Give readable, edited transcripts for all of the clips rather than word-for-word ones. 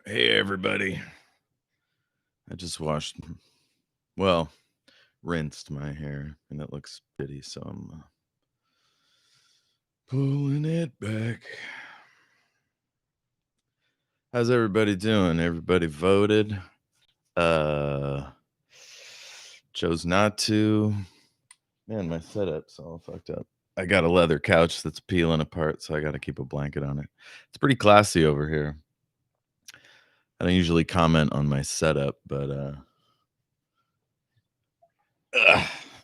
Hey, everybody. I just rinsed my hair and it looks pretty, so I'm pulling it back. How's everybody doing? Everybody voted. Chose not to. Man, my setup's all fucked up. I got a leather couch that's peeling apart, so I got to keep a blanket on it. It's pretty classy over here. I don't usually comment on my setup, but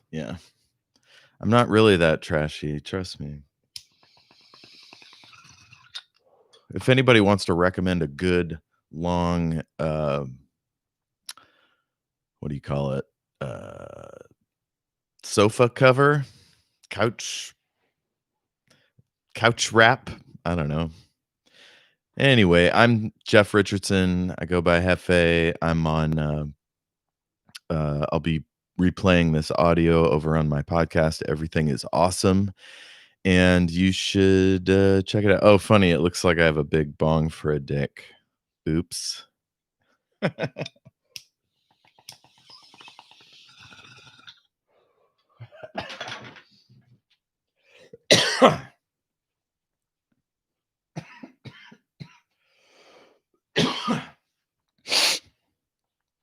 yeah. I'm not really that trashy, trust me. If anybody wants to recommend a good long what do you call it? Sofa cover, couch wrap, I don't know. Anyway, I'm Jeff Richardson. I go by Jefe. I'm on I'll be replaying this audio over on my podcast. Everything is awesome. And you should check it out. Oh, funny. It looks like I have a big bong for a dick. Oops.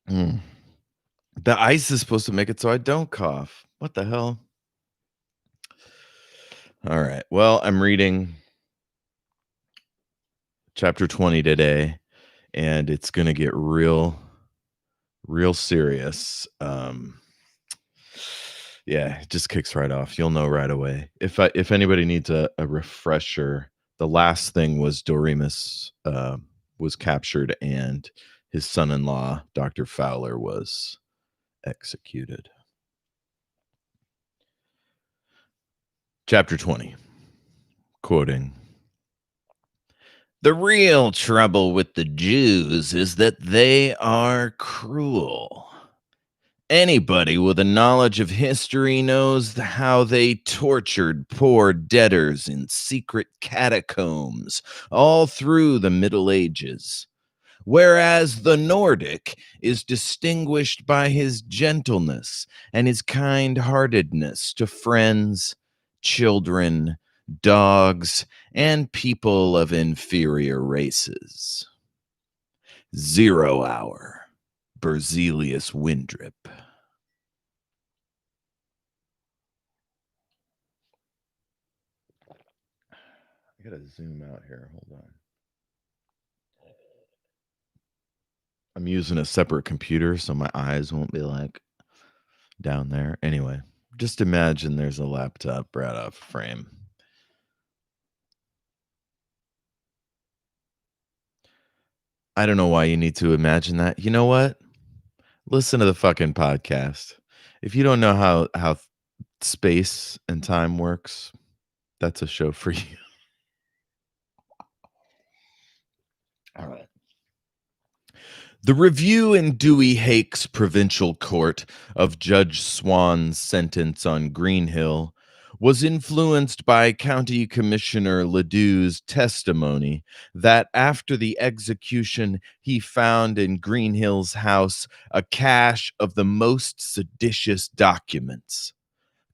Mm. The ice is supposed to make it so I don't cough. What the hell? All right. Well, I'm reading chapter 20 today, and it's going to get real serious. Yeah, it just kicks right off. You'll know right away. If anybody needs a refresher, the last thing was Doremus was captured and his son-in-law, Dr. Fowler, was executed. Chapter 20, quoting, "The real trouble with the Jews is that they are cruel. Anybody with a knowledge of history knows how they tortured poor debtors in secret catacombs all through the Middle Ages. Whereas the Nordic is distinguished by his gentleness and his kind-heartedness to friends, children, dogs, and people of inferior races." 0 Hour, Berzelius Windrip. I gotta zoom out here. Hold on. I'm using a separate computer, so my eyes won't be like down there. Anyway, just imagine there's a laptop right off frame. I don't know why you need to imagine that. You know what? Listen to the fucking podcast. If you don't know how space and time works, that's a show for you. All right. The review in Dewey Hake's provincial court of Judge Swan's sentence on Greenhill was influenced by County Commissioner Ledoux's testimony that after the execution, he found in Greenhill's house a cache of the most seditious documents.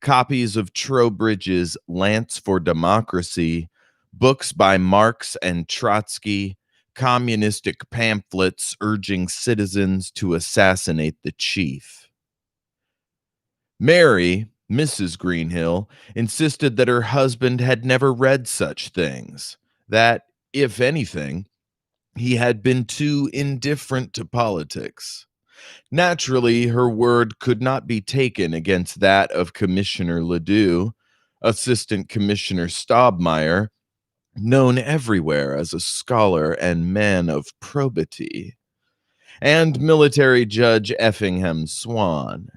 Copies of Trowbridge's Lance for Democracy, books by Marx and Trotsky, communistic pamphlets urging citizens to assassinate the chief. Mary, Mrs. Greenhill, insisted that her husband had never read such things, that, if anything, he had been too indifferent to politics. Naturally, her word could not be taken against that of Commissioner Ledoux. Assistant Commissioner Staubmeyer, known everywhere as a scholar and man of probity, and Military Judge Effingham Swan.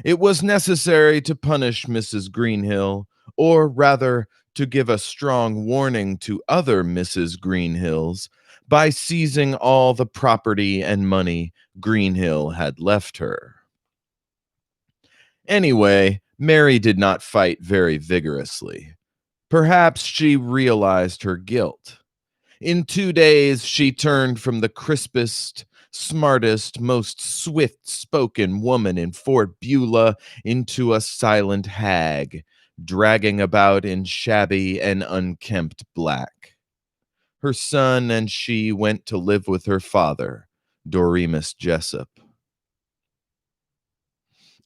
It was necessary to punish Mrs. Greenhill, or rather, to give a strong warning to other Mrs. Greenhills by seizing all the property and money Greenhill had left her. Anyway, Mary did not fight very vigorously. Perhaps she realized her guilt. In 2 days, she turned from the crispest, smartest, most swift spoken woman in Fort Beulah into a silent hag, dragging about in shabby and unkempt black. Her son and she went to live with her father, Doremus Jessup.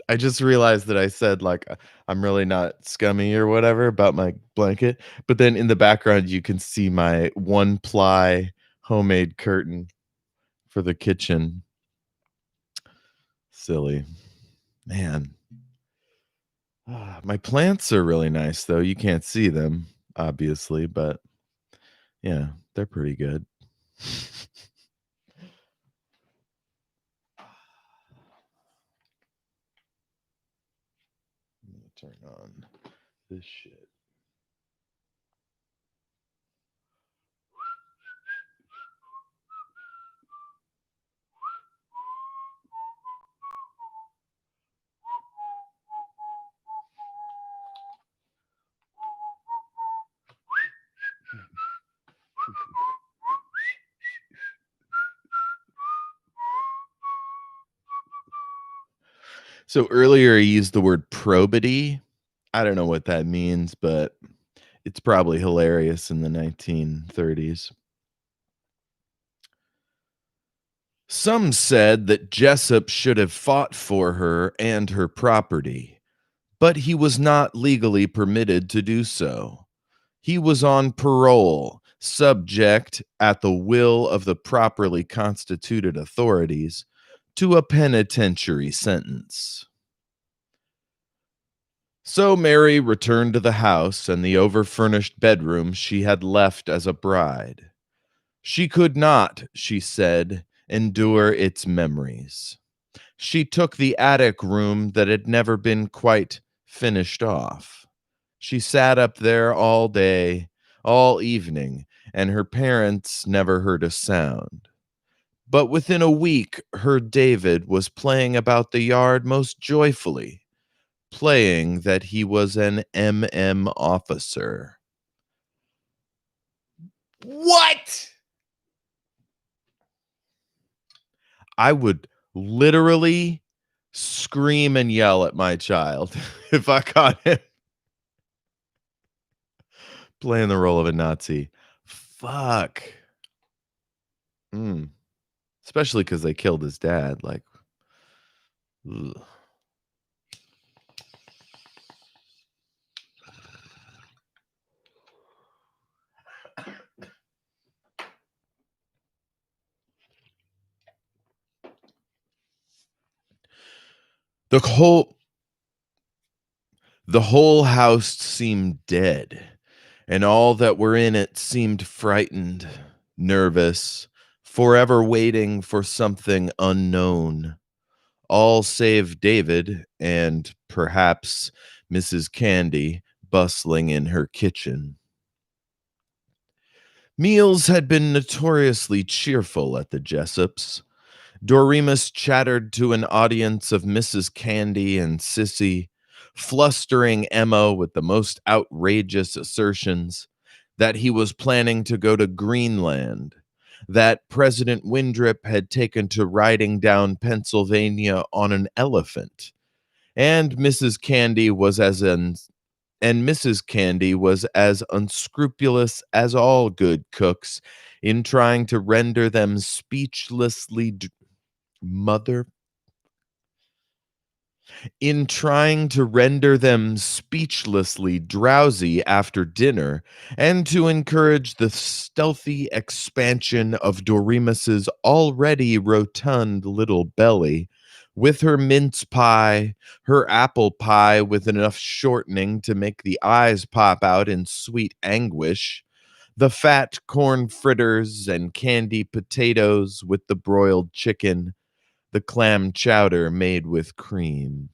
I just realized that I said, like, I'm really not scummy or whatever about my blanket, but then in the background, you can see my one-ply homemade curtain for the kitchen. Silly. Man. My plants are really nice, though. You can't see them, obviously, but yeah, they're pretty good. Let me turn on this shit. So earlier, he used the word probity. I don't know what that means, but it's probably hilarious in the 1930s. Some said that Jessup should have fought for her and her property, but he was not legally permitted to do so. He was on parole, subject, at the will of the properly constituted authorities, to a penitentiary sentence. So Mary returned to the house and the overfurnished bedroom she had left as a bride. She could not, she said, endure its memories. She took the attic room that had never been quite finished off. She sat up there all day, all evening, and her parents never heard a sound. But within a week, her David was playing about the yard most joyfully, playing that he was an MM officer. What? I would literally scream and yell at my child if I caught him playing the role of a Nazi. Fuck. Mm. Especially because they killed his dad. Like, ugh. The whole the whole house seemed dead, and all that were in it seemed frightened, nervous, forever waiting for something unknown. All save David and perhaps Mrs. Candy bustling in her kitchen. Meals had been notoriously cheerful at the Jessops. Doremus chattered to an audience of Mrs. Candy and Sissy, flustering Emma with the most outrageous assertions that he was planning to go to Greenland, that President Windrip had taken to riding down Pennsylvania on an elephant, and Mrs. Candy was as unscrupulous as all good cooks in trying to render them mother speechlessly drowsy after dinner, and to encourage the stealthy expansion of Doremus's already rotund little belly with her mince pie, her apple pie with enough shortening to make the eyes pop out in sweet anguish, the fat corn fritters and candy potatoes with the broiled chicken, the clam chowder made with cream.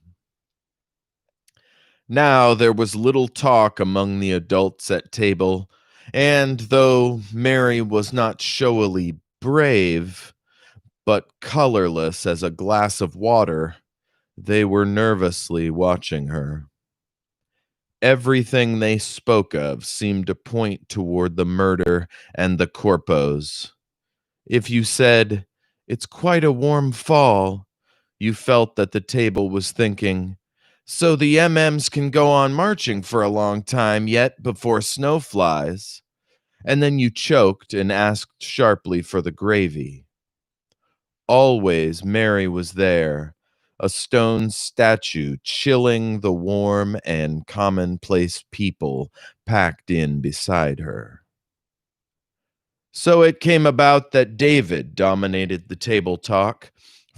Now there was little talk among the adults at table, and though Mary was not showily brave, but colorless as a glass of water, they were nervously watching her. Everything they spoke of seemed to point toward the murder and the corpos. If you said, "It's quite a warm fall," you felt that the table was thinking, "So the MMs can go on marching for a long time yet before snow flies." And then you choked and asked sharply for the gravy. Always Mary was there, a stone statue chilling the warm and commonplace people packed in beside her. So it came about that David dominated the table talk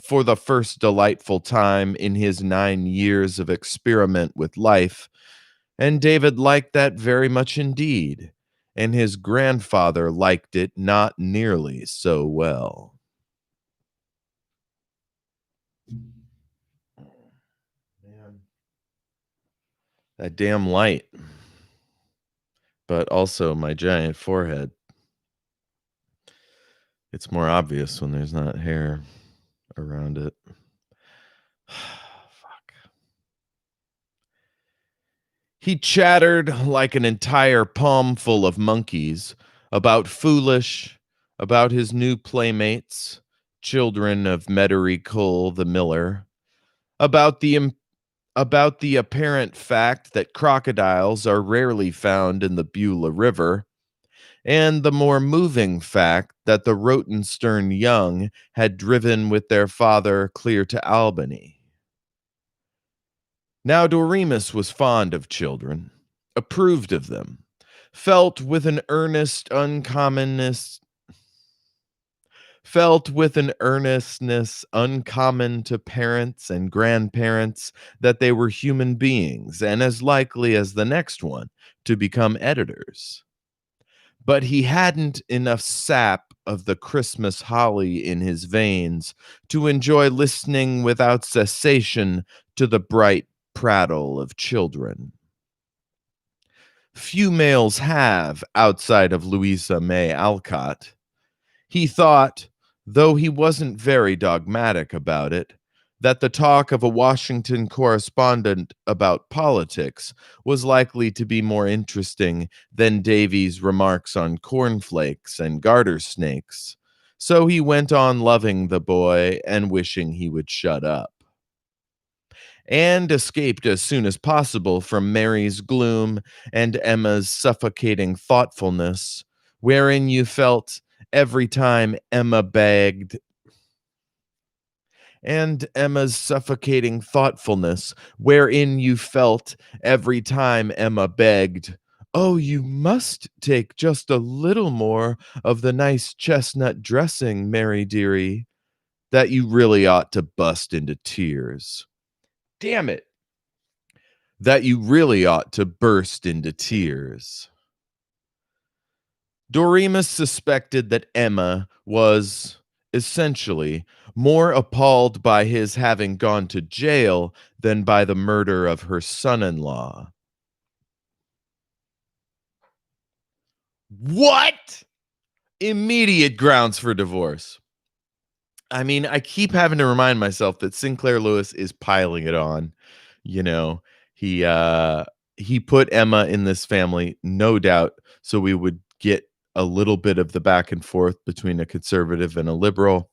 for the first delightful time in his 9 years of experiment with life, and David liked that very much indeed, and his grandfather liked it not nearly so well. Man, that damn light, but also my giant forehead. It's more obvious when there's not hair around it. Fuck. He chattered like an entire palm full of monkeys about Foolish, about his new playmates, children of Metairie Cole the miller, about about the apparent fact that crocodiles are rarely found in the Beulah River, and the more moving fact that the Rotenstern young had driven with their father clear to Albany. Now Doremus was fond of children, approved of them, felt with an earnestness uncommon to parents and grandparents that they were human beings and as likely as the next one to become editors. But he hadn't enough sap of the Christmas holly in his veins to enjoy listening without cessation to the bright prattle of children. Few males have outside of Louisa May Alcott. He thought, though he wasn't very dogmatic about it, that the talk of a Washington correspondent about politics was likely to be more interesting than Davy's remarks on cornflakes and garter snakes. So he went on loving the boy and wishing he would shut up, and escaped as soon as possible from Mary's gloom and Emma's suffocating thoughtfulness, wherein you felt every time Emma begged, and Emma's suffocating thoughtfulness, wherein you felt every time Emma begged, "Oh, you must take just a little more of the nice chestnut dressing, Mary dearie," that you really ought to bust into tears. Damn it. That you really ought to burst into tears. Doremus suspected that Emma was essentially more appalled by his having gone to jail than by the murder of her son-in-law. What? Immediate grounds for divorce. I mean, I keep having to remind myself that Sinclair Lewis is piling it on. You know, he he put Emma in this family, no doubt, so we would get a little bit of the back and forth between a conservative and a liberal.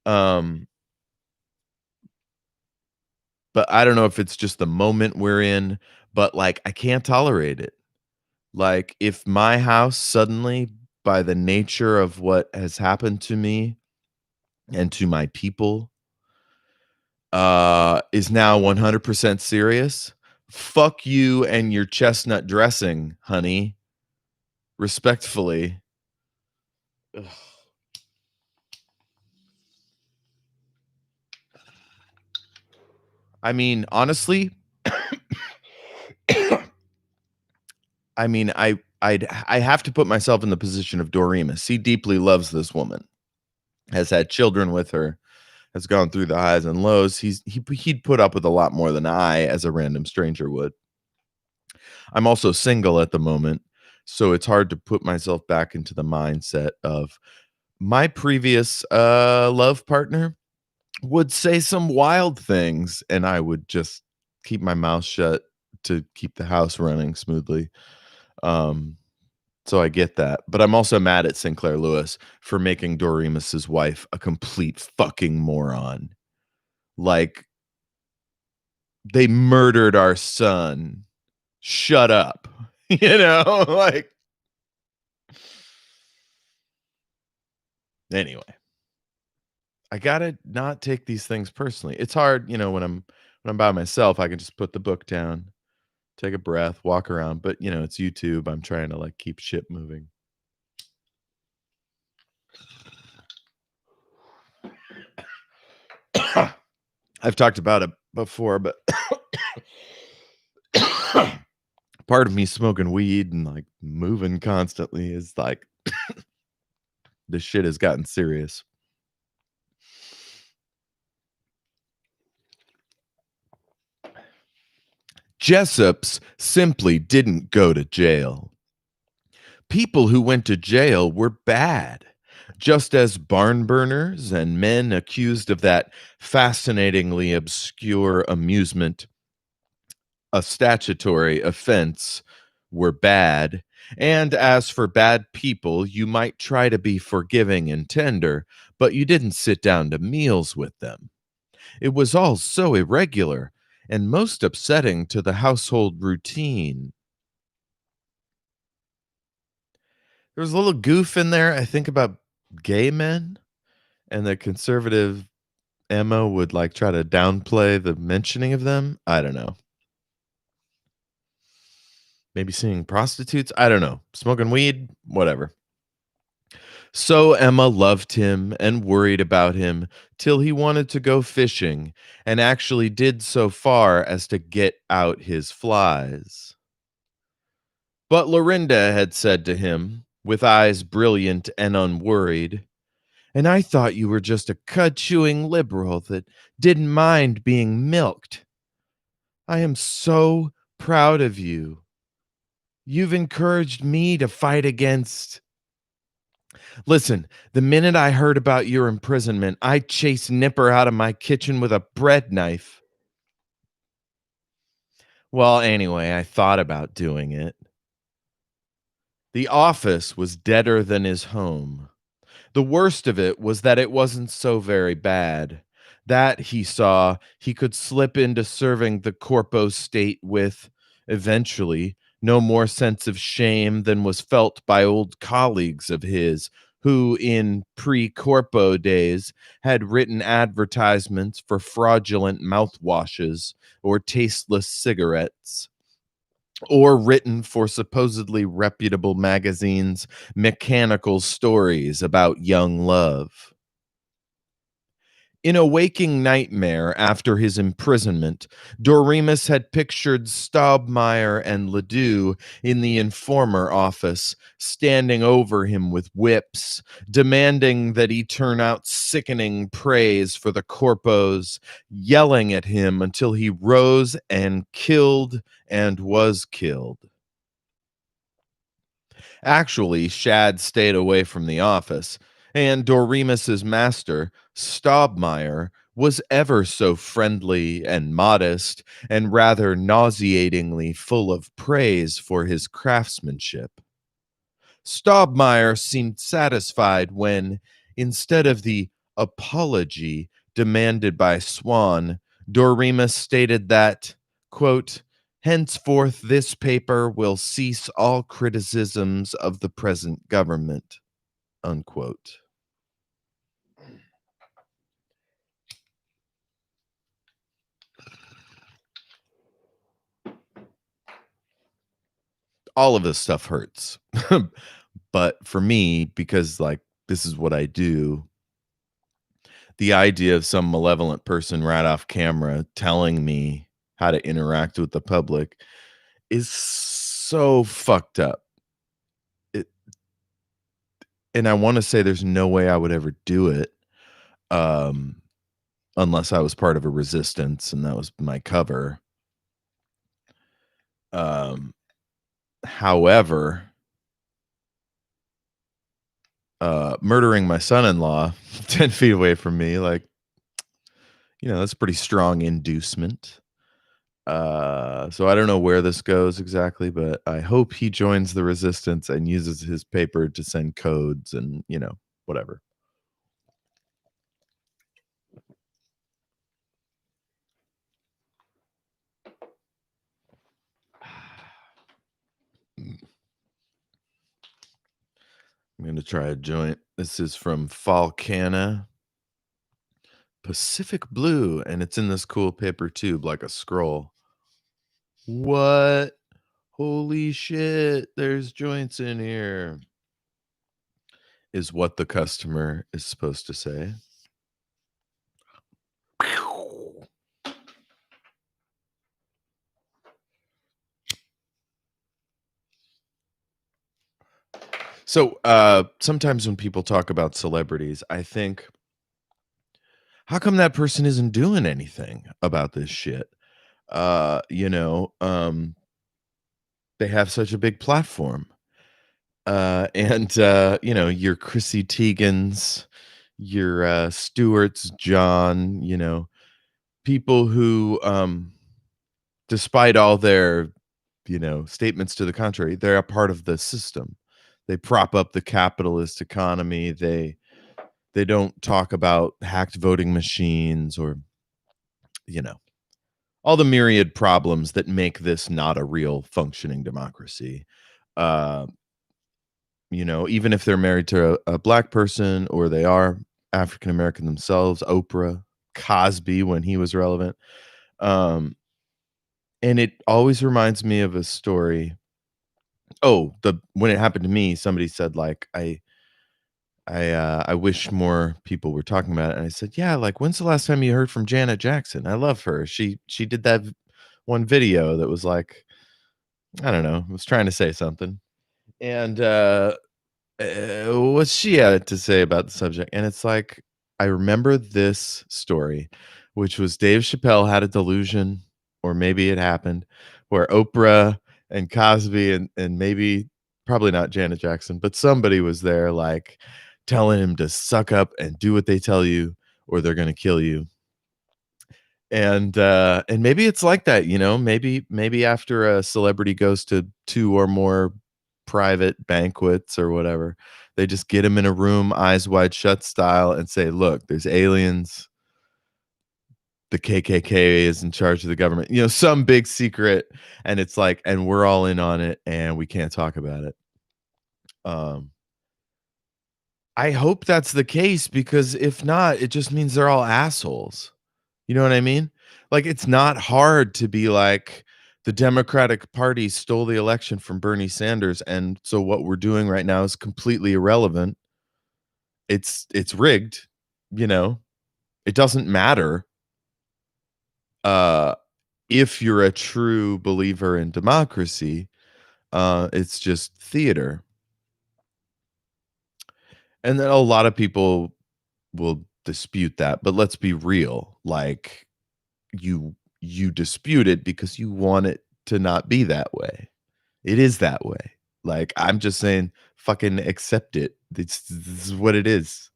Um, but I don't know if it's just the moment we're in, but like I can't tolerate it. Like if my house suddenly, by the nature of what has happened to me and to my people, is now 100% serious, fuck you and your chestnut dressing, honey. Respectfully. Ugh. I mean, honestly, I mean, I have to put myself in the position of Doremus. He deeply loves this woman, has had children with her, has gone through the highs and lows. He'd put up with a lot more than I, as a random stranger, would. I'm also single at the moment, so it's hard to put myself back into the mindset of my previous love partner would say some wild things, and I would just keep my mouth shut to keep the house running smoothly. Um, so I get that, but I'm also mad at Sinclair Lewis for making Doremus's wife a complete fucking moron. Like, they murdered our son. Shut up. You know, like anyway, I gotta not take these things personally. It's hard, when I'm by myself, I can just put the book down, take a breath, walk around, but it's YouTube. I'm trying to like keep shit moving. I've talked about it before, but part of me smoking weed and like moving constantly is like this shit has gotten serious. Jessups simply didn't go to jail. People who went to jail were bad, just as barn burners and men accused of that fascinatingly obscure amusement, a statutory offense, were bad. And as for bad people, you might try to be forgiving and tender, but you didn't sit down to meals with them. It was all so irregular and most upsetting to the household routine. There was a little goof in there, I think, about gay men, and the conservative Emma would like try to downplay the mentioning of them. I don't know. Maybe seeing prostitutes. I don't know. Smoking weed, whatever. So Emma loved him and worried about him till he wanted to go fishing and actually did so far as to get out his flies. But Lorinda had said to him, with eyes brilliant and unworried, "And I thought you were just a cud chewing liberal that didn't mind being milked. I am so proud of you. You've encouraged me to fight against." Listen, the minute I heard about your imprisonment, I chased Nipper out of my kitchen with a bread knife. Well, anyway, I thought about doing it. The office was deader than his home. The worst of it was that it wasn't so very bad. That, he saw, he could slip into serving the corpo state with, eventually, no more sense of shame than was felt by old colleagues of his who, in pre corpo days, had written advertisements for fraudulent mouthwashes or tasteless cigarettes, or written for supposedly reputable magazines mechanical stories about young love. In a waking nightmare after his imprisonment, Doremus had pictured Staubmeier and Ledoux in the informer office, standing over him with whips, demanding that he turn out sickening praise for the corpos, yelling at him until he rose and killed and was killed. Actually, Shad stayed away from the office, and Doremus's master, Staubmeier, was ever so friendly and modest, and rather nauseatingly full of praise for his craftsmanship. Staubmeier seemed satisfied when, instead of the apology demanded by Swan, Doremus stated that, quote, "Henceforth this paper will cease all criticisms of the present government," unquote. All of this stuff hurts. But for me, because like this is what I do, the idea of some malevolent person right off camera telling me how to interact with the public is so fucked up. It, and I want to say there's no way I would ever do it, um, unless I was part of a resistance and that was my cover. Um, however, murdering my son-in-law 10 feet away from me, like, that's pretty strong inducement. So I don't know where this goes exactly, but I hope he joins the resistance and uses his paper to send codes and, whatever. I'm gonna try a joint. This is from Falcana Pacific Blue, and it's in this cool paper tube like a scroll. What? Holy shit, there's joints in here, is what the customer is supposed to say. So, sometimes when people talk about celebrities, I think, how come that person isn't doing anything about this shit? Uh, you know, um, they have such a big platform. Your Chrissy Teigens, your Stewart's John, people who, despite all their, statements to the contrary, they're a part of the system. They prop up the capitalist economy. They don't talk about hacked voting machines or, you know, all the myriad problems that make this not a real functioning democracy. Uh, Even if they're married to a black person or they are African American themselves, Oprah, Cosby when he was relevant. Um, and it always reminds me of a story. Oh, the when it happened to me, somebody said like I wish more people were talking about it. And I said, "Yeah, like when's the last time you heard from Janet Jackson? I love her. She did that one video that was like, I don't know, was trying to say something." And what she had to say about the subject. And it's like, I remember this story, which was Dave Chappelle had a delusion, or maybe it happened, where Oprah and Cosby and maybe probably not Janet Jackson, but somebody was there like telling him to suck up and do what they tell you or they're gonna kill you. And maybe it's like that, maybe after a celebrity goes to 2 or more private banquets or whatever, they just get him in a room, eyes wide shut style, and say, "Look, there's aliens, the KKK is in charge of the government," some big secret, and it's like, and we're all in on it, and we can't talk about it. Um, I hope that's the case because if not, it just means they're all assholes. You know what I mean? Like, it's not hard to be like, the Democratic Party stole the election from Bernie Sanders, and so what we're doing right now is completely irrelevant. It's rigged, you know? It doesn't matter, uh, if you're a true believer in democracy, it's just theater. And then a lot of people will dispute that, but let's be real, like, you dispute it because you want it to not be that way. It is that way. Like, I'm just saying, fucking accept it. This is what it is.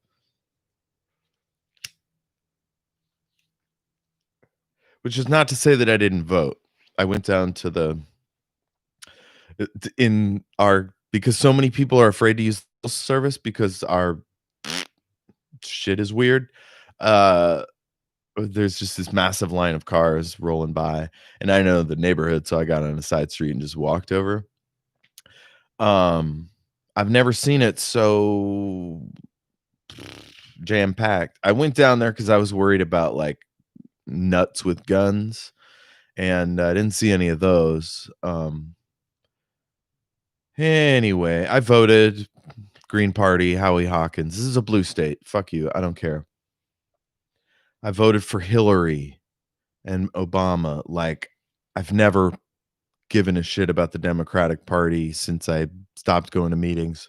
Which is not to say that I didn't vote. I went down to the in our because so many people are afraid to use the service because our shit is weird. Uh, there's just this massive line of cars rolling by, and I know the neighborhood, so I got on a side street and just walked over. Um, I've never seen it so jam-packed. I went down there because I was worried about, like, nuts with guns, and I didn't see any of those. Anyway, I voted Green Party, Howie Hawkins. This is a blue state. Fuck you. I don't care. I voted for Hillary and Obama. Like, I've never given a shit about the Democratic Party since I stopped going to meetings.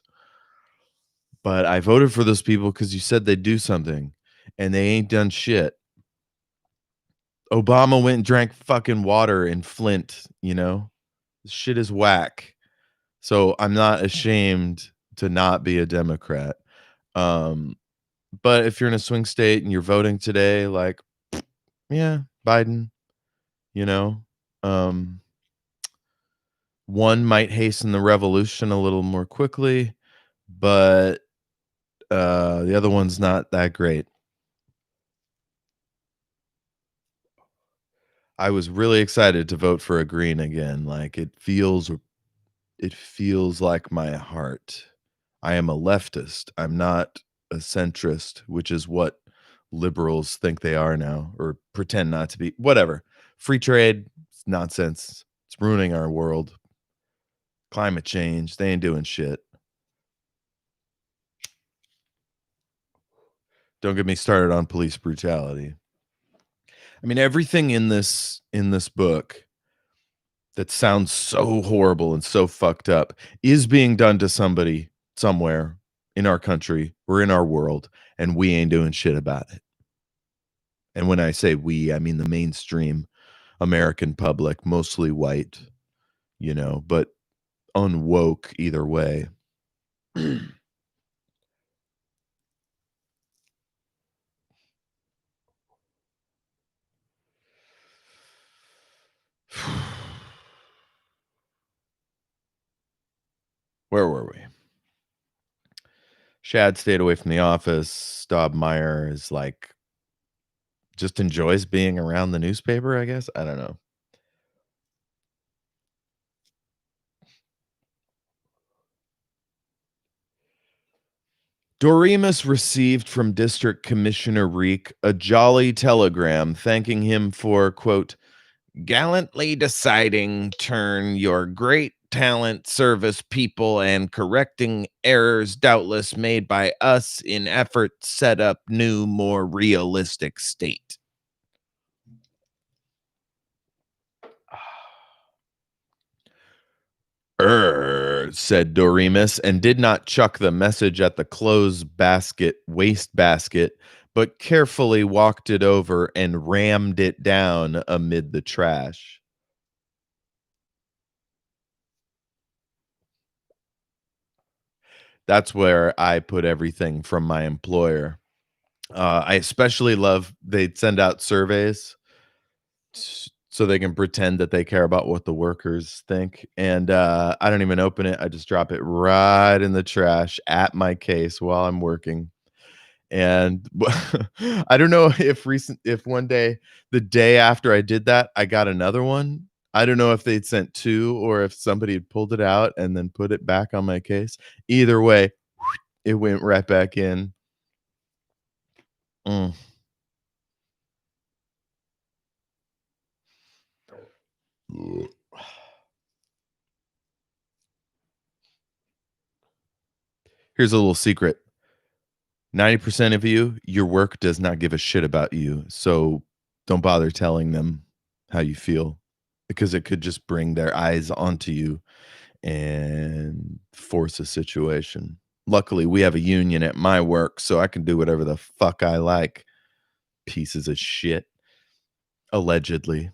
But I voted for those people because you said they'd do something, and they ain't done shit. Obama went and drank fucking water in Flint, you know? This shit is whack. So I'm not ashamed to not be a Democrat. Um, but if you're in a swing state and you're voting today, like, yeah, Biden, you know? Um, one might hasten the revolution a little more quickly, but the other one's not that great. I was really excited to vote for a green again. Like it feels like my heart. I am a leftist. I'm not a centrist, which is what liberals think they are now or pretend not to be. Whatever. Free trade, it's nonsense. It's ruining our world. Climate change, they ain't doing shit. Don't get me started on police brutality. I mean, everything in this book that sounds so horrible and so fucked up is being done to somebody somewhere in our country or in our world, and we ain't doing shit about it. And when I say we, I mean the mainstream American public, mostly white, but unwoke either way. Where were we? Shad stayed away from the office. Staubmeyer is like just enjoys being around the newspaper, I guess. I don't know. Doremus received from District Commissioner Reek a jolly telegram thanking him for, quote, gallantly deciding turn your great talent service people and correcting errors doubtless made by us in effort set up new more realistic state. Said Doremus, and did not chuck the message at the waste basket, but carefully walked it over and rammed it down amid the trash. That's where I put everything from my employer. I especially love they'd send out surveys so they can pretend that they care about what the workers think. And I don't even open it. I just drop it right in the trash at my case while I'm working. And I don't know if one day, the day after I did that, I got another one. I don't know if they'd sent two or if somebody had pulled it out and then put it back on my case. Either way, it went right back in. Mm. Here's a little secret. 90% of you, your work does not give a shit about you. So don't bother telling them how you feel because it could just bring their eyes onto you and force a situation. Luckily, we have a union at my work, so I can do whatever the fuck I like. Pieces of shit. Allegedly.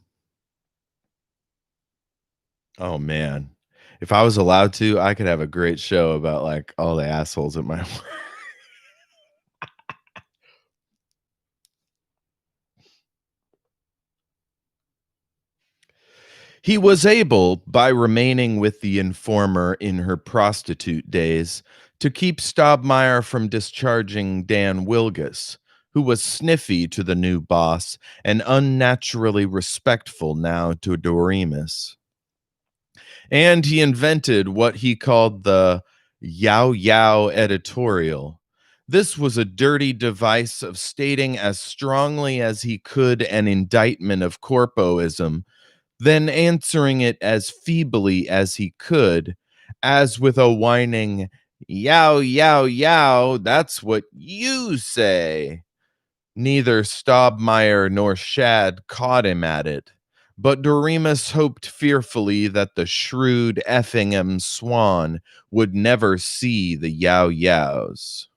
Oh, man. If I was allowed to, I could have a great show about like all the assholes at my work. He was able, by remaining with the informer in her prostitute days, to keep Staubmeyer from discharging Dan Wilgus, who was sniffy to the new boss and unnaturally respectful now to Doremus. And he invented what he called the Yao Yao editorial. This was a dirty device of stating as strongly as he could an indictment of corpoism, then answering it as feebly as he could, as with a whining, yow, yow, yow, that's what you say. Neither Staubmeyer nor Shad caught him at it, but Doremus hoped fearfully that the shrewd Effingham swan would never see the yow yows.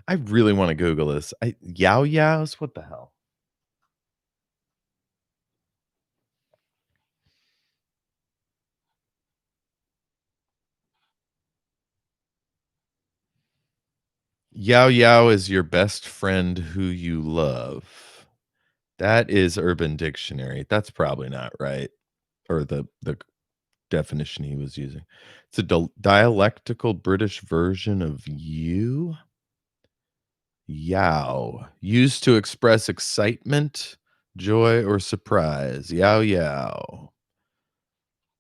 I really want to Google this. Yow yows? What the hell? Yao Yao is your best friend who you love. That is Urban Dictionary. That's probably not right, or the definition he was using. It's a dialectical British version of "you." Yow. Used to express excitement, joy, or surprise. Yow yow.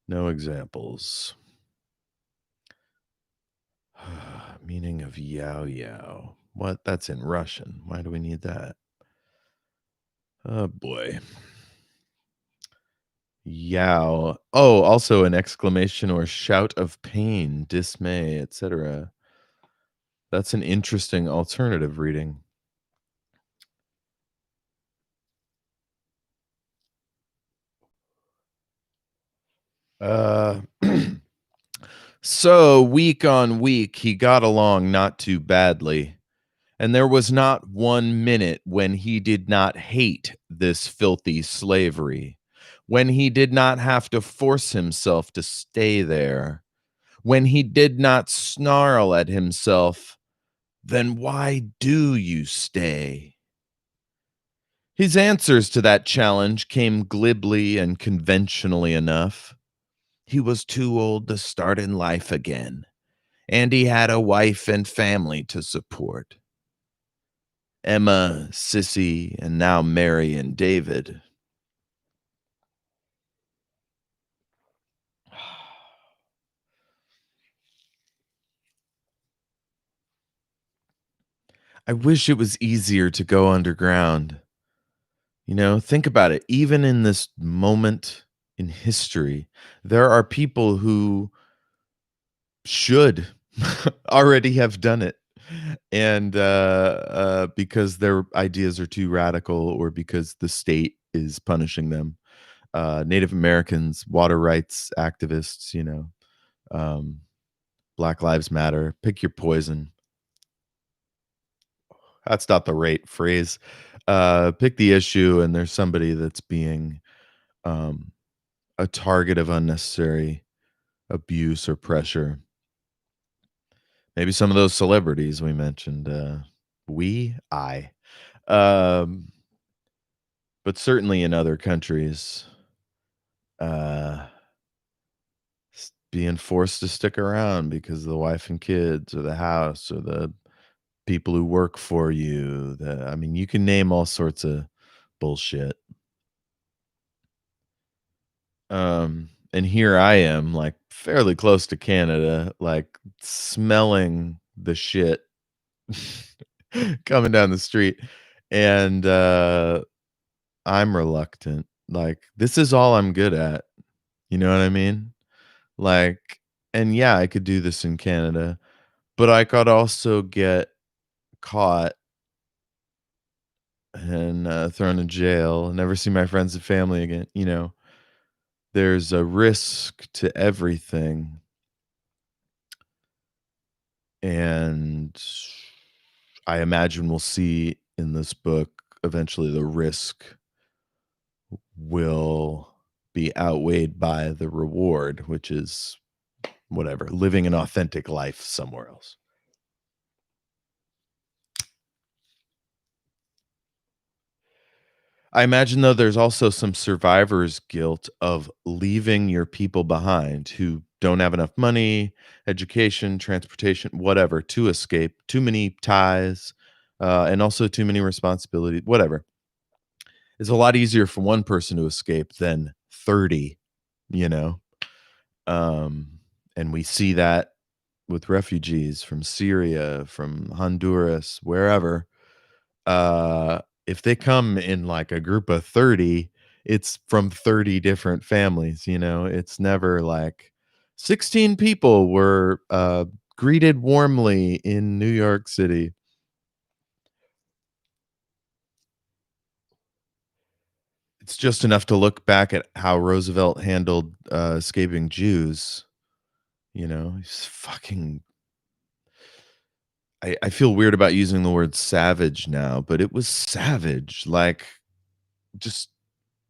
No examples. Meaning of yow yow. What? That's in Russian. Why do we need that? Oh boy. Yow. Oh, also an exclamation or shout of pain, dismay, etc. That's an interesting alternative reading. Uh So week on week he got along not too badly. And there was not 1 minute when he did not hate this filthy slavery, when he did not have to force himself to stay there, when he did not snarl at himself, "Then why do you stay?" His answers to that challenge came glibly and conventionally enough. He was too old to start in life again, and he had a wife and family to support. Emma, Sissy, and now Mary and David. I wish it was easier to go underground. Think about it. Even in this moment in history, there are people who should already have done it. And because their ideas are too radical or because the state is punishing them. Native Americans, water rights activists, um, Black Lives Matter, pick your poison. That's not the right phrase. Pick the issue, and there's somebody that's being um, a target of unnecessary abuse or pressure. Maybe some of those celebrities we mentioned. I. Um, but certainly in other countries, uh, being forced to stick around because of the wife and kids or the house or the people who work for you. I mean, you can name all sorts of bullshit. And here I am, like, fairly close to Canada, like, smelling the shit coming down the street, and, I'm reluctant. Like, this is all I'm good at, you know what I mean? Like, and yeah, I could do this in Canada, but I could also get caught and, thrown in jail, and never see my friends and family again. There's a risk to everything. And I imagine we'll see in this book eventually the risk will be outweighed by the reward, which is whatever, living an authentic life somewhere else. I imagine, though, there's also some survivor's guilt of leaving your people behind who don't have enough money, education, transportation, whatever, to escape, too many ties, and also too many responsibilities, whatever. It's a lot easier for one person to escape than 30, you know? Um, and we see that with refugees from Syria, from Honduras, wherever. If they come in like a group of 30, it's from 30 different families. It's never like 16 people were greeted warmly in New York City. It's just enough to look back at how Roosevelt handled escaping Jews. He's fucking. I feel weird about using the word savage now, but it was savage, like, just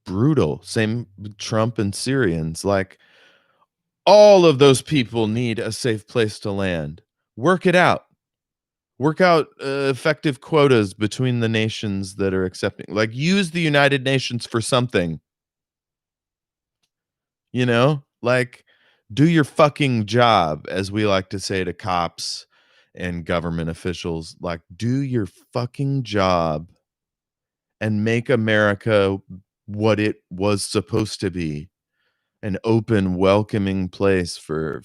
brutal. Same with Trump and Syrians. Like, all of those people need a safe place to land. Work it out. Work out effective quotas between the nations that are accepting. Like, use the United Nations for something, you know? Like, do your fucking job, as we like to say to cops and government officials. Like, do your fucking job and make America what it was supposed to be, an open, welcoming place for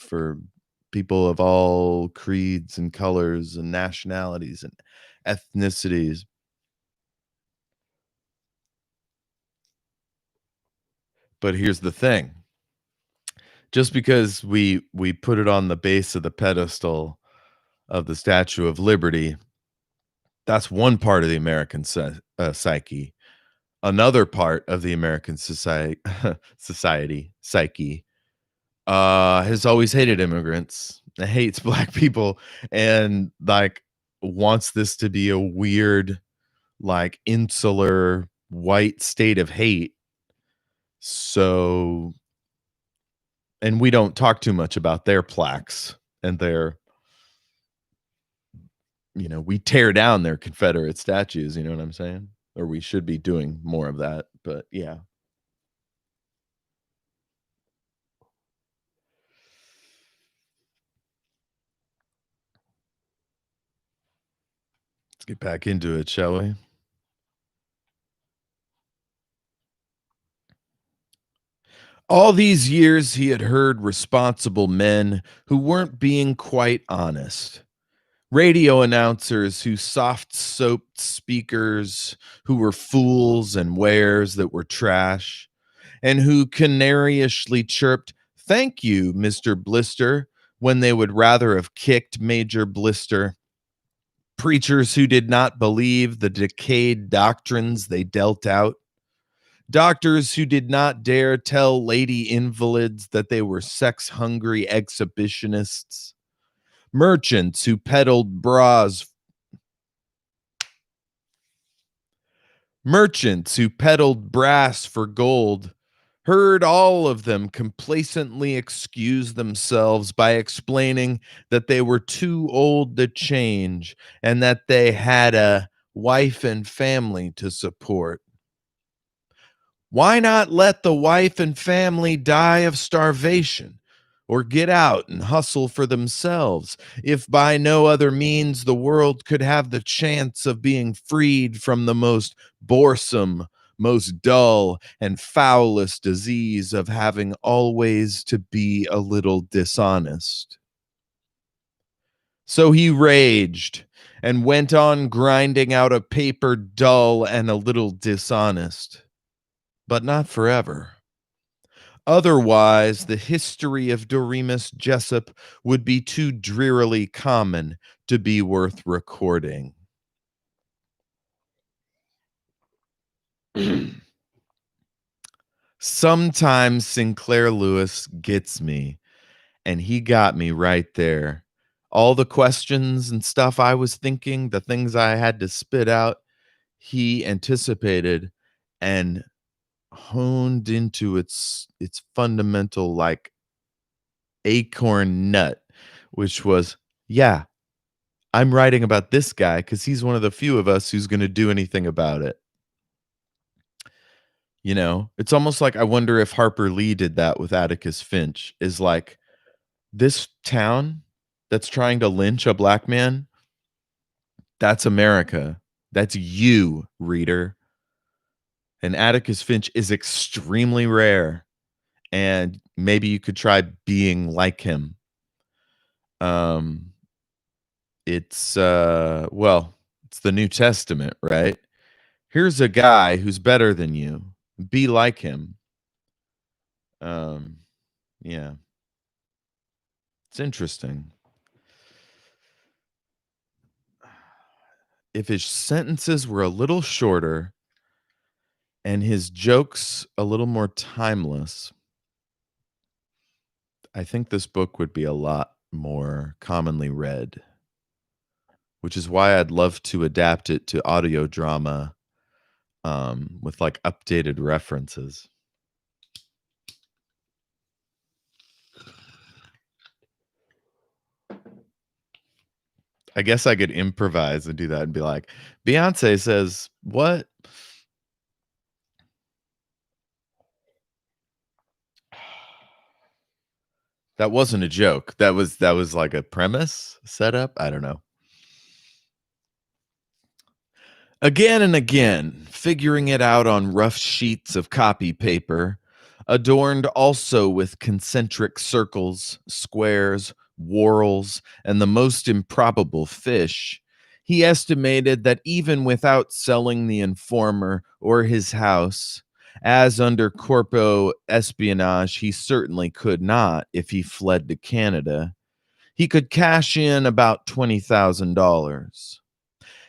people of all creeds and colors and nationalities and ethnicities. But here's the thing. Just because we put it on the base of the pedestal of the Statue of Liberty, that's one part of the American psyche. Another part of the American society psyche has always hated immigrants, hates black people, and like wants this to be a weird, like insular white state of hate. So, and we don't talk too much about their plaques and their, we tear down their Confederate statues. You know what I'm saying? Or we should be doing more of that. But yeah, let's get back into it, shall we? All these years, he had heard responsible men who weren't being quite honest. Radio announcers who soft soaped speakers, who were fools and wares that were trash, and who canarishly chirped, "Thank you, Mr. Blister," when they would rather have kicked Major Blister. Preachers who did not believe the decayed doctrines they dealt out. Doctors who did not dare tell lady invalids that they were sex hungry exhibitionists. Merchants who peddled bras. Merchants who peddled brass for gold. Heard all of them complacently excuse themselves by explaining that they were too old to change and that they had a wife and family to support. Why not let the wife and family die of starvation or get out and hustle for themselves if by no other means the world could have the chance of being freed from the most boresome, most dull, and foulest disease of having always to be a little dishonest? So he raged and went on grinding out a paper dull and a little dishonest, but not forever. Otherwise, the history of Doremus Jessup would be too drearily common to be worth recording. Sometimes Sinclair Lewis gets me, and he got me right there. All the questions and stuff I was thinking, the things I had to spit out, he anticipated and honed into its fundamental, like, acorn nut, which was, yeah, I'm writing about this guy because he's one of the few of us who's going to do anything about it. It's almost like I wonder if Harper Lee did that with Atticus Finch, is like, this town that's trying to lynch a black man, that's America. That's you, reader. And Atticus Finch is extremely rare. And maybe you could try being like him. Um, it's the New Testament, right? Here's a guy who's better than you. Be like him. Um, yeah, it's interesting. If his sentences were a little shorter and his jokes a little more timeless, I think this book would be a lot more commonly read, which is why I'd love to adapt it to audio drama, with like updated references. I guess I could improvise and do that and be like, "Beyonce says what?" That wasn't a joke. That was like a premise setup? I don't know. Again and again, figuring it out on rough sheets of copy paper, adorned also with concentric circles, squares, whorls, and the most improbable fish, he estimated that even without selling the informer or his house, as under corpo espionage he certainly could not if he fled to Canada, he could cash in about $20,000.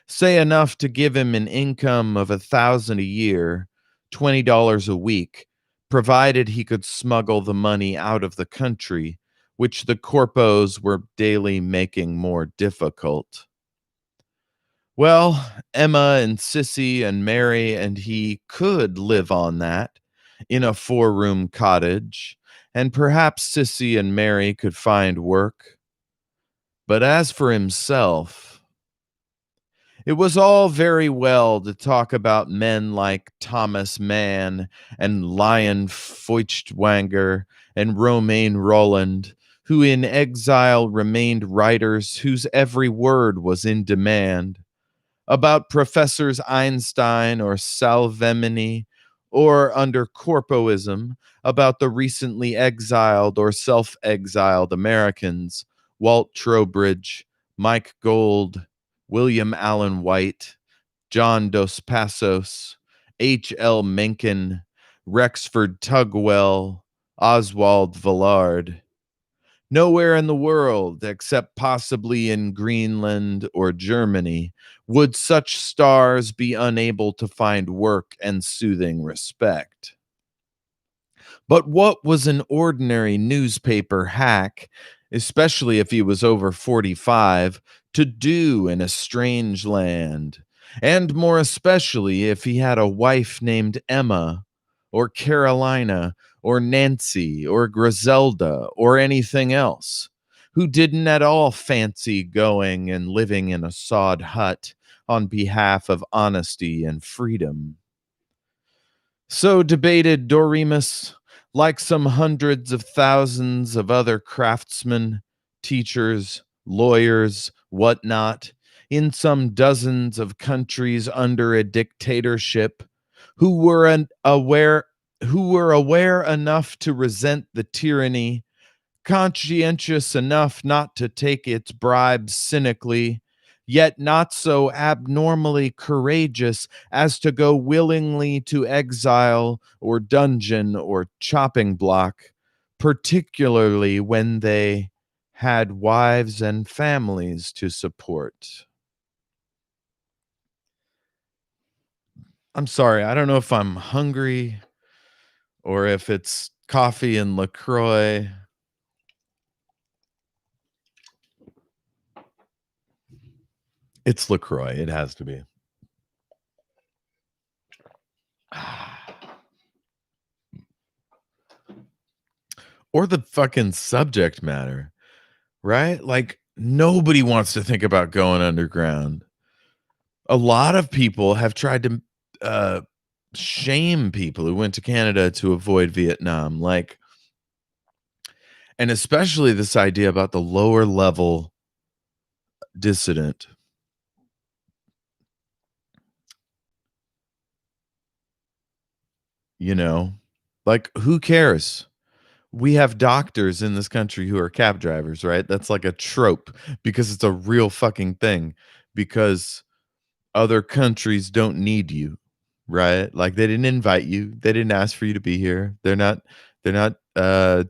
Say enough to give him an income of 1,000 a year, $20 a week, provided he could smuggle the money out of the country, which the corpos were daily making more difficult. Well, Emma and Sissy and Mary and he could live on that in a 4-room cottage, and perhaps Sissy and Mary could find work. But as for himself, it was all very well to talk about men like Thomas Mann and Lion Feuchtwanger and Romain Roland, who in exile remained writers whose every word was in demand, about Professors Einstein or Salvemini, or under corpoism, about the recently exiled or self exiled Americans, Walt Trowbridge, Mike Gold, William Allen White, John Dos Passos, H.L. Mencken, Rexford Tugwell, Oswald Villard. Nowhere in the world, except possibly in Greenland or Germany, would such stars be unable to find work and soothing respect. But what was an ordinary newspaper hack, especially if he was over 45, to do in a strange land? And more especially if he had a wife named Emma, or Carolina, or Nancy, or Griselda, or anything else, who didn't at all fancy going and living in a sod hut on behalf of honesty and freedom. So debated Doremus, like some hundreds of thousands of other craftsmen, teachers, lawyers, whatnot, in some dozens of countries under a dictatorship, who were aware enough to resent the tyranny, conscientious enough not to take its bribes cynically, yet not so abnormally courageous as to go willingly to exile or dungeon or chopping block, particularly when they had wives and families to support. I'm sorry, I don't know if I'm hungry or if it's coffee and LaCroix. It's LaCroix, it has to be. Or the fucking subject matter, right? Like, nobody wants to think about going underground. A lot of people have tried to uh, shame people who went to Canada to avoid Vietnam, like, and especially this idea about the lower level dissident, you know? Like, who cares? We have doctors in this country who are cab drivers, right? That's like a trope because it's a real fucking thing. Because other countries don't need you, right? Like they didn't invite you. They didn't ask for you to be here. They're not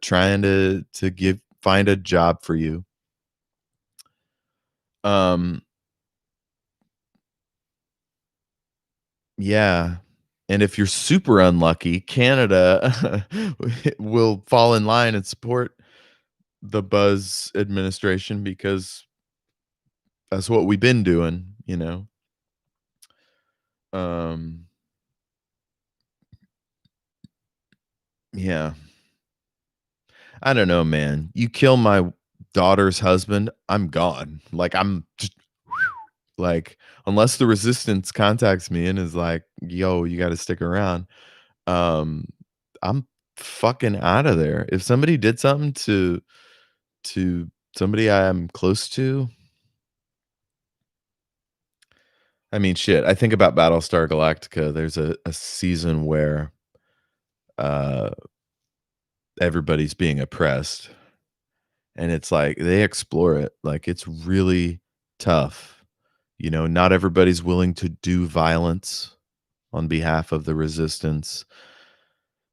trying to give find a job for you. Um yeah. And if you're super unlucky, Canada will fall in line and support the Buzz administration because that's what we've been doing, you know. Um yeah. I don't know, man. You kill my daughter's husband, I'm gone. Like I'm just Like, unless the resistance contacts me and is like, "Yo, you gotta stick around," um, I'm fucking out of there. If somebody did something to somebody I'm close to, I mean, shit, I think about Battlestar Galactica. There's a season where, uh, everybody's being oppressed, and it's like they explore it, like, it's really tough. Not everybody's willing to do violence on behalf of the resistance.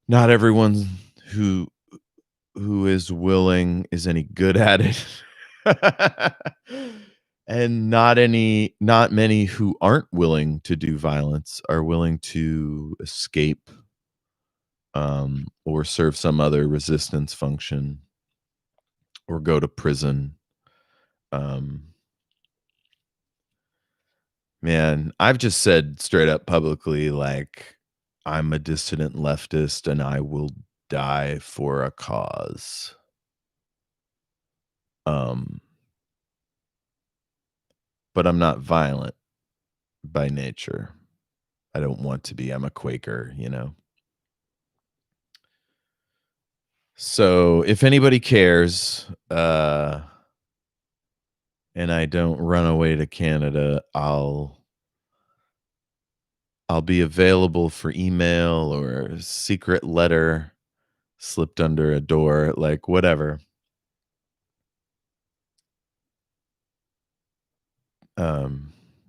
Not everyone who who is willing is any good at it. And not many who aren't willing to do violence are willing to escape, or serve some other resistance function or go to prison. Um, man, I've just said straight up publicly, like, I'm a dissident leftist and I will die for a cause. Um, but I'm not violent by nature. I don't want to be. I'm a Quaker. So if anybody cares, and I don't run away to Canada, I'll be available for email or a secret letter slipped under a door, like whatever.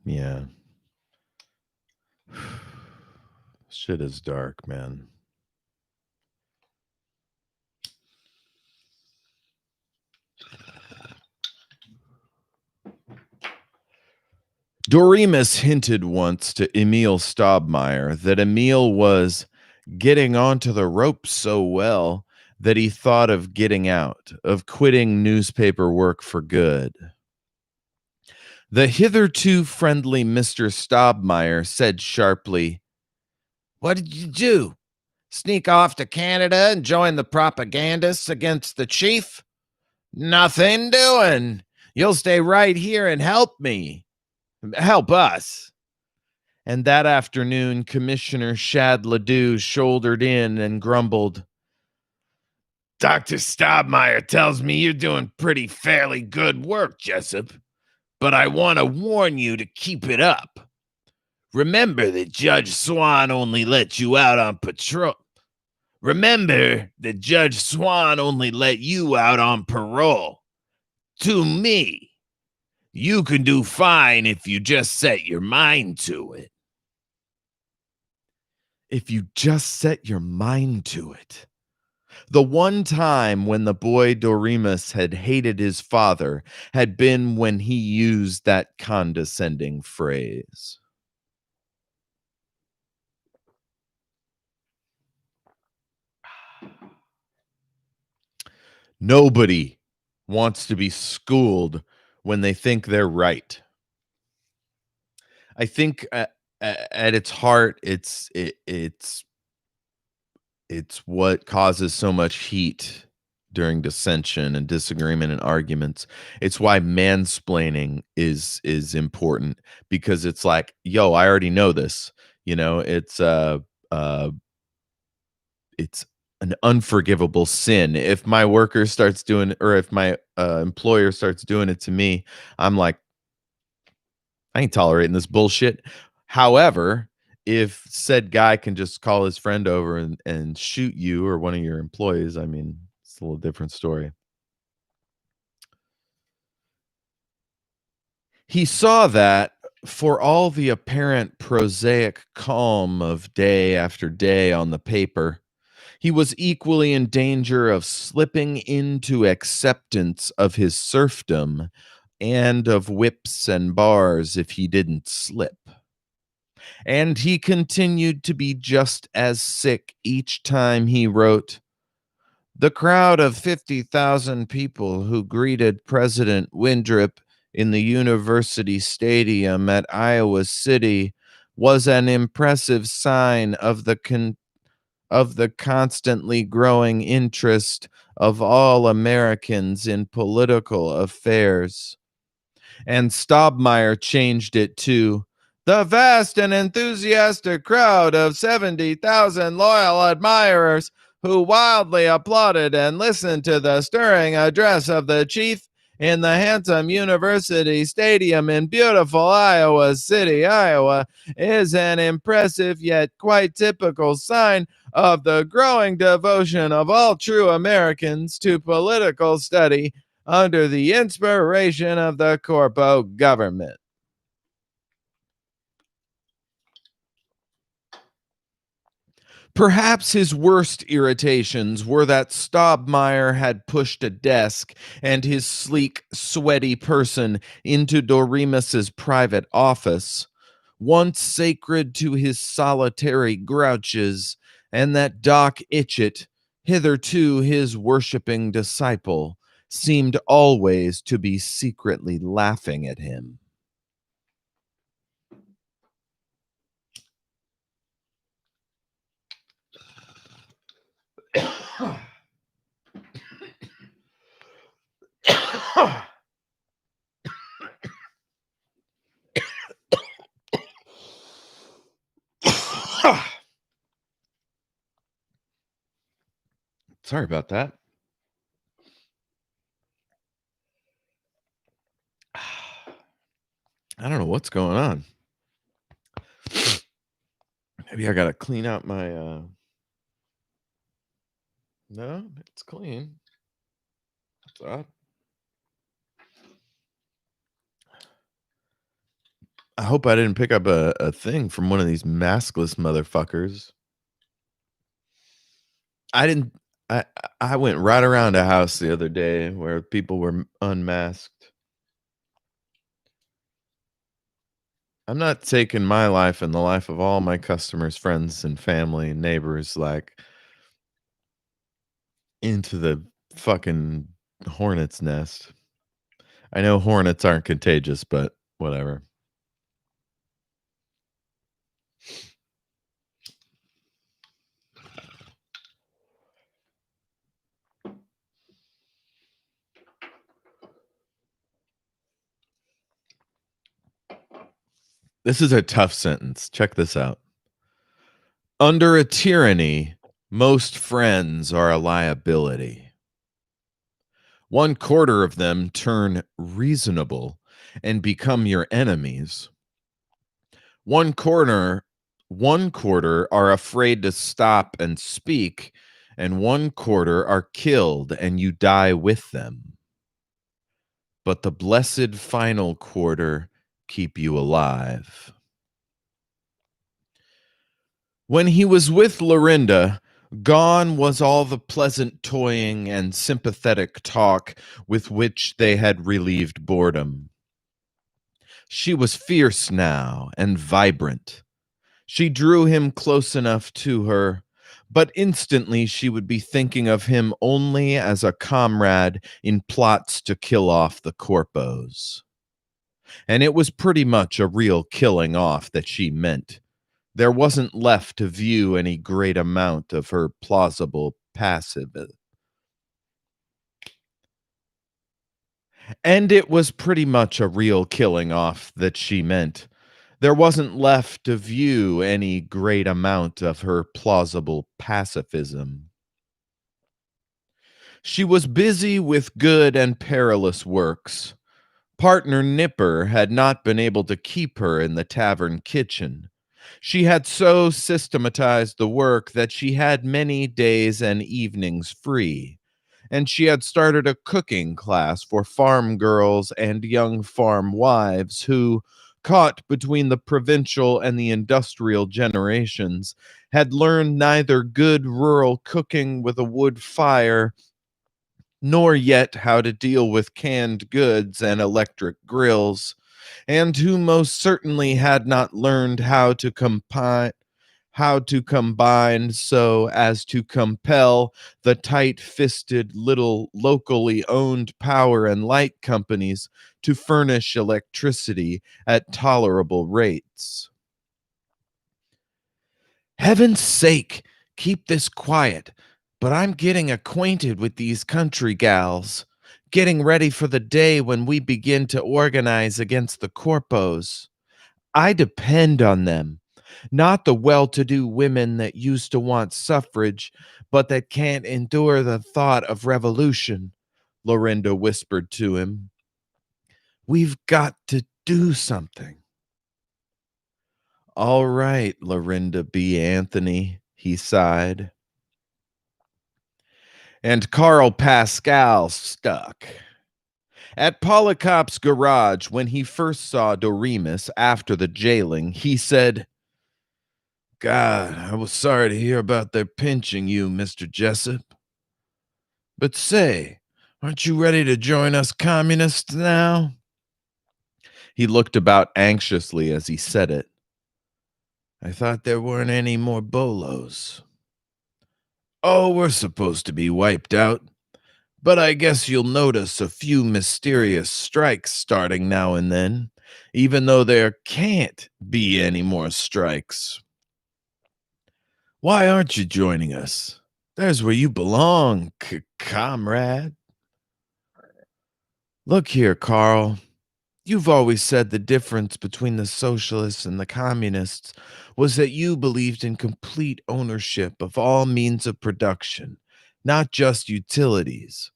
Yeah. Shit is dark, man. Doremus hinted once to Emil Staubmeier that Emil was getting onto the ropes so well that he thought of getting out, of quitting newspaper work for good. The hitherto friendly Mr. Staubmeier said sharply, "What did you do? Sneak off to Canada and join the propagandists against the chief? Nothing doing. You'll stay right here and help me. Help us." And that afternoon, Commissioner Shad Ledoux shouldered in and grumbled, "Dr. Staubmeier tells me you're doing pretty fairly good work, Jessup, but I want to warn you to keep it up. Remember that Judge Swan only let you out on patrol. Remember that Judge Swan only let you out on parole. To me, you can do fine if you just set your mind to it." If you just set your mind to it. The one time when the boy Doremus had hated his father had been when he used that condescending phrase. Nobody wants to be schooled when they think they're right. I think at its heart, it's what causes so much heat during dissension and disagreement and arguments. It's why mansplaining is important, because it's like, yo, I already know this. Uh it's an unforgivable sin. If my worker starts doing, or if my employer starts doing it to me, I'm like, I ain't tolerating this bullshit. However, if said guy can just call his friend over and shoot you or one of your employees, I mean, it's a little different story. He saw that for all the apparent prosaic calm of day after day on the paper, he was equally in danger of slipping into acceptance of his serfdom and of whips and bars if he didn't slip. And he continued to be just as sick each time he wrote, "The crowd of 50,000 people who greeted President Winthrop in the University Stadium at Iowa City was an impressive sign of the constantly growing interest of all Americans in political affairs. And Stobmeyer changed it to the vast and enthusiastic crowd of 70,000 loyal admirers who wildly applauded and listened to the stirring address of the chief in the handsome University Stadium in beautiful Iowa City, Iowa, is an impressive yet quite typical sign of the growing devotion of all true Americans to political study under the inspiration of the Corpo government. Perhaps his worst irritations were that Stobmeyer had pushed a desk and his sleek, sweaty person into Doremus's private office, once sacred to his solitary grouches, and that Doc Itchett, hitherto his worshipping disciple, seemed always to be secretly laughing at him. Sorry about that. I don't know what's going on. Maybe I gotta clean out my no, it's clean. It's odd. I hope I didn't pick up a thing from one of these maskless motherfuckers. I didn't I I went right around a house the other day where people were unmasked. I'm not taking my life and the life of all my customers, friends, and family and neighbors, like, into the fucking hornet's nest. I know hornets aren't contagious, but whatever. This is a tough sentence. Check this out. Under a tyranny, most friends are a liability. 1/4 of them turn reasonable and become your enemies. One quarter are afraid to stop and speak, and 1/4 are killed and you die with them. But the blessed final quarter keep you alive. When he was with Lorinda, gone was all the pleasant toying and sympathetic talk with which they had relieved boredom. She was fierce now and vibrant. She drew him close enough to her, but instantly she would be thinking of him only as a comrade in plots to kill off the corpos. And it was pretty much a real killing off that she meant. There wasn't left to view any great amount of her plausible passive. And it was pretty much a real killing off that she meant. There wasn't left to view any great amount of her plausible pacifism. She was busy with good and perilous works. Partner Nipper had not been able to keep her in the tavern kitchen. She had so systematized the work that she had many days and evenings free, and she had started a cooking class for farm girls and young farm wives who, caught between the provincial and the industrial generations, had learned neither good rural cooking with a wood fire nor yet how to deal with canned goods and electric grills, and who most certainly had not learned how to combine so as to compel the tight-fisted little locally owned power and light companies to furnish electricity at tolerable rates. Heaven's sake, keep this quiet, but I'm getting acquainted with these country gals. getting ready for the day when we begin to organize against the corpos. I depend on them, not the well to do women that used to want suffrage, but that can't endure the thought of revolution, Lorinda whispered to him. We've got to do something. All right, Lorinda B. Anthony, he sighed. And Carl Pascal stuck. At Polycop's garage, when he first saw Doremus after the jailing, he said, God, I was sorry to hear about their pinching you, Mr. Jessup. But say, aren't you ready to join us communists now? He looked about anxiously as he said it. I thought there weren't any more bolos. Oh, we're supposed to be wiped out. But I guess you'll notice a few mysterious strikes starting now and then, even though there can't be any more strikes. Why aren't you joining us? There's where you belong, comrade. Look here, Carl. You've always said the difference between the socialists and the communists was that you believed in complete ownership of all means of production, not just utilities,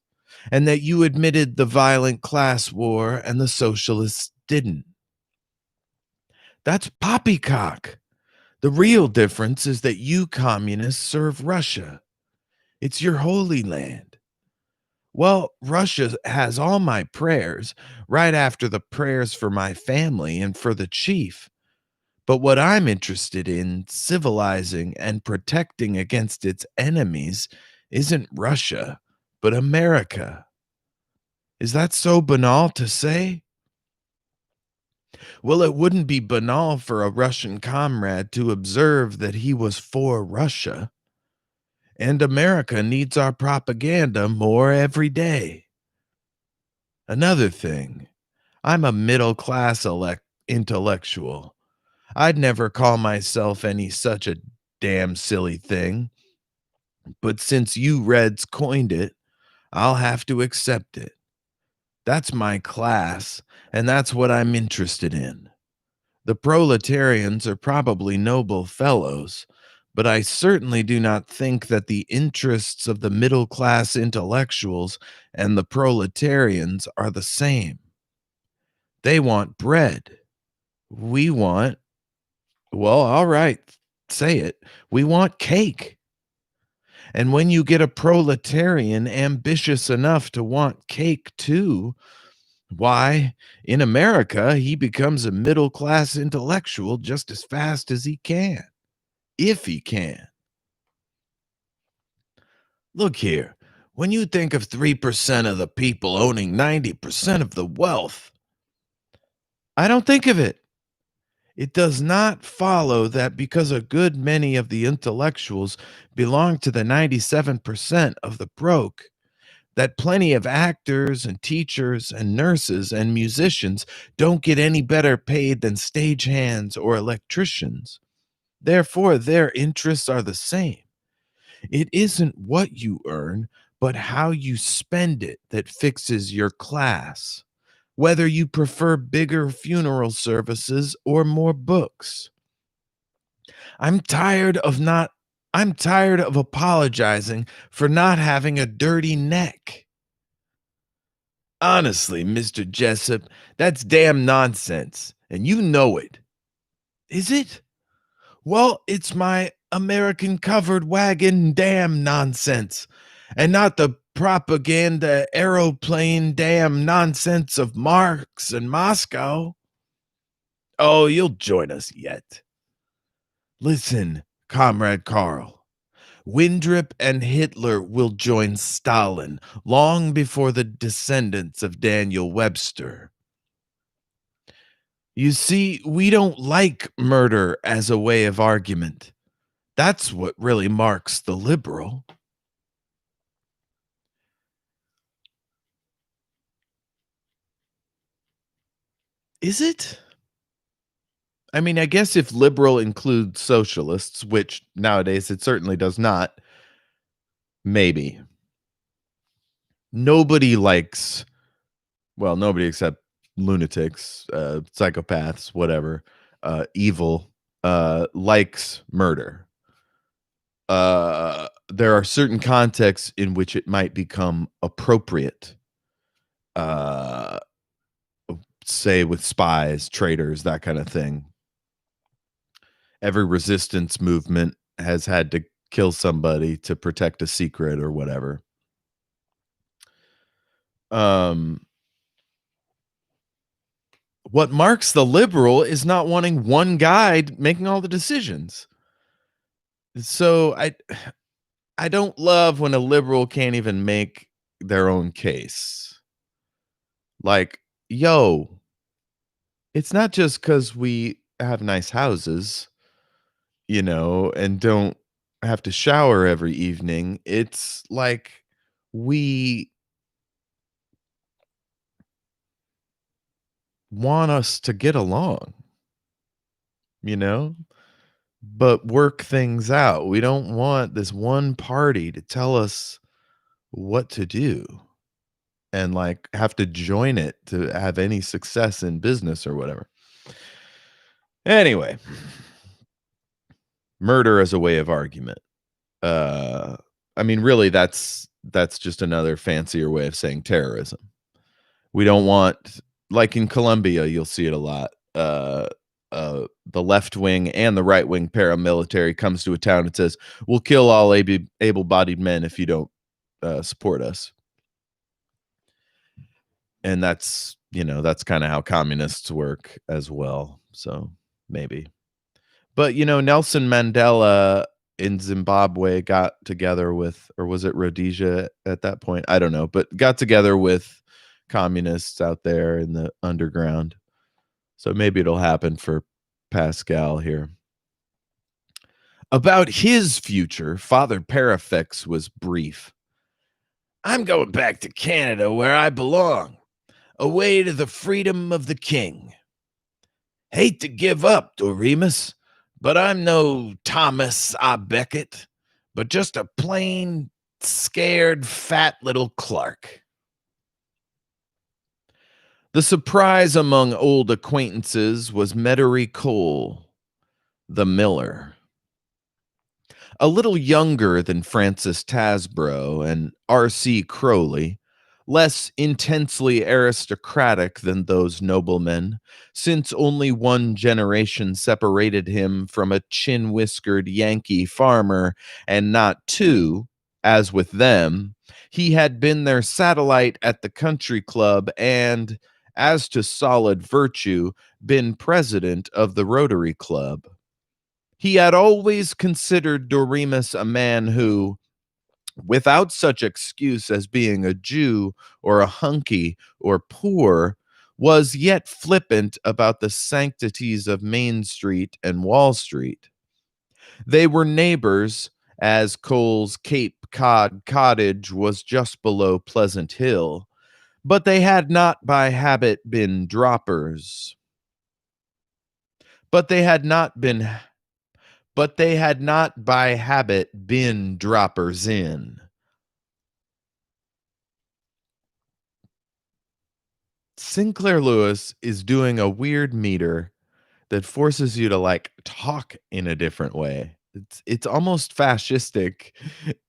and that you admitted the violent class war and the socialists didn't. That's poppycock. The real difference is that you communists serve Russia. It's your holy land. Well, Russia has all my prayers right after the prayers for my family and for the chief. But what I'm interested in civilizing and protecting against its enemies isn't Russia, but America. Is that so banal to say? Well, it wouldn't be banal for a Russian comrade to observe that he was for Russia. And America needs our propaganda more every day. Another thing, I'm a middle class intellectual. I'd never call myself any such a damn silly thing. But since you Reds coined it, I'll have to accept it. That's my class, and that's what I'm interested in. The proletarians are probably noble fellows, but I certainly do not think that the interests of the middle class intellectuals and the proletarians are the same. They want bread. We want, well, all right, say it. We want cake. And when you get a proletarian ambitious enough to want cake too, why, in America, he becomes a middle class intellectual just as fast as he can, if he can. Look here, when you think of 3% of the people owning 90% of the wealth, I don't think of it. It does not follow that because a good many of the intellectuals belong to the 97% of the broke, that plenty of actors and teachers and nurses and musicians don't get any better paid than stagehands or electricians. Therefore, their interests are the same. It isn't what you earn, but how you spend it that fixes your class, whether you prefer bigger funeral services or more books. I'm tired of not I'm tired of apologizing for not having a dirty neck. Honestly, Mr. Jessup, that's damn nonsense, and you know it. Is it? Well, it's my American covered wagon damn nonsense, and not the propaganda aeroplane damn nonsense of Marx and Moscow. Oh, you'll join us yet. Listen, Comrade Karl. Windrip and Hitler will join Stalin long before the descendants of Daniel Webster. You see, we don't like murder as a way of argument. That's what really marks the liberal. Is it? I mean, I guess if liberal includes socialists, which nowadays it certainly does not, maybe. Nobody likes, well, nobody except lunatics, psychopaths, whatever, evil, likes murder. There are certain contexts in which it might become appropriate, uh, say with spies, traitors, that kind of thing. Every resistance movement has had to kill somebody to protect a secret or whatever. Um, what marks the liberal is not wanting one guy making all the decisions. So I don't love when a liberal can't even make their own case. Like, yo, it's not just because we have nice houses, and don't have to shower every evening. It's like we want us to get along, you know, but work things out. We don't want this one party to tell us what to do and like have to join it to have any success in business or whatever. Anyway, murder as a way of argument. Uh I mean, really that's just another fancier way of saying terrorism. We don't want, like in Colombia, you'll see it a lot. The left wing and the right wing paramilitary comes to a town and says, "We'll kill all able-bodied men if you don't support us." And that's kind of how communists work as well. So maybe. But Nelson Mandela in Zimbabwe got together with, or was it Rhodesia at that point? I don't know, but got together with communists out there in the underground. So maybe it'll happen for Pascal here. About his future, Father Parafex was brief. I'm going back to Canada where I belong, away to the freedom of the king. Hate to give up, Doremus, but I'm no Thomas A. Becket, but just a plain, scared, fat little Clark. The surprise among old acquaintances was Metairie Cole, the miller. A little younger than Francis Tasbro and R.C. Crowley, less intensely aristocratic than those noblemen, since only one generation separated him from a chin-whiskered Yankee farmer, and not two, as with them. He had been their satellite at the country club and, as to solid virtue, been president of the Rotary Club. He had always considered Doremus a man who, without such excuse as being a Jew or a hunky or poor, was yet flippant about the sanctities of Main Street and Wall Street. They were neighbors, as Cole's Cape Cod cottage was just below Pleasant Hill, but they had not by habit been droppers. But they had not been but they had not by habit been droppers in. Sinclair Lewis is doing a weird meter that forces you to like talk in a different way. It's almost fascistic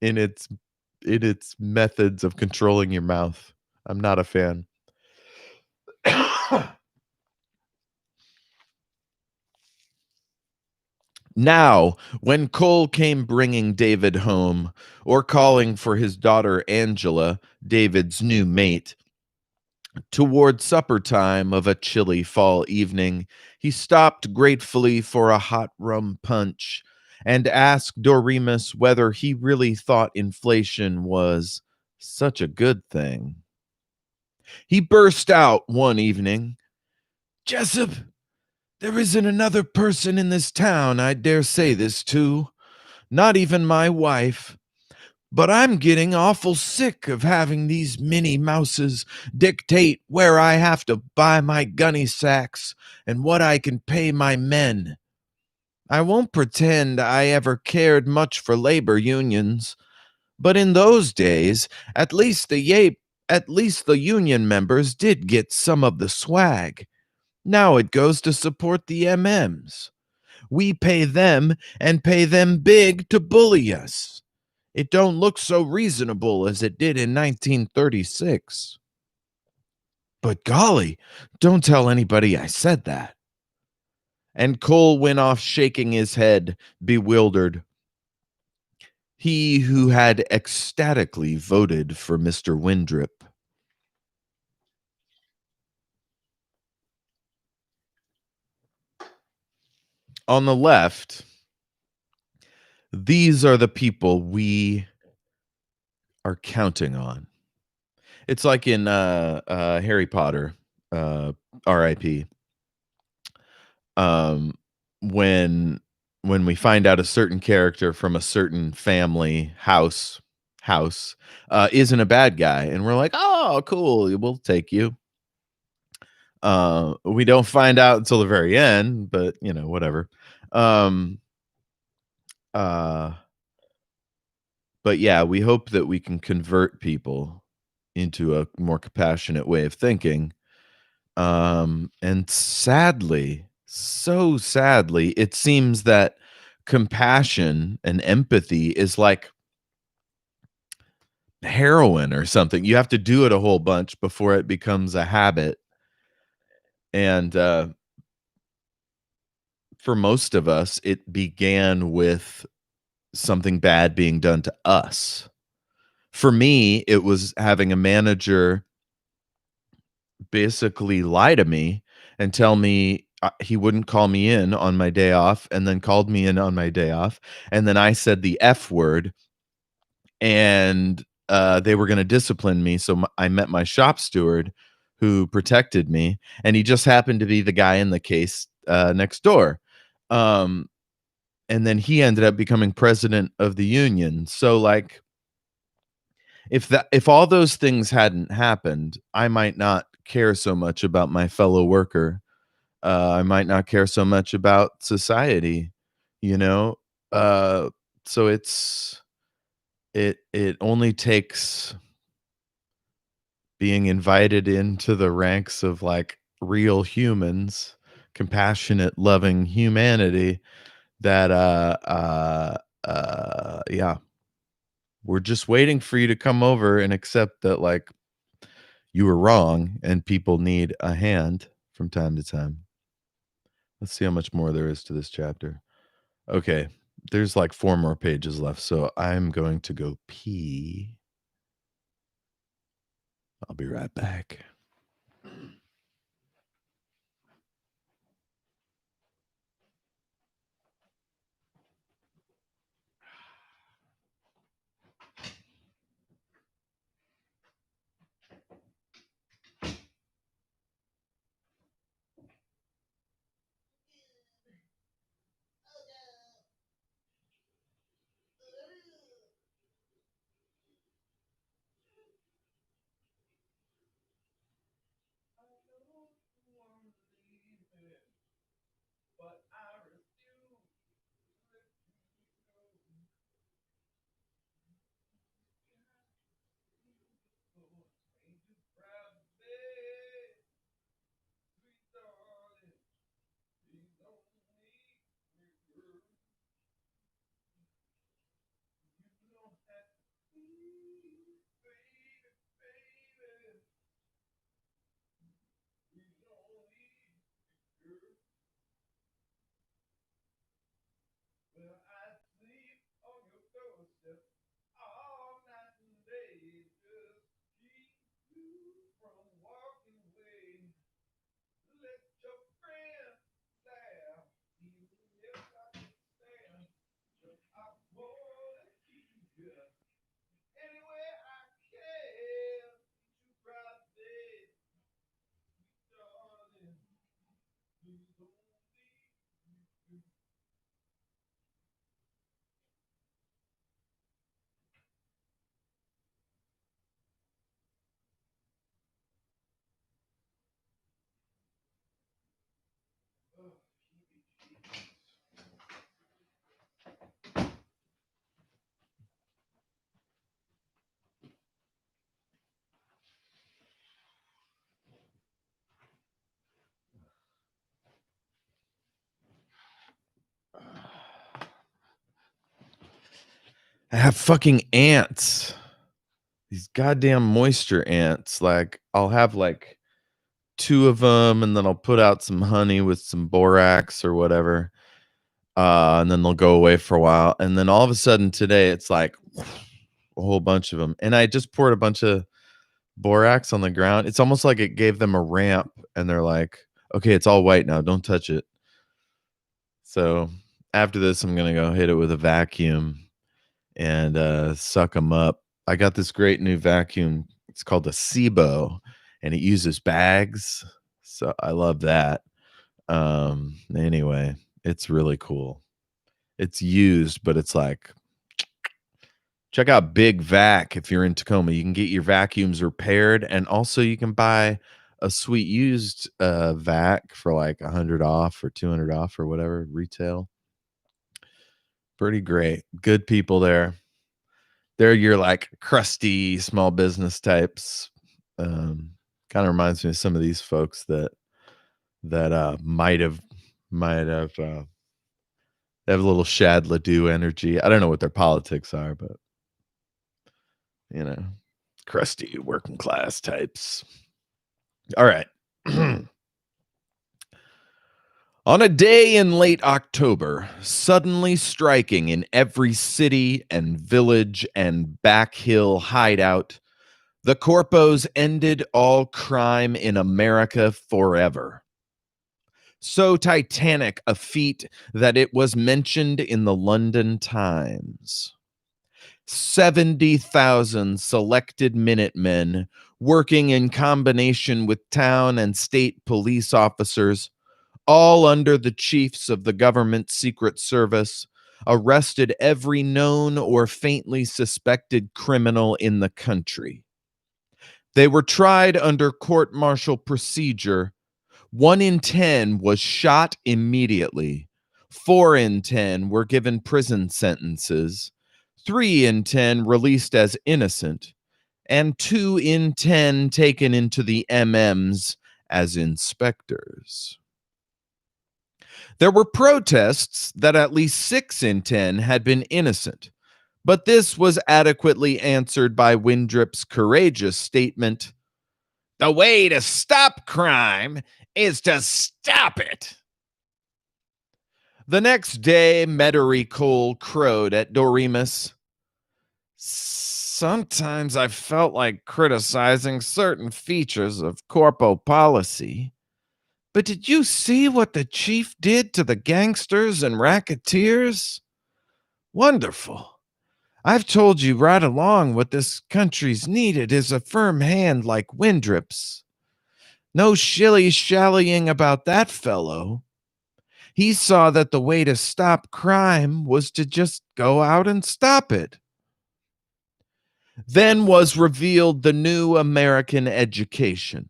in its methods of controlling your mouth. I'm not a fan. Now, when Cole came bringing David home, or calling for his daughter Angela, David's new mate, toward supper time of a chilly fall evening, he stopped gratefully for a hot rum punch and asked Doremus whether he really thought inflation was such a good thing. He burst out one evening, "Jessup, there isn't another person in this town I dare say this to, not even my wife. But I'm getting awful sick of having these Minnie Mouses dictate where I have to buy my gunny sacks and what I can pay my men. I won't pretend I ever cared much for labor unions, but in those days, at least the Yape At least the union members did get some of the swag. Now it goes to support the MMs. We pay them and pay them big to bully us. It don't look so reasonable as it did in 1936. But golly, don't tell anybody I said that. And Cole went off shaking his head, bewildered. He who had ecstatically voted for Mr. Windrip. On the left, these are the people we are counting on. It's like in Harry Potter, uh, R.I.P. Um, when when we find out a certain character from a certain family house isn't a bad guy, and we're like, oh, cool, we'll take you. We don't find out until the very end, but whatever. Um, uh, but yeah, we hope that we can convert people into a more compassionate way of thinking. And sadly, so sadly, it seems that compassion and empathy is like heroin or something. You have to do it a whole bunch before it becomes a habit. And for most of us, it began with something bad being done to us. For me, it was having a manager basically lie to me and tell me he wouldn't call me in on my day off and then called me in on my day off. And then I said the F word and they were going to discipline me. So I met my shop steward who protected me. And he just happened to be the guy in the case next door. Um, and then he ended up becoming president of the union. So like, if all those things hadn't happened, I might not care so much about my fellow worker. I might not care so much about society, you know? Uh, so it only takes being invited into the ranks of like real humans, compassionate, loving humanity that yeah, we're just waiting for you to come over and accept that like you were wrong and people need a hand from time to time. Let's see how much more there is to this chapter. Okay, there's like 4 more pages left, so I'm going to go pee. I'll be right back. I have fucking ants. These goddamn moisture ants. Like, I'll have like 2 of them, and then I'll put out some honey with some borax or whatever. And then they'll go away for a while. And then all of a sudden today, it's like a whole bunch of them. And I just poured a bunch of borax on the ground. It's almost like it gave them a ramp, and they're like, okay, it's all white now. Don't touch it. So after this, I'm going to go hit it with a vacuum and suck them up. I got this great new vacuum. It's called a SIBO, and it uses bags. So I love that. Anyway, it's really cool. It's used, but it's like, check out Big Vac if you're in Tacoma. You can get your vacuums repaired, and also you can buy a sweet used vac for like 100 off or 200 off or whatever retail. Pretty great. Good people there. They're your like crusty small business types. Kind of reminds me of some of these folks that might have they have a little Shad Ledoux energy. I don't know what their politics are, but you know, crusty working class types. All right. On a day in late October, suddenly striking in every city and village and back hill hideout, the corpos ended all crime in America forever. So titanic a feat that it was mentioned in the London Times. 70,000 selected Minutemen, working in combination with town and state police officers, all under the chiefs of the government Secret Service, arrested every known or faintly suspected criminal in the country. They were tried under court-martial procedure. 1 in 10 was shot immediately. 4 in 10 were given prison sentences. 3 in 10 released as innocent. And 2 in 10 taken into the MMs as inspectors. There were protests that at least 6 in 10 had been innocent, but this was adequately answered by Windrip's courageous statement, "The way to stop crime is to stop it." The next day, Metairie Cole crowed at Doremus. "Sometimes I felt like criticizing certain features of corpo policy. But did you see what the chief did to the gangsters and racketeers? Wonderful. I've told you right along what this country's needed is a firm hand like Windrip's. No shilly-shallying about that fellow. He saw that the way to stop crime was to just go out and stop it." Then was revealed the new American education,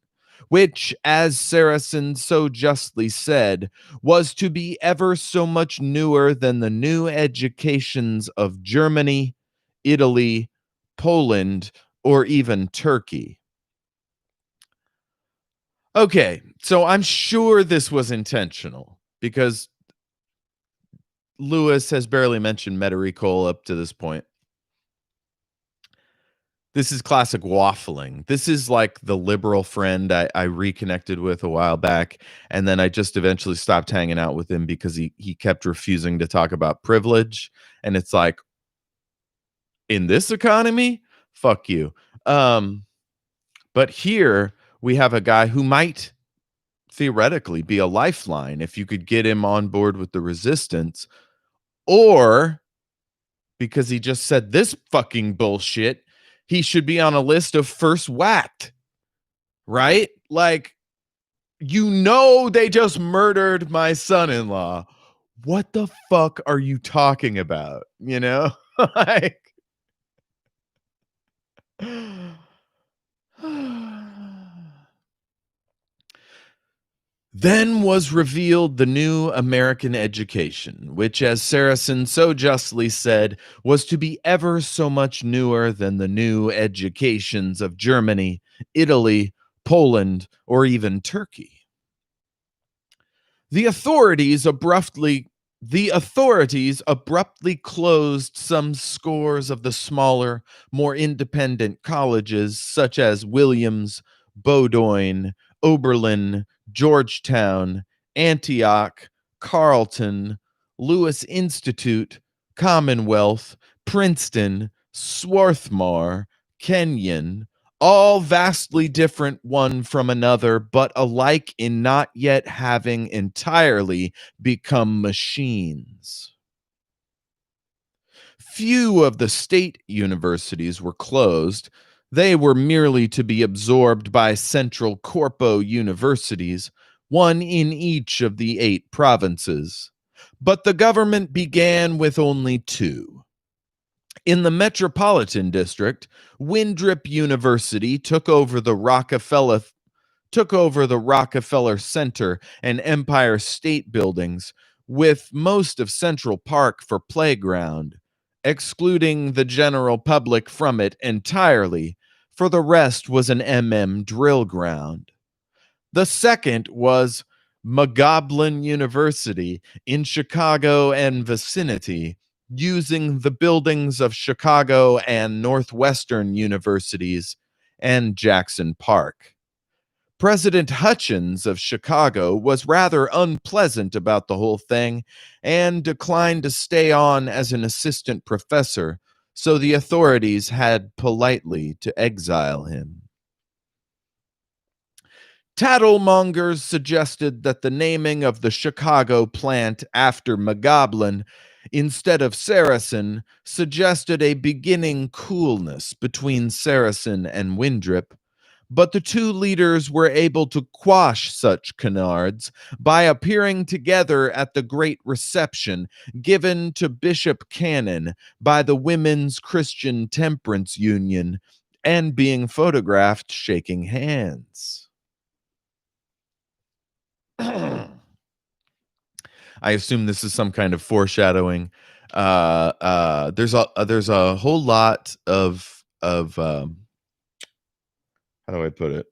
which, as Saracen so justly said, was to be ever so much newer than the new educations of Germany, Italy, Poland, or even Turkey. Okay, so I'm sure this was intentional because Lewis has barely mentioned Metairie Cole up to this point. This is classic waffling. This is like the liberal friend I reconnected with a while back, and then I just eventually stopped hanging out with him because he kept refusing to talk about privilege, and it's like, in this economy, fuck you. But here we have a guy who might theoretically be a lifeline if you could get him on board with the resistance, or because he just said this fucking bullshit, he should be on a list of first whacked, right? Like, they just murdered my son-in-law. What the fuck are you talking about? Like, then was revealed the new American education, which, as Saracen so justly said, was to be ever so much newer than the new educations of Germany, Italy, Poland, or even Turkey. The authorities abruptly The authorities abruptly closed some scores of the smaller, more independent colleges, such as Williams, Bowdoin, Oberlin, Georgetown, Antioch, Carleton, Lewis Institute, Commonwealth, Princeton, Swarthmore, Kenyon, all vastly different one from another, but alike in not yet having entirely become machines. Few of the state universities were closed. They were merely to be absorbed by central corpo universities, one in each of the 8 provinces. But the government began with only 2. In the metropolitan district, Winthrop University took over the Rockefeller Center and Empire State buildings, with most of Central Park for playground, excluding the general public from it entirely, for the rest was an drill ground. The second was McGoblin University in Chicago and vicinity, using the buildings of Chicago and Northwestern universities and Jackson Park. President Hutchins of Chicago was rather unpleasant about the whole thing and declined to stay on as an assistant professor, so the authorities had politely to exile him. Tattlemongers suggested that the naming of the Chicago plant after McGoblin instead of Saracen suggested a beginning coolness between Saracen and Winthrop, but the 2 leaders were able to quash such canards by appearing together at the great reception given to Bishop Cannon by the Women's Christian Temperance Union and being photographed shaking hands. I assume this is some kind of foreshadowing. There's a whole lot of how do I put it?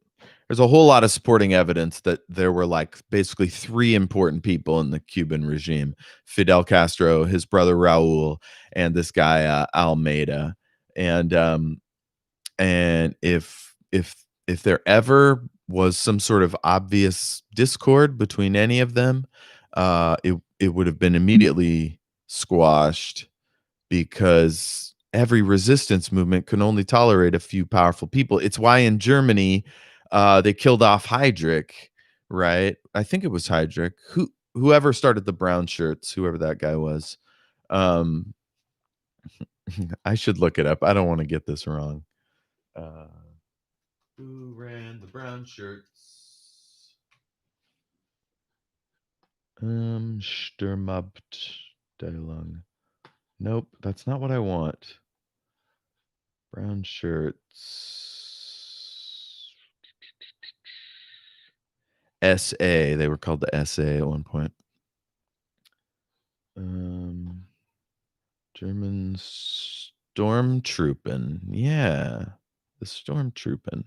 There's a whole lot of supporting evidence that there were like basically 3 important people in the Cuban regime: Fidel Castro, his brother Raul, and this guy Almeida. And if there ever was some sort of obvious discord between any of them, it would have been immediately squashed, because every resistance movement can only tolerate a few powerful people. It's why in Germany they killed off Heydrich, right? I think it was Heydrich. Whoever started the brown shirts, whoever that guy was. Um, I should look it up. I don't want to get this wrong. Who ran the brown shirts? Sturmabteilung. Nope, that's not what I want. Brown shirts. SA. They were called the SA at one point. German Stormtroopen. Yeah, the Stormtroopen.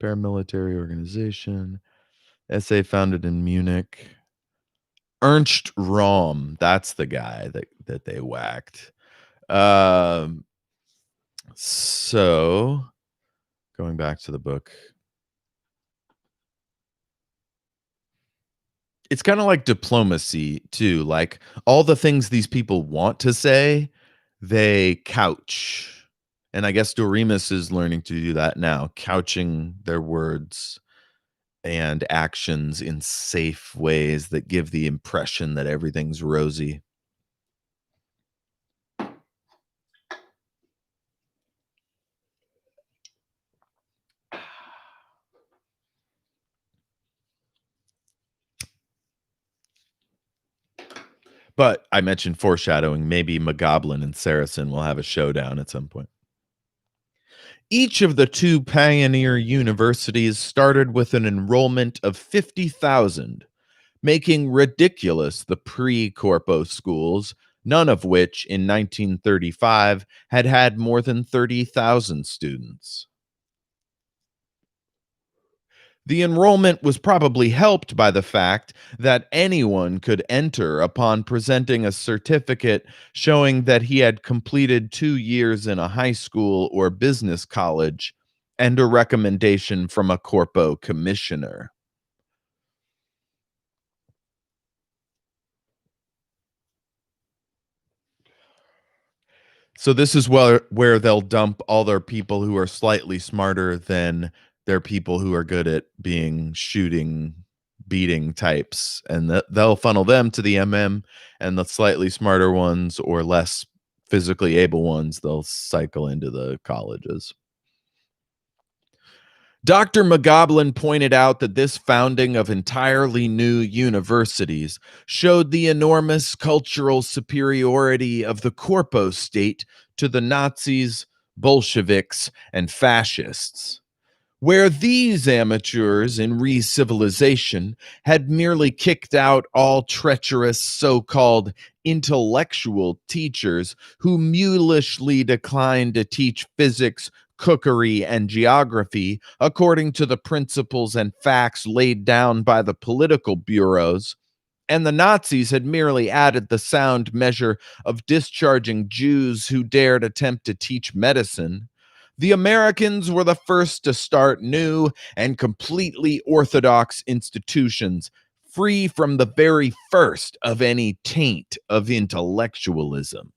Paramilitary organization. SA founded in Munich. Ernst Röhm. That's the guy that they whacked. So going back to the book, it's kind of like diplomacy too. Like all the things these people want to say, they couch. And I guess Doremus is learning to do that now, couching their words and actions in safe ways that give the impression that everything's rosy. But I mentioned foreshadowing. Maybe McGoblin and Saracen will have a showdown at some point. Each of the 2 pioneer universities started with an enrollment of 50,000, making ridiculous the pre-corpo schools, none of which in 1935 had had more than 30,000 students. The enrollment was probably helped by the fact that anyone could enter upon presenting a certificate showing that he had completed 2 years in a high school or business college and a recommendation from a corpo commissioner. So this is where they'll dump all their people who are slightly smarter than their people who are good at being shooting, beating types, and they'll funnel them to the MM, and the slightly smarter ones or less physically able ones, they'll cycle into the colleges. Dr. McGoblin pointed out that this founding of entirely new universities showed the enormous cultural superiority of the corpo state to the Nazis, Bolsheviks, and fascists. Where these amateurs in re-civilization had merely kicked out all treacherous so-called intellectual teachers who mulishly declined to teach physics, cookery, and geography according to the principles and facts laid down by the political bureaus, and the Nazis had merely added the sound measure of discharging Jews who dared attempt to teach medicine. The Americans were the first to start new and completely orthodox institutions, free from the very first of any taint of intellectualism.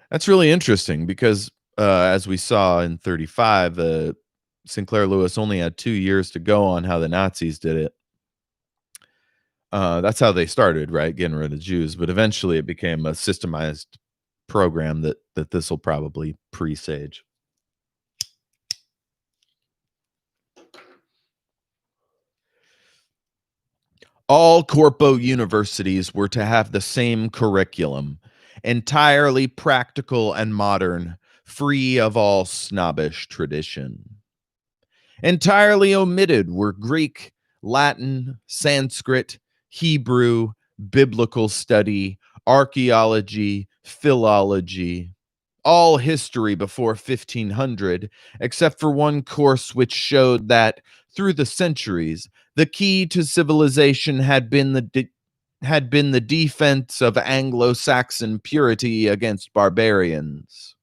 That's really interesting because, as we saw in 35, Sinclair Lewis only had 2 years to go on how the Nazis did it. That's how they started, right? Getting rid of Jews, but eventually it became a systemized program that this will probably presage. All corpo universities were to have the same curriculum, entirely practical and modern, free of all snobbish tradition. Entirely omitted were Greek, Latin, Sanskrit, Hebrew, biblical study, archaeology, philology, all history before 1500, except for one course which showed that through the centuries, the key to civilization had been the defense of Anglo-Saxon purity against barbarians.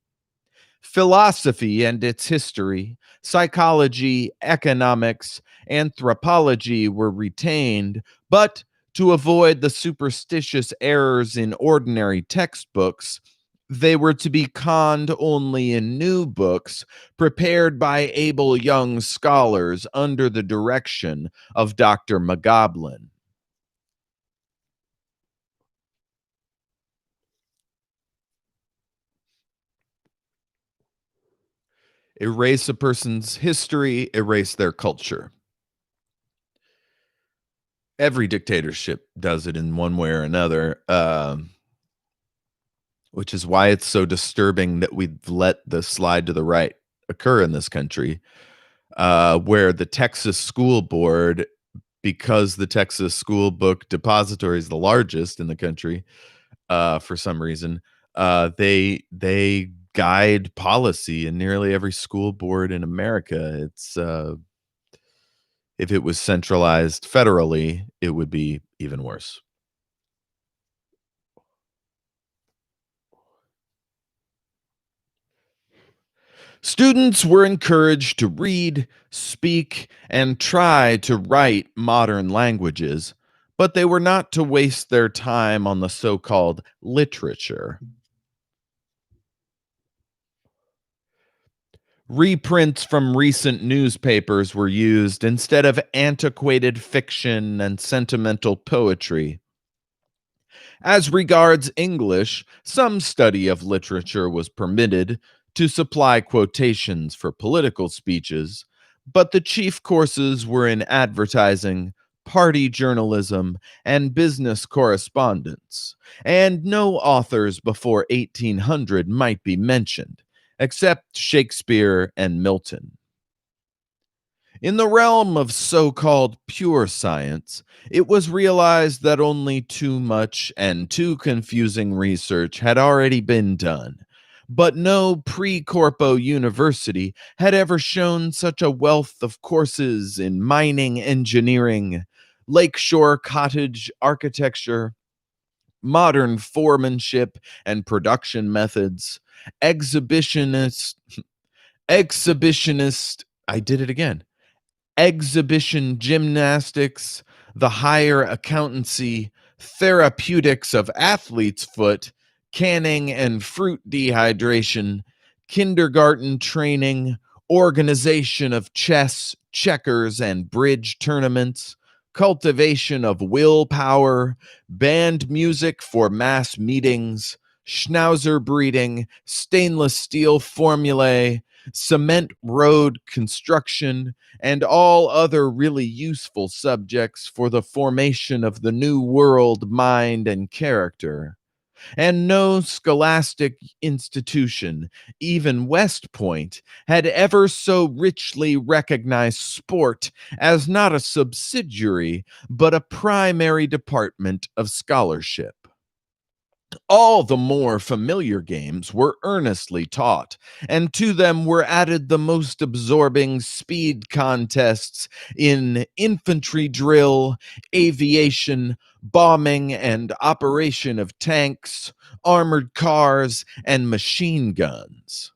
Philosophy and its history, psychology, economics, anthropology were retained, but to avoid the superstitious errors in ordinary textbooks, they were to be conned only in new books prepared by able young scholars under the direction of Dr. McGoblin. Erase a person's history, erase their culture. Every dictatorship does it in one way or another, which is why it's so disturbing that we've let the slide to the right occur in this country, where the Texas school board, because the Texas school book depository is the largest in the country, for some reason, they guide policy in nearly every school board in America. It's if it was centralized federally, it would be even worse. Students were encouraged to read, speak, and try to write modern languages, but they were not to waste their time on the so called literature. Reprints from recent newspapers were used instead of antiquated fiction and sentimental poetry. As regards English, some study of literature was permitted to supply quotations for political speeches, but the chief courses were in advertising, party journalism, and business correspondence, and no authors before 1800 might be mentioned, except Shakespeare and Milton. In the realm of so called pure science, it was realized that only too much and too confusing research had already been done, But no pre corpo university had ever shown such a wealth of courses in mining engineering, lakeshore cottage architecture, modern foremanship and production methods, exhibitionist, I did it again, exhibition gymnastics, the higher accountancy, therapeutics of athlete's foot, canning and fruit dehydration, kindergarten training, organization of chess, checkers, and bridge tournaments, cultivation of willpower, band music for mass meetings, schnauzer breeding, stainless steel formulae, cement road construction, and all other really useful subjects for the formation of the new world mind and character. And no scholastic institution, even West Point, had ever so richly recognized sport as not a subsidiary, but a primary department of scholarship. All the more familiar games were earnestly taught, and to them were added the most absorbing speed contests in infantry drill, aviation, bombing and operation of tanks, armored cars, and machine guns.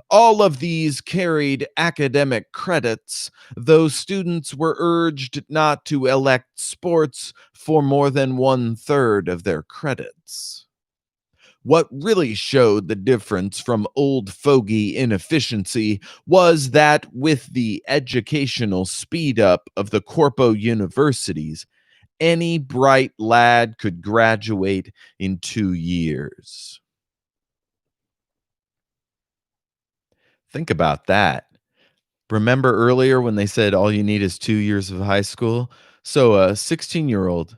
All of these carried academic credits, though students were urged not to elect sports for more than one third of their credits. What really showed the difference from old fogey inefficiency was that with the educational speed up of the corpo universities, any bright lad could graduate in 2 years. Think about that. Remember earlier when they said all you need is 2 years of high school? So a 16-year-old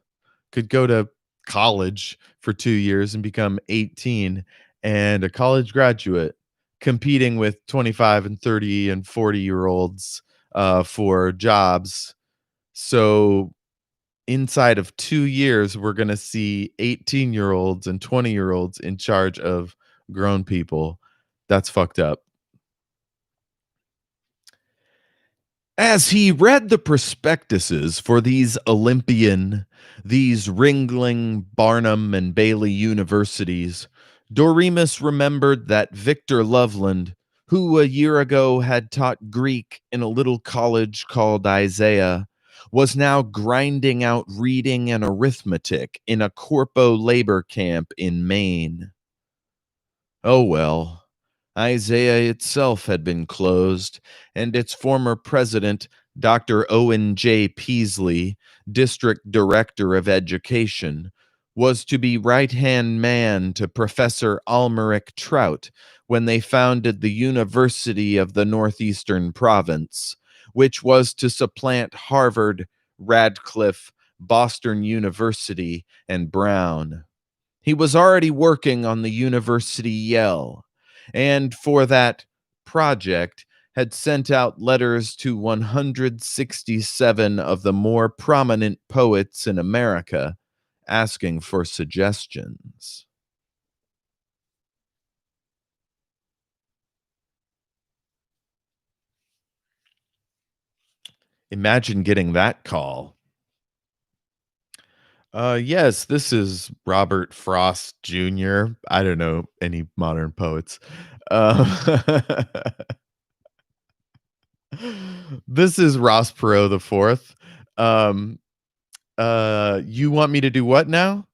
could go to college for 2 years and become 18 and a college graduate competing with 25 and 30 and 40-year olds for jobs. So inside of 2 years, we're going to see 18-year-olds and 20-year-olds in charge of grown people. That's fucked up. As he read the prospectuses for these Ringling, Barnum, and Bailey universities, Doremus remembered that Victor Loveland, who a year ago had taught Greek in a little college called Isaiah, was now grinding out reading and arithmetic in a corpo labor camp in Maine. Oh well, Isaiah itself had been closed, and its former president, Dr. Owen J. Peasley, district director of education, was to be right hand man to Professor Almeric Trout when they founded the University of the Northeastern Province, which was to supplant Harvard, Radcliffe, Boston University, and Brown. He was already working on the University Yell, and for that project had sent out letters to 167 of the more prominent poets in America asking for suggestions. Imagine getting that call. Yes, this is Robert Frost Jr. I don't know any modern poets. Uh, this is Ross Perot the fourth. Um, you want me to do what now?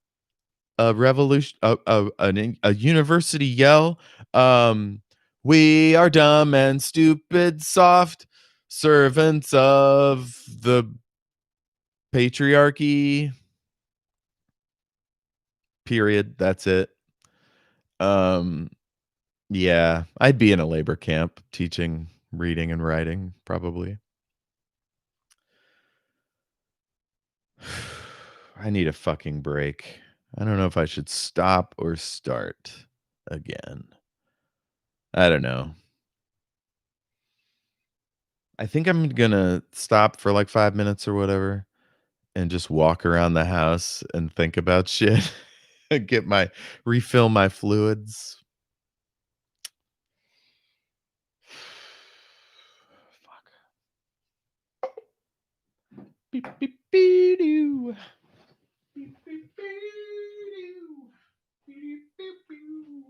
A revolution, a university yell. Um, we are dumb and stupid, soft servants of the patriarchy. Period. That's it. Um, yeah, I'd be in a labor camp teaching reading and writing, probably. I need a fucking break. I don't know if I should stop or start again. I don't know. I think I'm gonna stop for like 5 minutes or whatever and just walk around the house and think about shit. Get my refill my fluids. Beep, beep, beep, doo. Beep, beep, beep, doo. Beep, beep, beep, doo.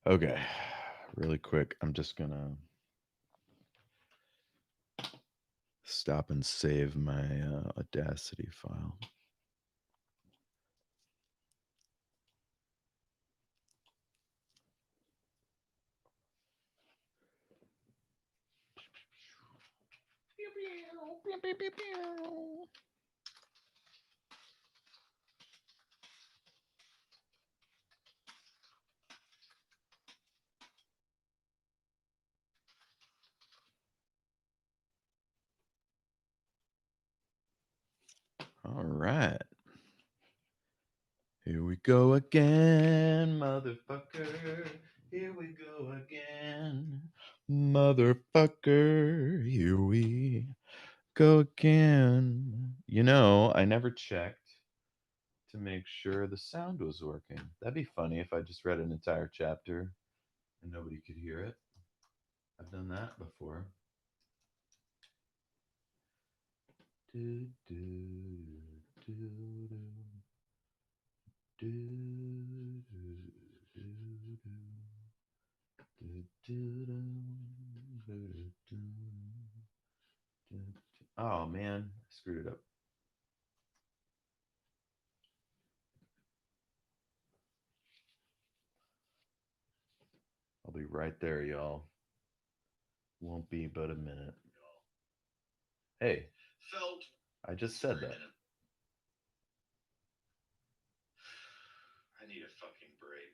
Okay, really quick. I'm just gonna stop and save my Audacity file. All right. Here we go again, motherfucker. Here we go again, motherfucker. Here we go again. You know, I never checked to make sure the sound was working. That'd be funny if I just read an entire chapter and nobody could hear it. I've done that before. Do, do, do, do, do, do. Oh man, I screwed it up. I'll be right there, y'all. Won't be but a minute. Hey, I just said that. I need a fucking break.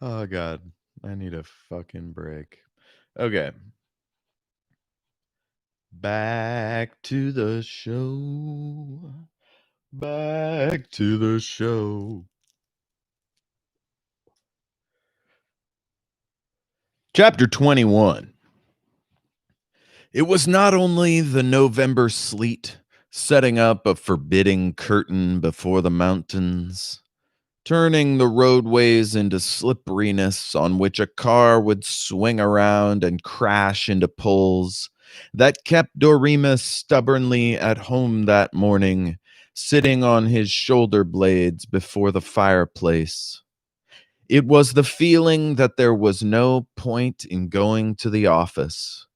Oh god, I need a fucking break. Okay. Back to the show. Back to the show. Chapter 21. It was not only the November sleet setting up a forbidding curtain before the mountains, turning the roadways into slipperiness on which a car would swing around and crash into poles, that kept Doremus stubbornly at home that morning, sitting on his shoulder blades before the fireplace. It was the feeling that there was no point in going to the office,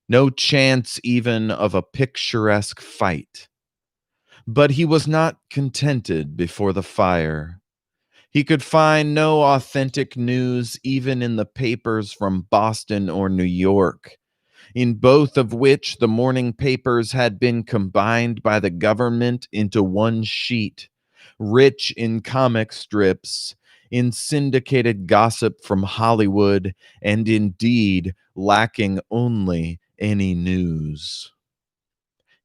no chance even of a picturesque fight. But he was not contented before the fire. He could find no authentic news even in the papers from Boston or New York, in both of which the morning papers had been combined by the government into one sheet, rich in comic strips, in syndicated gossip from Hollywood, and indeed lacking only any news.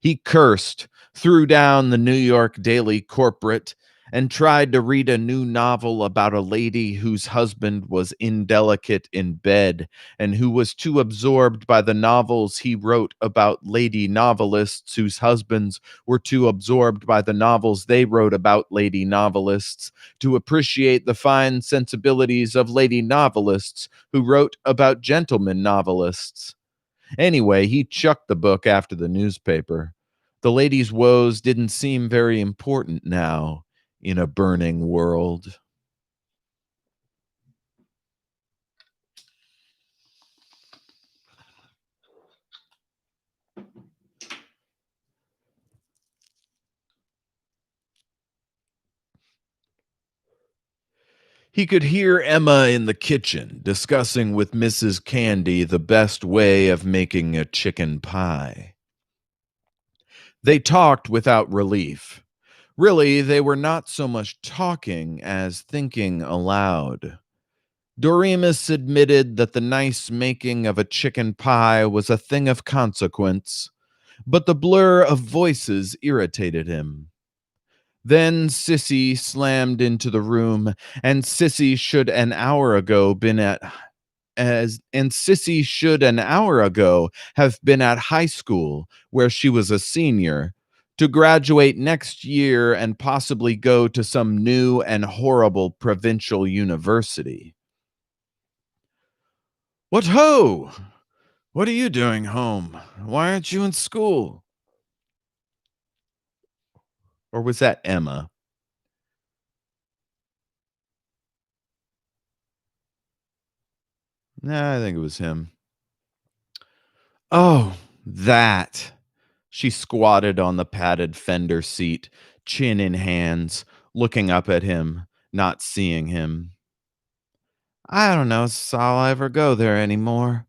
He cursed, threw down the New York Daily Corporate, and tried to read a new novel about a lady whose husband was indelicate in bed and who was too absorbed by the novels he wrote about lady novelists whose husbands were too absorbed by the novels they wrote about lady novelists to appreciate the fine sensibilities of lady novelists who wrote about gentlemen novelists. Anyway, he chucked the book after the newspaper. The lady's woes didn't seem very important now in a burning world. He could hear Emma in the kitchen discussing with Mrs. Candy the best way of making a chicken pie. They talked without relief. Really, they were not so much talking as thinking aloud. Doremus admitted that the nice making of a chicken pie was a thing of consequence, but the blur of voices irritated him. Then Sissy slammed into the room, and Sissy should an hour ago been at as and Sissy should an hour ago have been at high school where she was a senior, to graduate next year and possibly go to some new and horrible provincial university. What ho! What are you doing home? Why aren't you in school? Or was that Emma? Nah, I think it was him. Oh, that. She squatted on the padded fender seat, chin in hands, looking up at him, not seeing him. I don't know, I'll ever go there anymore.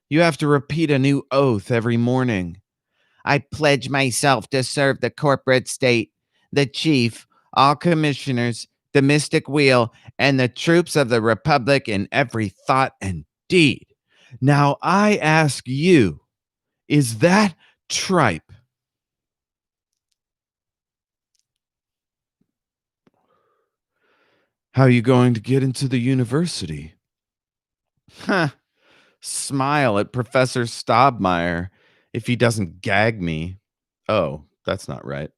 You have to repeat a new oath every morning. I pledge myself to serve the corporate state, the chief, all commissioners, the mystic wheel, and the troops of the republic in every thought and deed. Now I ask you, is that tripe? How are you going to get into the university? Huh. Smile at Professor Stobmeyer if he doesn't gag me. Oh, that's not right.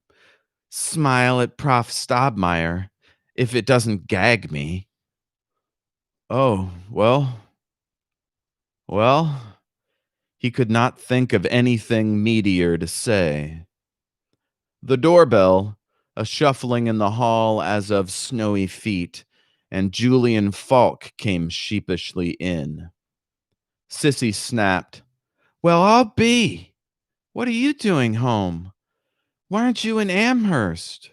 Smile at Prof. Stobmeyer if it doesn't gag me. Oh, well, he could not think of anything meatier to say. The doorbell, a shuffling in the hall as of snowy feet, and Julian Falk came sheepishly in. Sissy snapped, "Well, I'll be. What are you doing home? Why aren't you in Amherst?"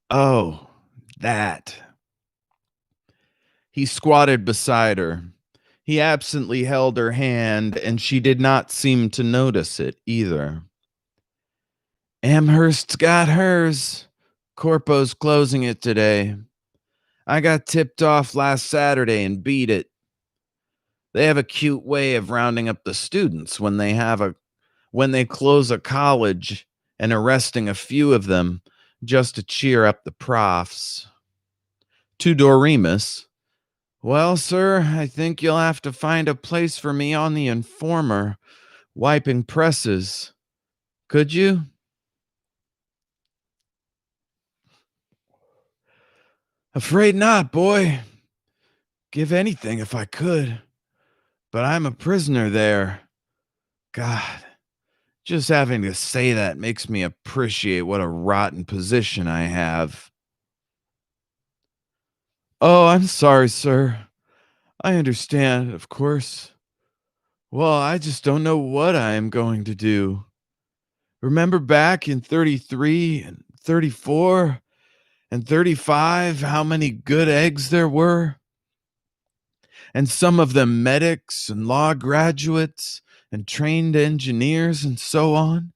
"Oh, that." He squatted beside her. He absently held her hand, and she did not seem to notice it either. "Amherst's got hers. Corpo's closing it today. I got tipped off last Saturday and beat it. They have a cute way of rounding up the students when they close a college and arresting a few of them just to cheer up the profs." To Doremus, "Well, sir, I think you'll have to find a place for me on the Informer, wiping presses. Could you?" "Afraid not, boy. Give anything if I could. But I'm a prisoner there. God, just having to say that makes me appreciate what a rotten position I have." "Oh, I'm sorry, sir. I understand, of course. Well, I just don't know what I am going to do. Remember back in 33 and 34 and 35 how many good eggs there were? And some of them medics and law graduates and trained engineers and so on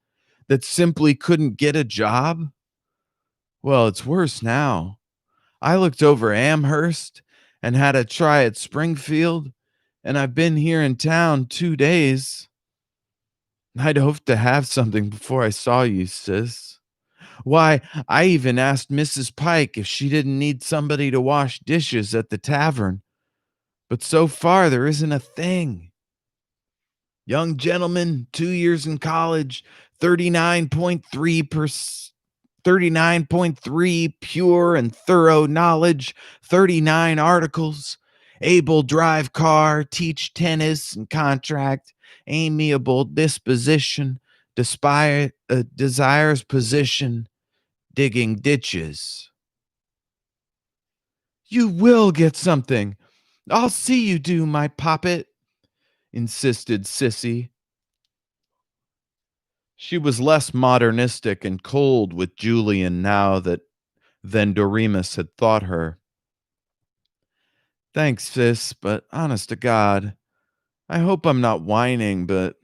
that simply couldn't get a job? Well, it's worse now. I looked over Amherst and had a try at Springfield, and I've been here in town 2 days. I'd hoped to have something before I saw you, sis. Why, I even asked Mrs. Pike if she didn't need somebody to wash dishes at the tavern, but so far there isn't a thing. Young gentleman, 2 years in college, 39.3%. 39.3 pure and thorough knowledge, 39 articles, able drive car, teach tennis and contract, amiable disposition, desires position, digging ditches." "You will get something. I'll see you do, my poppet," insisted Sissy. She was less modernistic and cold with Julian now than Doremus had thought her. "Thanks, sis, but honest to God, I hope I'm not whining, but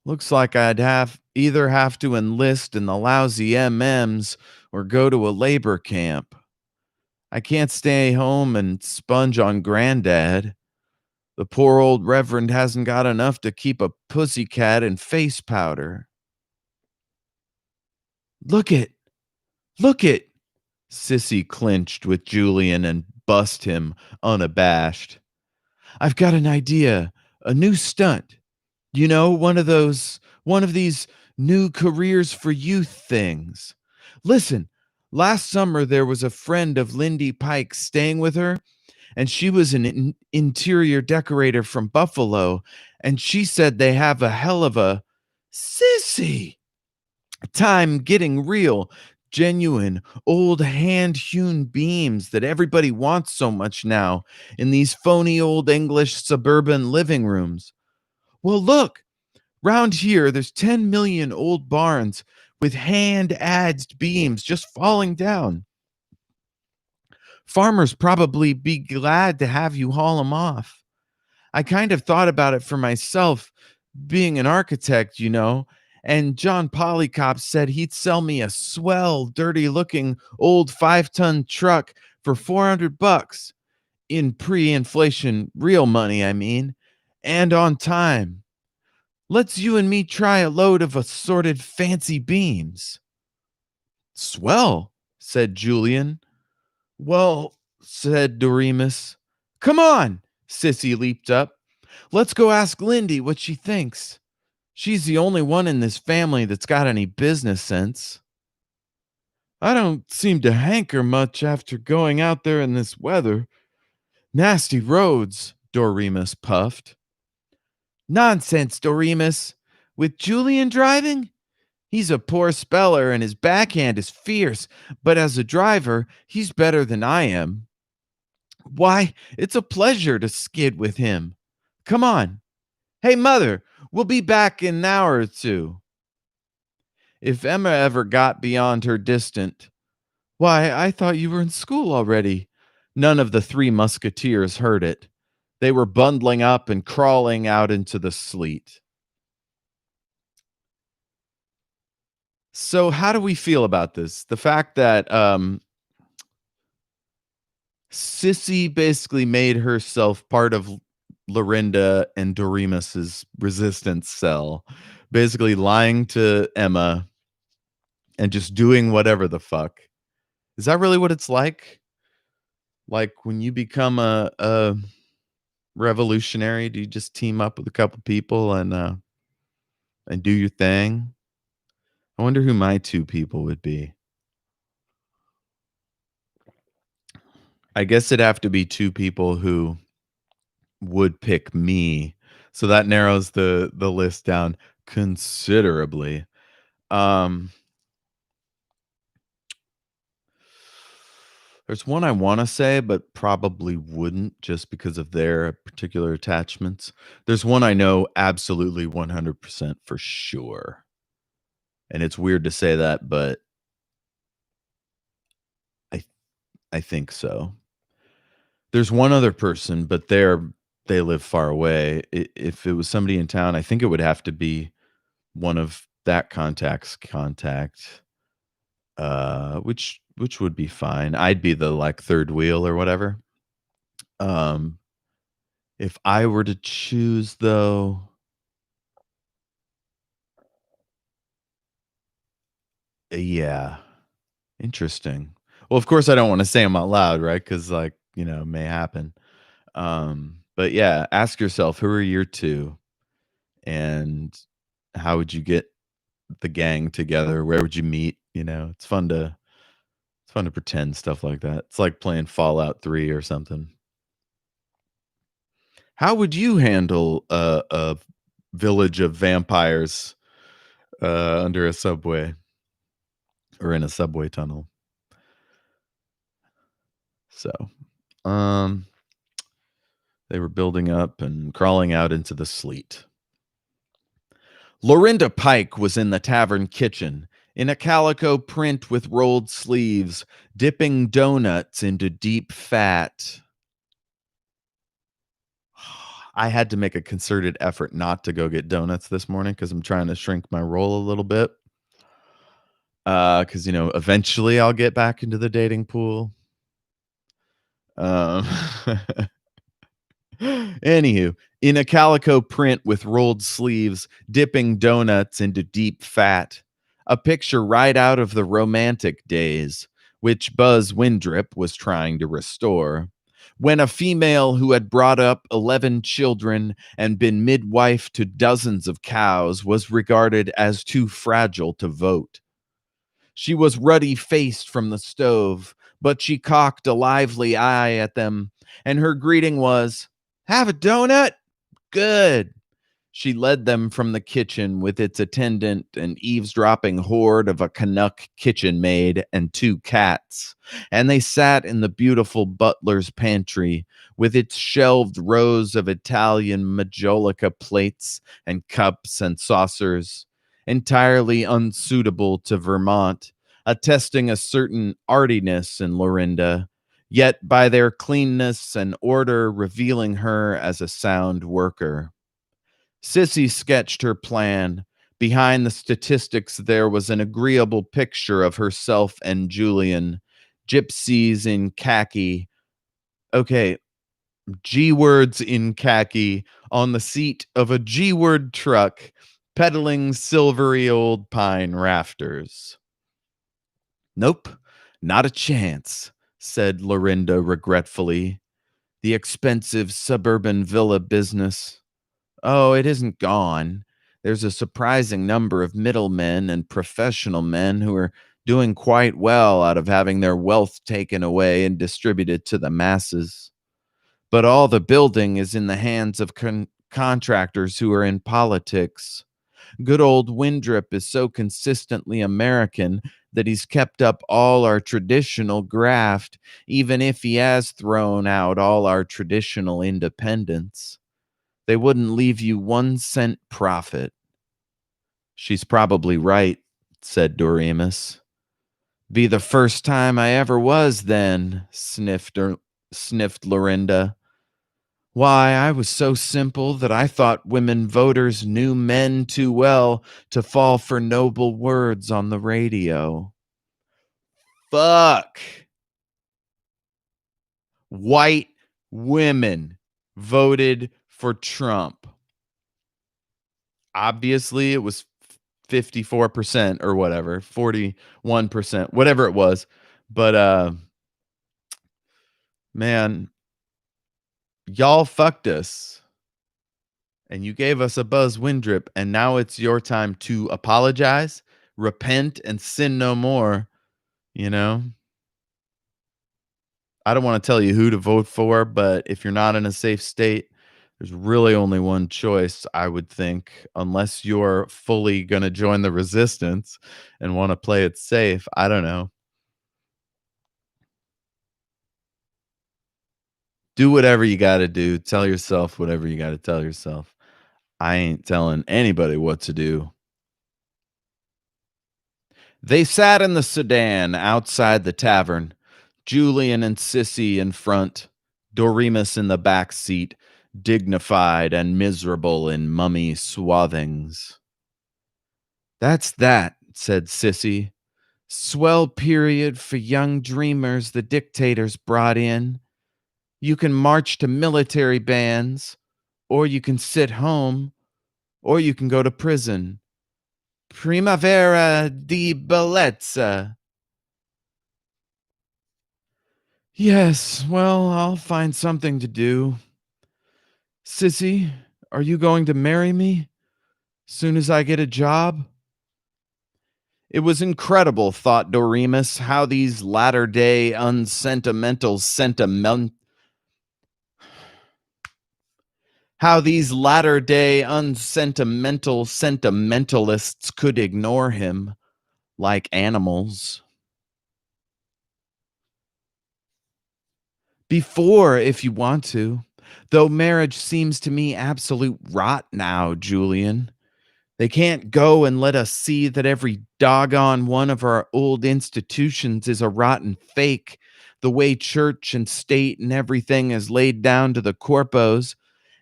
looks like I'd have to enlist in the lousy MMs or go to a labor camp. I can't stay home and sponge on Granddad. The poor old Reverend hasn't got enough to keep a pussycat and face powder." "Look it! Look it!" Sissy clinched with Julian and bussed him unabashed. "I've got an idea, a new stunt. You know, one of these new careers for youth things. Listen, last summer there was a friend of Lindy Pike's staying with her, and she was an interior decorator from Buffalo, and she said they have a hell of a sissy time getting real, genuine, old hand hewn beams that everybody wants so much now in these phony old English suburban living rooms. Well, look, round here, there's 10 million old barns with hand adzed beams just falling down. Farmers probably be glad to have you haul them off. I kind of thought about it for myself, being an architect, you know, and John Polycop said he'd sell me a swell, dirty looking old 5-ton truck for 400 bucks in pre inflation, real money, I mean, and on time. Let's you and me try a load of assorted fancy beams." "Swell," said Julian. "Well," said Doremus. "Come on!" Sissy leaped up. "Let's go ask Lindy what she thinks. She's the only one in this family that's got any business sense." "I don't seem to hanker much after going out there in this weather. Nasty roads," Doremus puffed. Nonsense, Doremus. With Julian driving? He's a poor speller and his backhand is fierce, but as a driver, he's better than I am. Why, it's a pleasure to skid with him. Come on. Hey, Mother, we'll be back in an hour or two. If Emma ever got beyond her distant, "Why, I thought you were in school already." None of the three musketeers heard it. They were bundling up and crawling out into the sleet. So, how do we feel about this? The fact that Sissy basically made herself part of Lorinda and Doremus's resistance cell, basically lying to Emma and just doing whatever the fuck. Is that really what it's like? Like when you become a revolutionary, do you just team up with a couple people and do your thing? I wonder who my two people would be. I guess it'd have to be two people who would pick me. So that narrows the list down considerably. Um there's one I want to say, but probably wouldn't just because of their particular attachments. There's one I know absolutely 100% for sure. And it's weird to say that, but I I think so. There's one other person, but they live far away. If it was somebody in town, I think it would have to be one of that contact's contact, which would be fine. I'd be the, like, 3rd wheel or whatever. Um, if I were to choose, though, yeah, interesting. Well, of course, I don't wanna say say them out loud, right? Because it may happen. But yeah, ask yourself, who are your 2, and how would you get the gang together? Where would you meet? It's fun to pretend stuff like that. It's like playing Fallout 3 or something. How would you handle a village of vampires under a subway or in a subway tunnel? So, um, they were building up and crawling out into the sleet. Lorinda Pike was in the tavern kitchen, in a calico print with rolled sleeves, dipping donuts into deep fat. I had to make a concerted effort not to go get donuts this morning because I'm trying to shrink my roll a little bit. Because eventually I'll get back into the dating pool. Um, Anywho, in a calico print with rolled sleeves, dipping donuts into deep fat, a picture right out of the romantic days, which Buzz Windrip was trying to restore. When a female who had brought up 11 children and been midwife to dozens of cows was regarded as too fragile to vote. She was ruddy faced from the stove, but she cocked a lively eye at them, and her greeting was, "Have a donut? Good." She led them from the kitchen with its attendant and eavesdropping horde of a Canuck kitchen maid and 2 cats, and they sat in the beautiful butler's pantry with its shelved rows of Italian majolica plates and cups and saucers, entirely unsuitable to Vermont, attesting a certain artiness in Lorinda, yet by their cleanness and order revealing her as a sound worker. Sissy sketched her plan. Behind the statistics, there was an agreeable picture of herself and Julian, gypsies in khaki. Okay, G words in khaki on the seat of a G word truck, peddling silvery old pine rafters. Nope, not a chance, said Lorinda regretfully. The expensive suburban villa business. Oh, it isn't gone. There's a surprising number of middlemen and professional men who are doing quite well out of having their wealth taken away and distributed to the masses. But all the building is in the hands of contractors who are in politics. Good old Windrip is so consistently American that he's kept up all our traditional graft, even if he has thrown out all our traditional independence. They wouldn't leave you 1 cent profit. She's probably right, said Doremus. Be the first time I ever was then, sniffed Lorinda. Why, I was so simple that I thought women voters knew men too well to fall for noble words on the radio. Fuck. White women voted for Trump. Obviously, it was 54% or whatever, 41%, whatever it was. But man, y'all fucked us and you gave us a Buzz Windrip, and now it's your time to apologize, repent, and sin no more. You know, I don't want to tell you who to vote for, but if you're not in a safe state, there's really only one choice, I would think, unless you're fully going to join the resistance and want to play it safe. I don't know. Do whatever you got to do. Tell yourself whatever you got to tell yourself. I ain't telling anybody what to do. They sat in the sedan outside the tavern, Julian and Sissy in front, Doremus in the back seat, dignified and miserable in mummy swathings. That's that, said Sissy. Swell period for young dreamers the dictators brought in. You can march to military bands, or you can sit home, or you can go to prison. Primavera di bellezza. Yes, well, I'll find something to do. Sissy, are you going to marry me soon as I get a job? It was incredible, thought Doremus, how these latter-day unsentimental sentiment how these latter-day unsentimental sentimentalists could ignore him like animals. Before, if you want to, though marriage seems to me absolute rot now, Julian. They can't go and let us see that every doggone one of our old institutions is a rotten fake, the way church and state and everything is laid down to the corpos,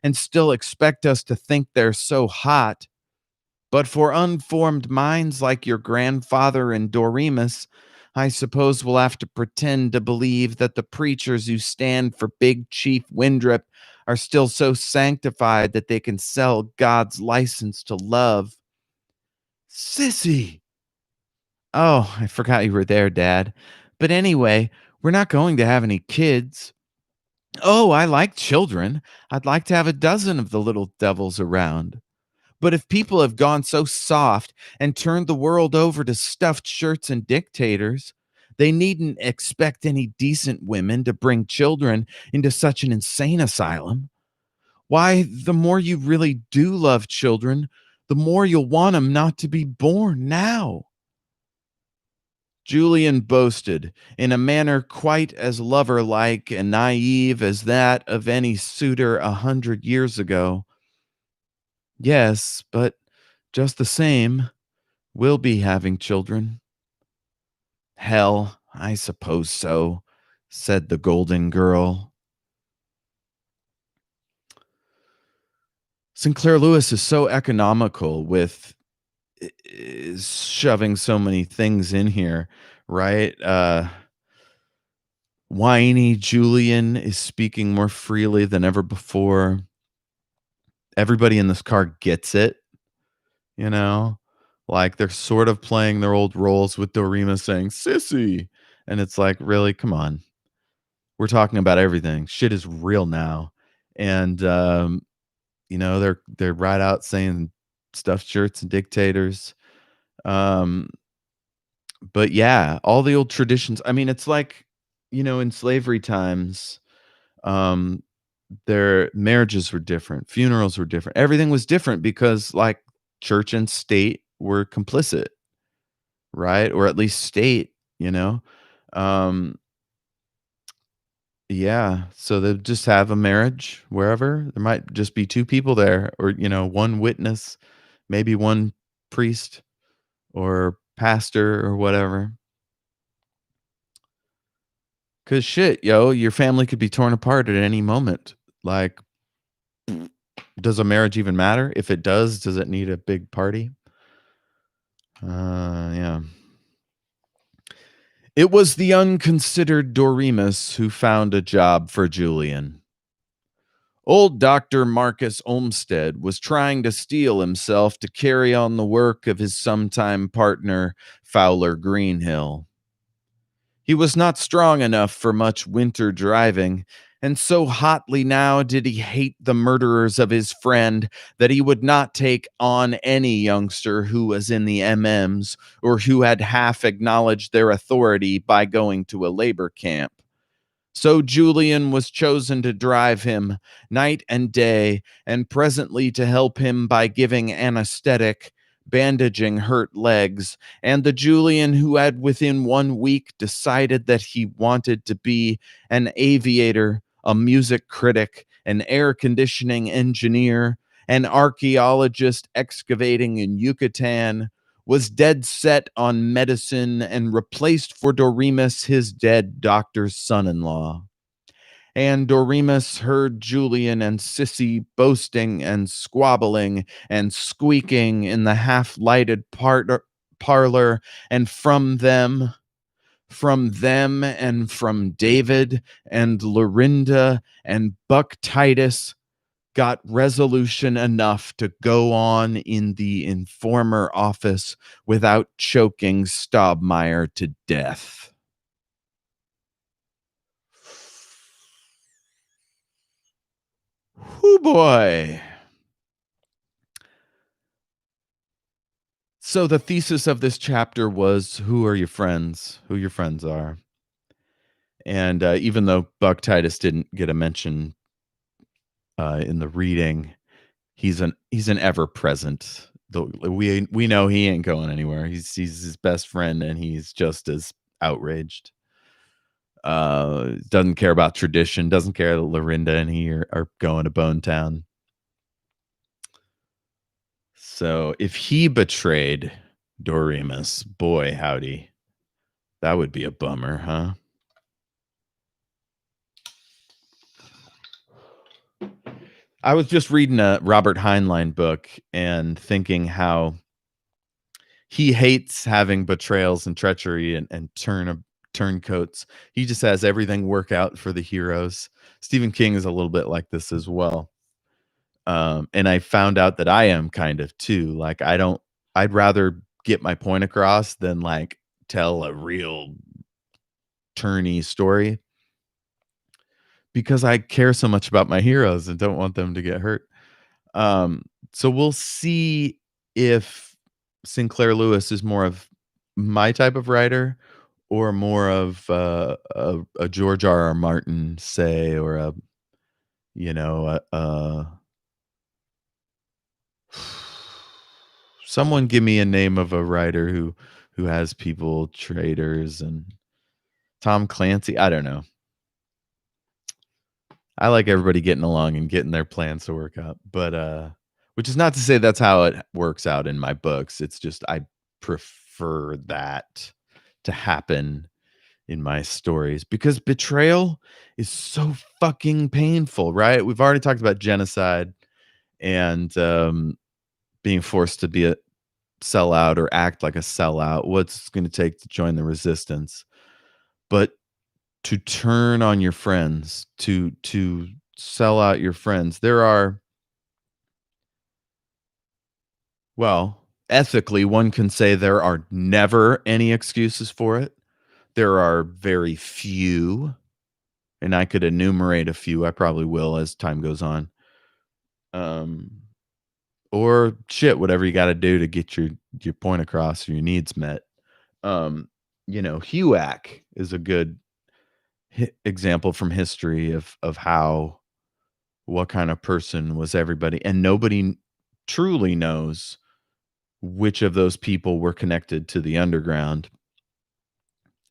and still expect us to think they're so hot. But for unformed minds like your grandfather and Doremus, I suppose we'll have to pretend to believe that the preachers who stand for Big Chief Windrip are still so sanctified that they can sell God's license to love. Sissy! Oh, I forgot you were there, Dad. But anyway, we're not going to have any kids. Oh, I like children. I'd like to have a dozen of the little devils around. But if people have gone so soft and turned the world over to stuffed shirts and dictators, they needn't expect any decent women to bring children into such an insane asylum. Why, the more you really do love children, the more you'll want them not to be born now. Julian boasted in a manner quite as lover like and naive as that of any suitor 100 years ago. Yes, but just the same, we'll be having children. Hell, I suppose so, said the golden girl. Sinclair Lewis is so economical with shoving so many things in here, right? Whiny Julian is speaking more freely than ever before. Everybody in this car gets it, you know? Like they're sort of playing their old roles with Dorema saying, Sissy. And it's like, really? Come on. We're talking about everything. Shit is real now. And they're right out saying stuffed shirts and dictators. But yeah, all the old traditions. I mean, it's like, in slavery times, um, their marriages were different, funerals were different. Everything was different because, like, church and state were complicit, right? Or at least state, you know? Um, yeah, so they'll just have a marriage wherever. There might just be 2 people there or, 1 witness, maybe 1 priest or pastor or whatever. 'Cause shit, yo, your family could be torn apart at any moment. Like, does a marriage even matter? If it does it need a big party? Yeah. It was the unconsidered Doremus who found a job for Julian. Old Dr. Marcus Olmsted was trying to steel himself to carry on the work of his sometime partner, Fowler Greenhill. He was not strong enough for much winter driving, and so hotly now did he hate the murderers of his friend that he would not take on any youngster who was in the MMs or who had half acknowledged their authority by going to a labor camp. So Julian was chosen to drive him night and day, and presently to help him by giving anesthetic, bandaging hurt legs, and the Julian who had within 1 week decided that he wanted to be an aviator, a music critic, an air conditioning engineer, an archaeologist excavating in Yucatan, was dead set on medicine and replaced for Doremus his dead doctor's son-in-law. And Doremus heard Julian and Sissy boasting and squabbling and squeaking in the half-lighted parlor, and from them and from David and Lorinda and Buck Titus got resolution enough to go on in the informer office without choking Staubmeyer to death. Whoo boy. So the thesis of this chapter was who are your friends, who your friends are. And even though Buck Titus didn't get a mention in the reading, he's an ever present. We know he ain't going anywhere. He's his best friend, and he's just as outraged. Doesn't care about tradition. Doesn't care that Lorinda and he are going to Bone Town. So if he betrayed Doremus, boy howdy, that would be a bummer, huh? I was just reading a Robert Heinlein book and thinking how he hates having betrayals and treachery and turncoats. He just has everything work out for the heroes. Stephen King is a little bit like this as well. And I found out that I am kind of too. Like I'd rather get my point across than like tell a real turny story because I care so much about my heroes and don't want them to get hurt. So we'll see if Sinclair Lewis is more of my type of writer or more of a George R.R. Martin, say, or someone give me a name of a writer who has people traitors and Tom Clancy. I don't know. I like everybody getting along and getting their plans to work out, but which is not to say that's how it works out in my books. It's just I prefer that to happen in my stories because betrayal is so fucking painful, right? We've already talked about genocide and being forced to be a sellout or act like a sellout. What's it going to take to join the resistance? But to turn on your friends, to sell out your friends. There are, well, ethically, one can say there are never any excuses for it. There are very few, and I could enumerate a few. I probably will as time goes on. Or shit, whatever you got to do to get your point across or your needs met. HUAC is a good example from history of how what kind of person was everybody, and nobody truly knows which of those people were connected to the underground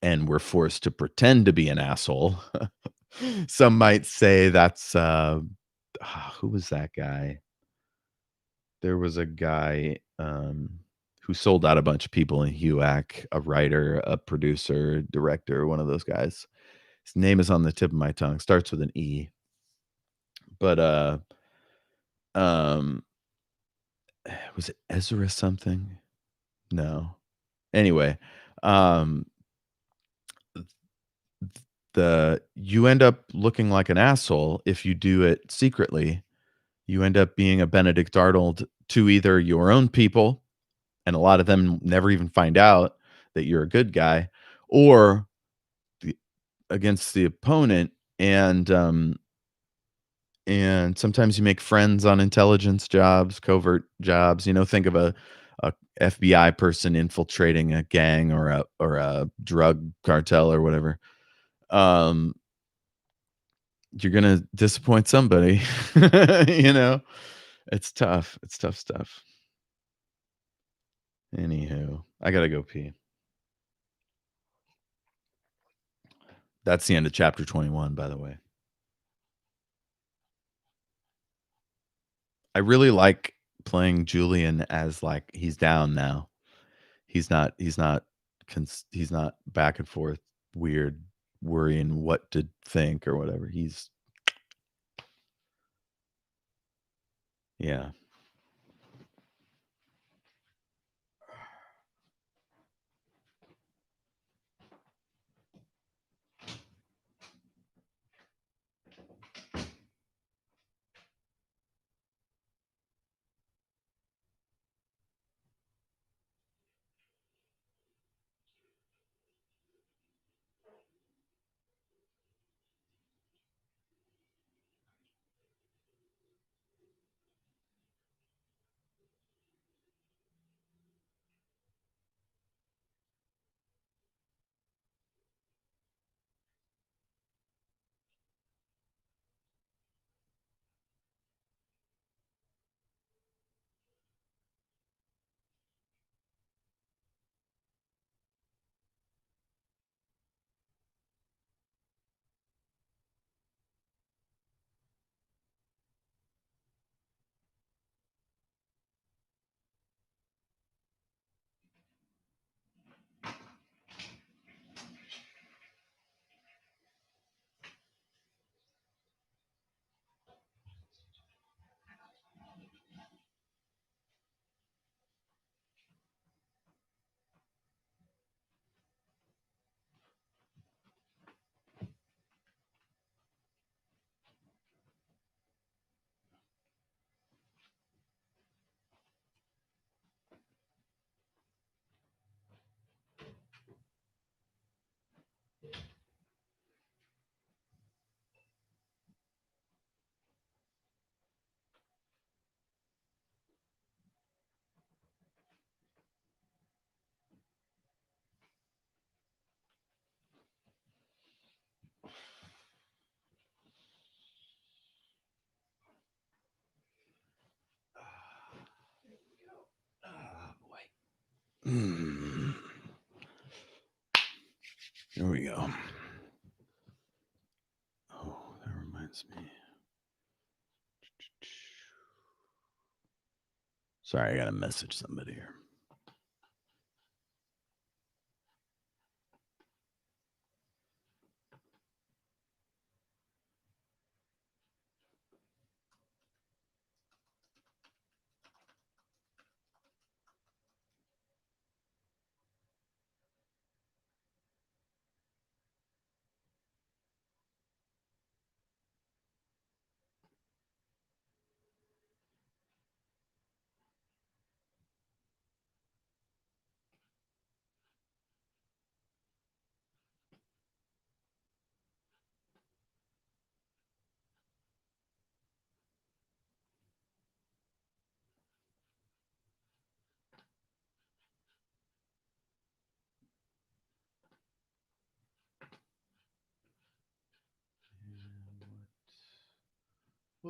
and were forced to pretend to be an asshole. Some might say that's, who was that guy? There was a guy, who sold out a bunch of people in HUAC, a writer, a producer, director, one of those guys. His name is on the tip of my tongue, starts with an E, but, um, was it Ezra something? No. Anyway, um, the you end up looking like an asshole if you do it secretly. You end up being a Benedict Arnold to either your own people, and a lot of them never even find out that you're a good guy, or the against the opponent, and sometimes you make friends on intelligence jobs, covert jobs, think of a FBI person infiltrating a gang or a drug cartel or whatever. Um, you're gonna disappoint somebody, you know? It's tough. It's tough stuff. Anywho, I gotta go pee. That's the end of chapter 21, by the way. I really like playing Julian as, like, he's down now. He's not back and forth weird, worrying what to think or whatever. Yeah. Oh, boy. Mm. Here we go. Oh, that reminds me. Sorry, I gotta message somebody here.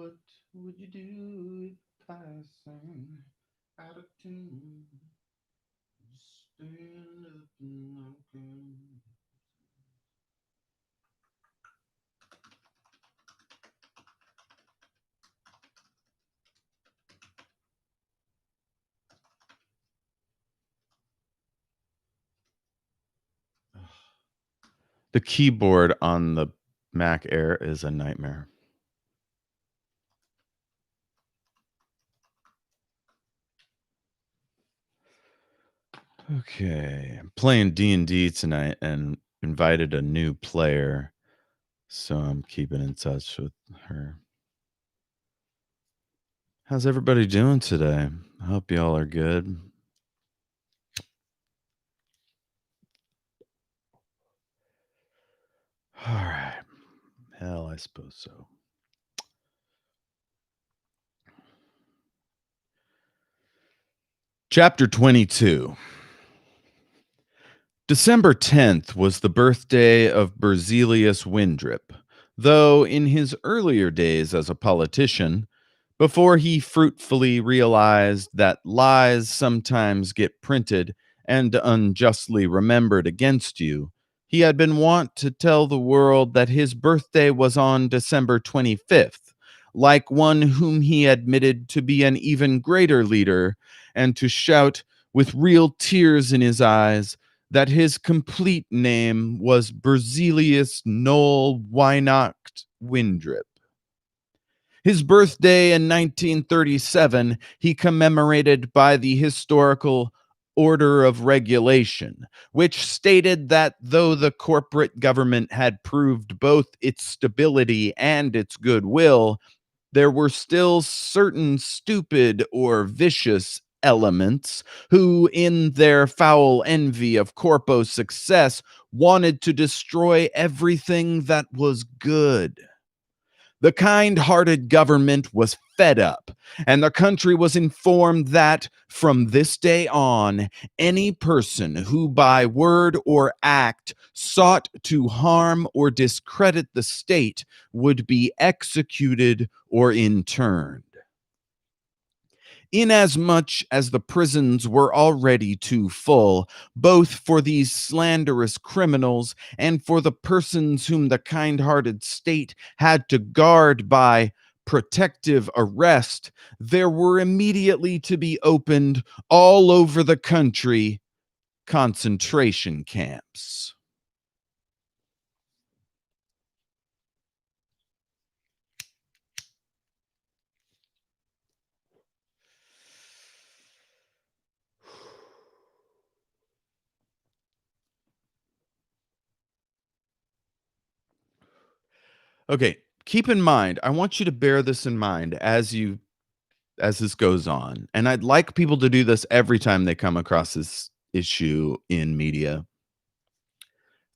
What would you do if I sang out of tune? Stand up and walk in. The keyboard on the Mac Air is a nightmare. Okay, I'm playing D&D tonight and invited a new player, so I'm keeping in touch with her. How's everybody doing today? I hope y'all are good. All right. Hell, I suppose so. Chapter 22. December 10th was the birthday of Berzelius Windrip, though in his earlier days as a politician, before he fruitfully realized that lies sometimes get printed and unjustly remembered against you, he had been wont to tell the world that his birthday was on December 25th, like one whom he admitted to be an even greater leader, and to shout with real tears in his eyes that his complete name was Berzelius Noel Weinacht Windrip. His birthday in 1937 he commemorated by the historical Order of Regulation, which stated that though the corporate government had proved both its stability and its goodwill, there were still certain stupid or vicious elements who, in their foul envy of corpo's success, wanted to destroy everything that was good. The kind hearted government was fed up, and the country was informed that, from this day on, any person who by word or act sought to harm or discredit the state would be executed or interned. Inasmuch as the prisons were already too full, both for these slanderous criminals and for the persons whom the kind hearted state had to guard by protective arrest, there were immediately to be opened all over the country concentration camps. Okay, keep in mind, I want you to bear this in mind as this goes on. And I'd like people to do this every time they come across this issue in media.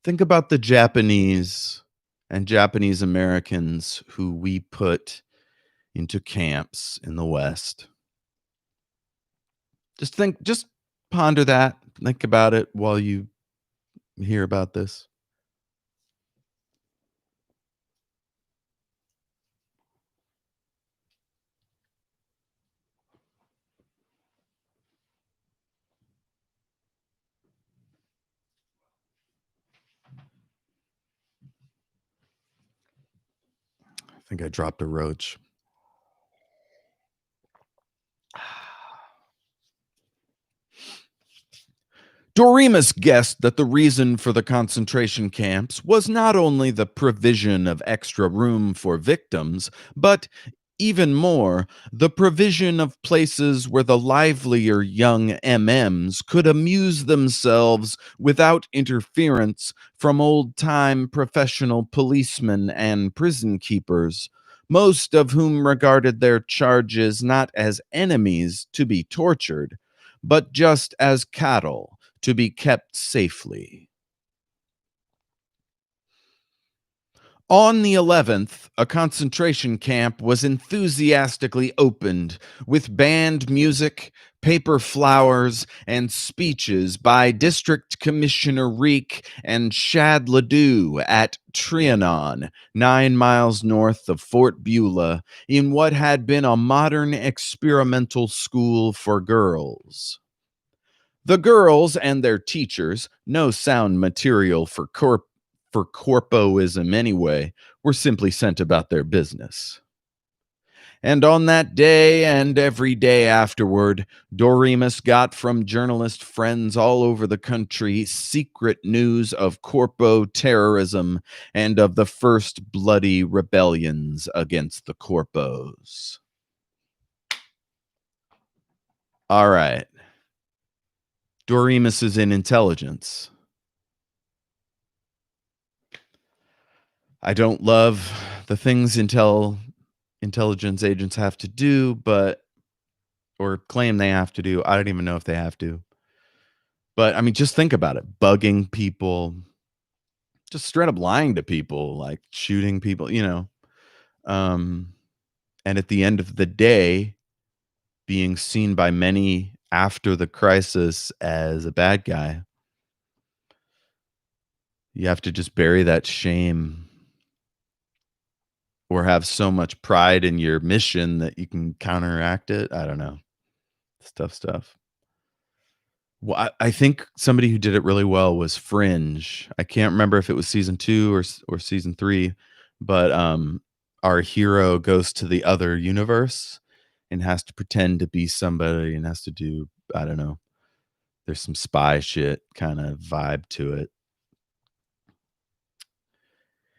Think about the Japanese and Japanese Americans who we put into camps in the West. Just ponder that. Think about it while you hear about this. I think I dropped a roach. Doremus guessed that the reason for the concentration camps was not only the provision of extra room for victims, but even more, the provision of places where the livelier young MMs could amuse themselves without interference from old time professional policemen and prison keepers, most of whom regarded their charges not as enemies to be tortured, but just as cattle to be kept safely. On the 11th, a concentration camp was enthusiastically opened with band music, paper flowers, and speeches by District Commissioner Reek and Shad Ledoux at Trianon, 9 miles north of Fort Beulah, in what had been a modern experimental school for girls. The girls and their teachers, no sound material for corpoism anyway, were simply sent about their business. And on that day and every day afterward, Doremus got from journalist friends all over the country secret news of corpo terrorism and of the first bloody rebellions against the corpos. All right. Doremus is in intelligence. I don't love the things intelligence agents have to do, but or claim they have to do. I don't even know if they have to. But I mean, just think about it. Bugging people, just straight up lying to people, like shooting people, Um, and at the end of the day, being seen by many after the crisis as a bad guy. You have to just bury that shame or have so much pride in your mission that you can counteract it. I don't know. It's tough stuff. Well, I think somebody who did it really well was Fringe. I can't remember if it was season 2 or season 3, but, our hero goes to the other universe and has to pretend to be somebody and has to do I don't know. There's some spy shit kinda vibe to it.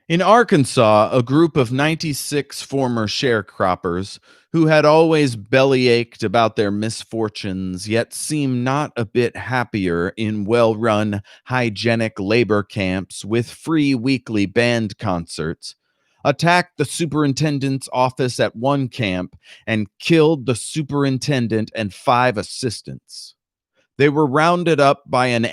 In Arkansas, a group of 96 former sharecroppers who had always bellyached about their misfortunes, yet seemed not a bit happier in well run, hygienic labor camps with free weekly band concerts, attacked the superintendent's office at one camp and killed the superintendent and 5 assistants. They were rounded up by an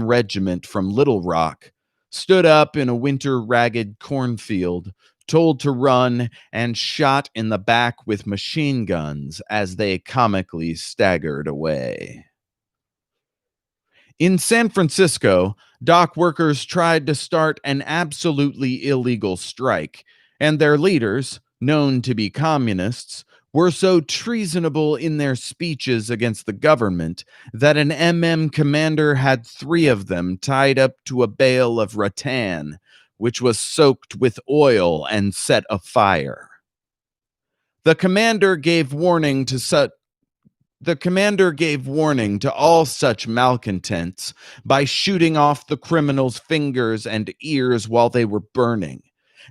regiment from Little Rock, stood up in a winter ragged cornfield, told to run, and shot in the back with machine guns as they comically staggered away. In San Francisco, dock workers tried to start an absolutely illegal strike, and their leaders, known to be communists, were so treasonable in their speeches against the government that an commander had 3 of them tied up to a bale of rattan, which was soaked with oil and set afire. The commander gave warning to such the commander gave warning to all such malcontents by shooting off the criminals' fingers and ears while they were burning.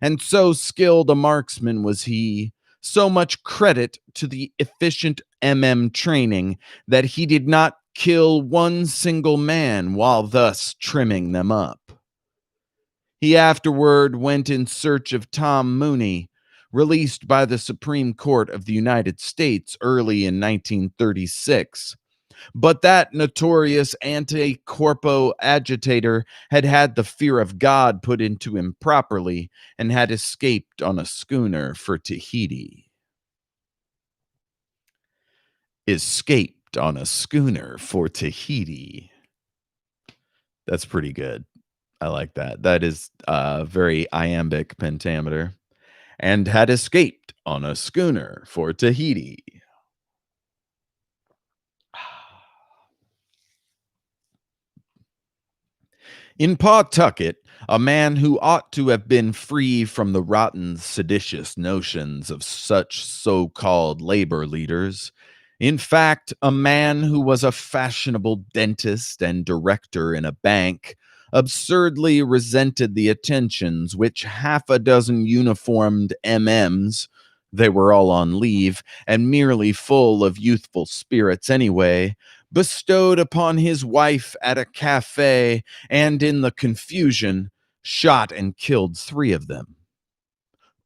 And so skilled a marksman was he, so much credit to the efficient training, that he did not kill one single man while thus trimming them up. He afterward went in search of Tom Mooney, released by the Supreme Court of the United States early in 1936. But that notorious anti-corpo agitator had had the fear of God put into him properly and had escaped on a schooner for Tahiti. Escaped on a schooner for Tahiti. That's pretty good. I like that. That is very iambic pentameter. And had escaped on a schooner for Tahiti. In Pawtucket, a man who ought to have been free from the rotten, seditious notions of such so called labor leaders. In fact, a man who was a fashionable dentist and director in a bank absurdly resented the attentions which half a dozen uniformed MMs, they were all on leave and merely full of youthful spirits anyway, bestowed upon his wife at a cafe, and in the confusion, shot and killed 3 of them.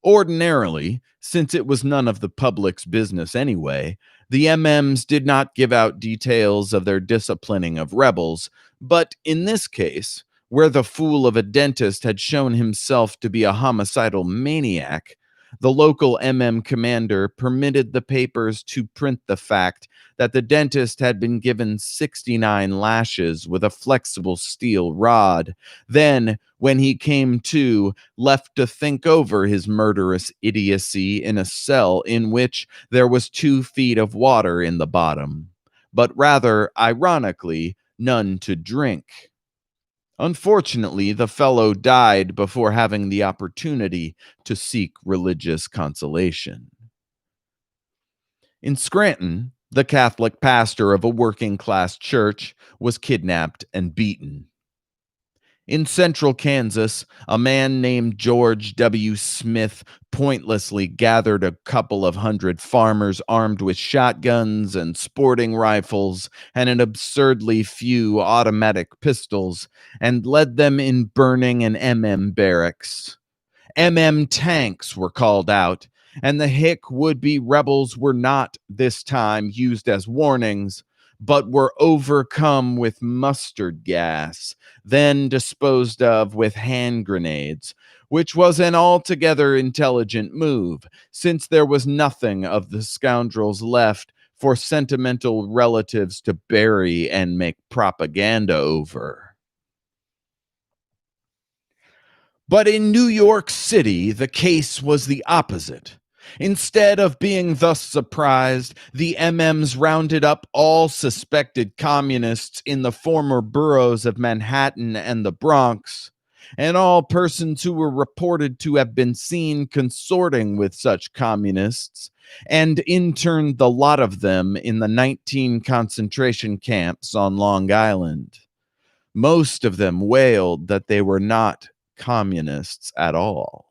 Ordinarily, since it was none of the public's business anyway, the MMs did not give out details of their disciplining of rebels, but in this case, Where the fool of a dentist had shown himself to be a homicidal maniac, the local commander permitted the papers to print the fact that the dentist had been given 69 lashes with a flexible steel rod. Then, when he came to, left to think over his murderous idiocy in a cell in which there was 2 feet of water in the bottom, but rather ironically, none to drink. Unfortunately, the fellow died before having the opportunity to seek religious consolation. In Scranton, the Catholic pastor of a working class church was kidnapped and beaten. In central Kansas, a man named George W. Smith pointlessly gathered a couple of hundred farmers armed with shotguns and sporting rifles and an absurdly few automatic pistols and led them in burning an barracks. Tanks were called out, and the hick would be rebels were not this time used as warnings, but were overcome with mustard gas, then disposed of with hand grenades, which was an altogether intelligent move, since there was nothing of the scoundrels left for sentimental relatives to bury and make propaganda over. But in New York City, the case was the opposite. Instead of being thus surprised, the MMs rounded up all suspected communists in the former boroughs of Manhattan and the Bronx, and all persons who were reported to have been seen consorting with such communists, and interned the lot of them in the 19 concentration camps on Long Island. Most of them wailed that they were not communists at all.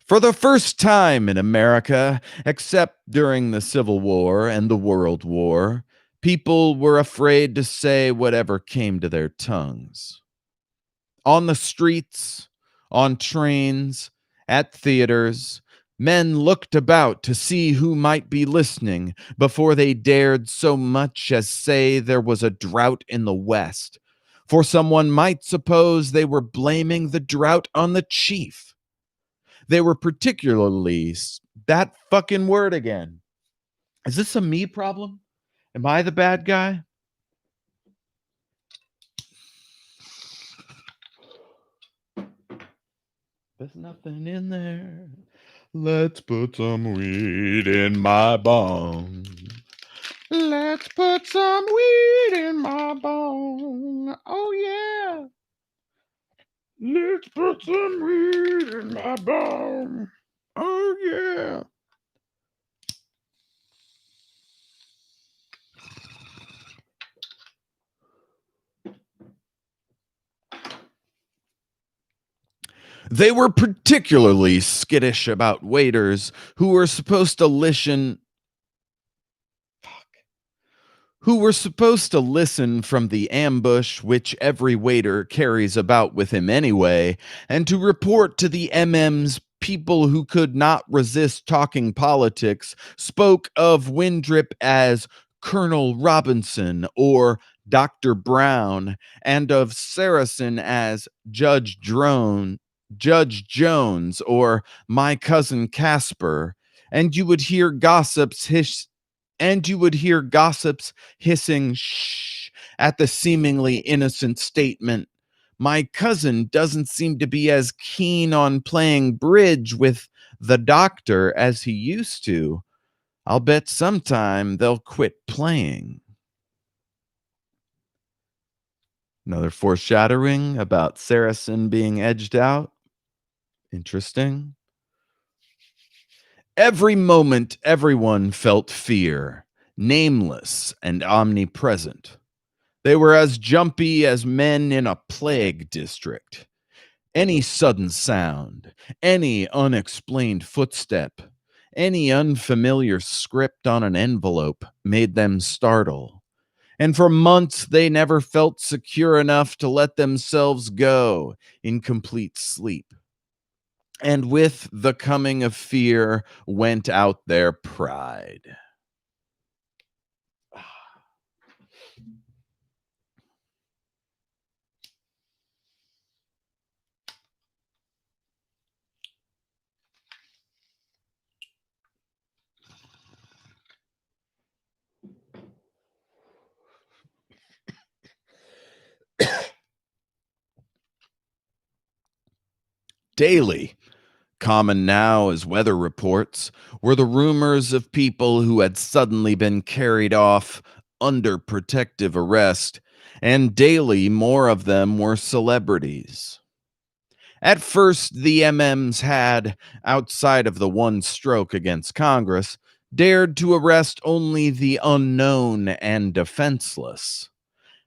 For the first time in America, except during the Civil War and the World War, people were afraid to say whatever came to their tongues. On the streets, on trains, at theaters, men looked about to see who might be listening before they dared so much as say there was a drought in the West, for someone might suppose they were blaming the drought on the chief. They were particularly that fucking word again. Is this a me problem? Am I the bad guy? There's nothing in there. Let's put some weed in my bong. Let's put some weed in my bong. Oh, yeah. Let's put some weed in my bong. Oh, yeah. They were particularly skittish about waiters who were supposed to listen from the ambush which every waiter carries about with him anyway, and to report to the MMs. People who could not resist talking politics spoke of Windrip as Colonel Robinson or Dr. Brown, and of Saracen as Judge Jones, or my cousin Casper, and you would hear gossips hissing shh at the seemingly innocent statement. My cousin doesn't seem to be as keen on playing bridge with the doctor as he used to. I'll bet sometime they'll quit playing. Another foreshadowing about Saracen being edged out. Interesting. Every moment, everyone felt fear, nameless and omnipresent. They were as jumpy as men in a plague district. Any sudden sound, any unexplained footstep, any unfamiliar script on an envelope made them startle. And for months, they never felt secure enough to let themselves go in complete sleep. And with the coming of fear went out their pride. Daily, common now as weather reports, were the rumors of people who had suddenly been carried off under protective arrest, and daily more of them were celebrities. At first, the MMs had, outside of the one stroke against Congress, dared to arrest only the unknown and defenseless.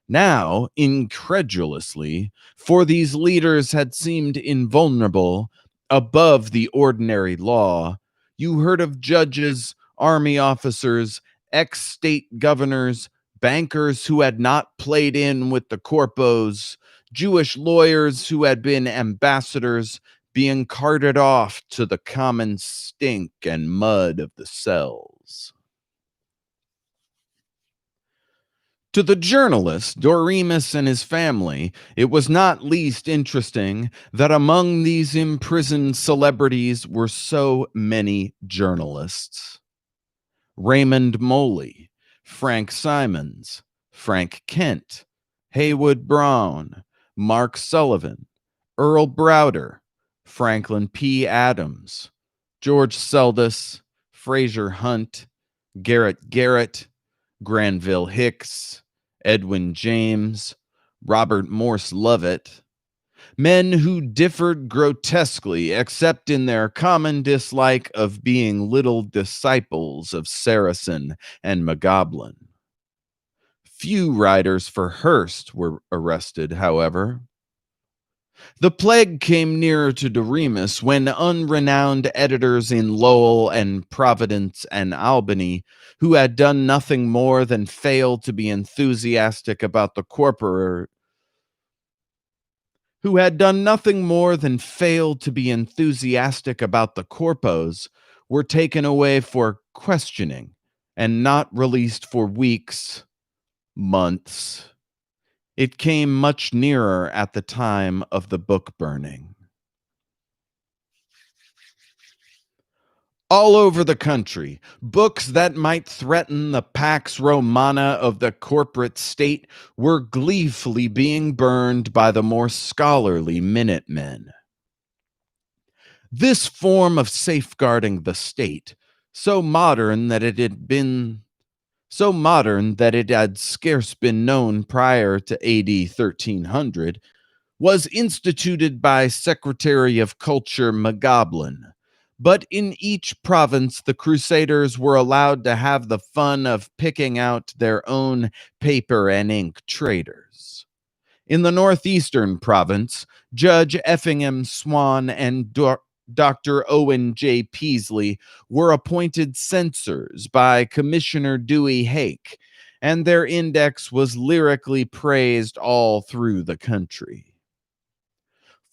Now, incredulously, for these leaders had seemed invulnerable, above the ordinary law, you heard of judges, army officers, ex state governors, bankers who had not played in with the corpos, Jewish lawyers who had been ambassadors being carted off to the common stink and mud of the cells. To the journalist, Doremus and his family, it was not least interesting that among these imprisoned celebrities were so many journalists. Raymond Moley, Frank Simons, Frank Kent, Haywood Brown, Mark Sullivan, Earl Browder, Franklin P. Adams, George Seldes, Fraser Hunt, Garrett, Granville Hicks, Edwin James, Robert Morse Lovett, men who differed grotesquely except in their common dislike of being little disciples of Saracen and McGoblin. Few writers for Hearst were arrested, however. The plague came nearer to Doremus when unrenowned editors in Lowell and Providence and Albany, who had done nothing more than fail to be enthusiastic about the corporate who had done nothing more than fail to be enthusiastic about the corpos, were taken away for questioning and not released for weeks, months. It came much nearer at the time of the book burning. All over the country, books that might threaten the Pax Romana of the corporate state were gleefully being burned by the more scholarly Minutemen. This form of safeguarding the state, so modern that it had scarce been known prior to AD 1300, was instituted by Secretary of Culture McGoblin. But in each province, the Crusaders were allowed to have the fun of picking out their own paper and ink traders. In the northeastern province, Judge Effingham Swan and Dr. Owen J. Peasley were appointed censors by Commissioner Dewey Hake, and their index was lyrically praised all through the country.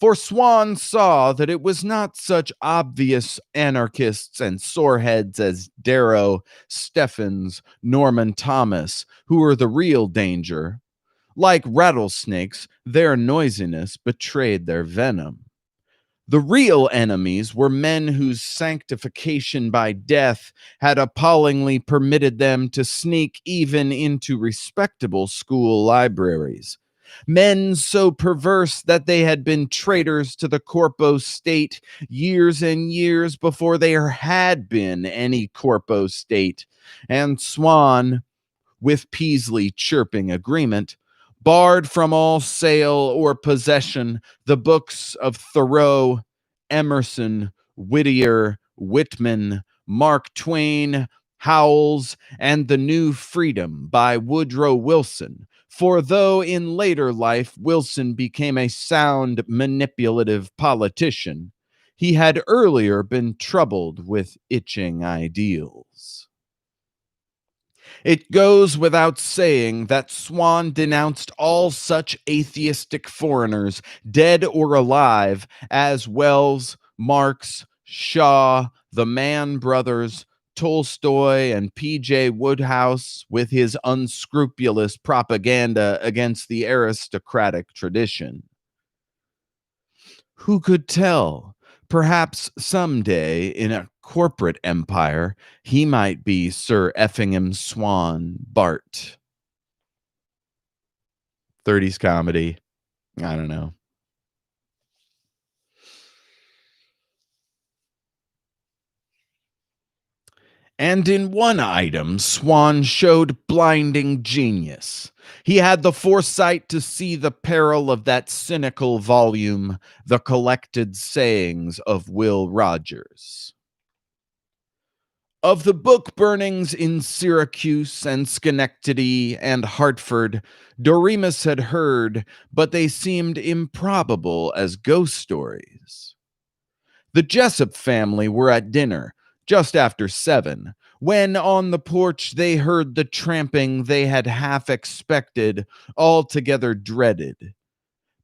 For Swan saw that it was not such obvious anarchists and soreheads as Darrow, Steffens, Norman Thomas who were the real danger. Like rattlesnakes, their noisiness betrayed their venom. The real enemies were men whose sanctification by death had appallingly permitted them to sneak even into respectable school libraries. Men so perverse that they had been traitors to the corpo state years and years before there had been any corpo state. And Swan, with Peasley chirping agreement, barred from all sale or possession the books of Thoreau, Emerson, Whittier, Whitman, Mark Twain, Howells, and The New Freedom by Woodrow Wilson. For though in later life Wilson became a sound, manipulative politician, he had earlier been troubled with itching ideals. It goes without saying that Swan denounced all such atheistic foreigners, dead or alive, as Wells, Marx, Shaw, the Mann brothers, Tolstoy, and P.J. Wodehouse, with his unscrupulous propaganda against the aristocratic tradition. Who could tell? Perhaps someday in a corporate empire, he might be Sir Effingham Swan Bart. 30s comedy. I don't know. And in one item, Swan showed blinding genius. He had the foresight to see the peril of that cynical volume, The Collected Sayings of Will Rogers. Of the book burnings in Syracuse and Schenectady and Hartford, Doremus had heard, but they seemed improbable as ghost stories. The Jessup family were at dinner, just after 7, when on the porch they heard the tramping they had half expected, altogether dreaded.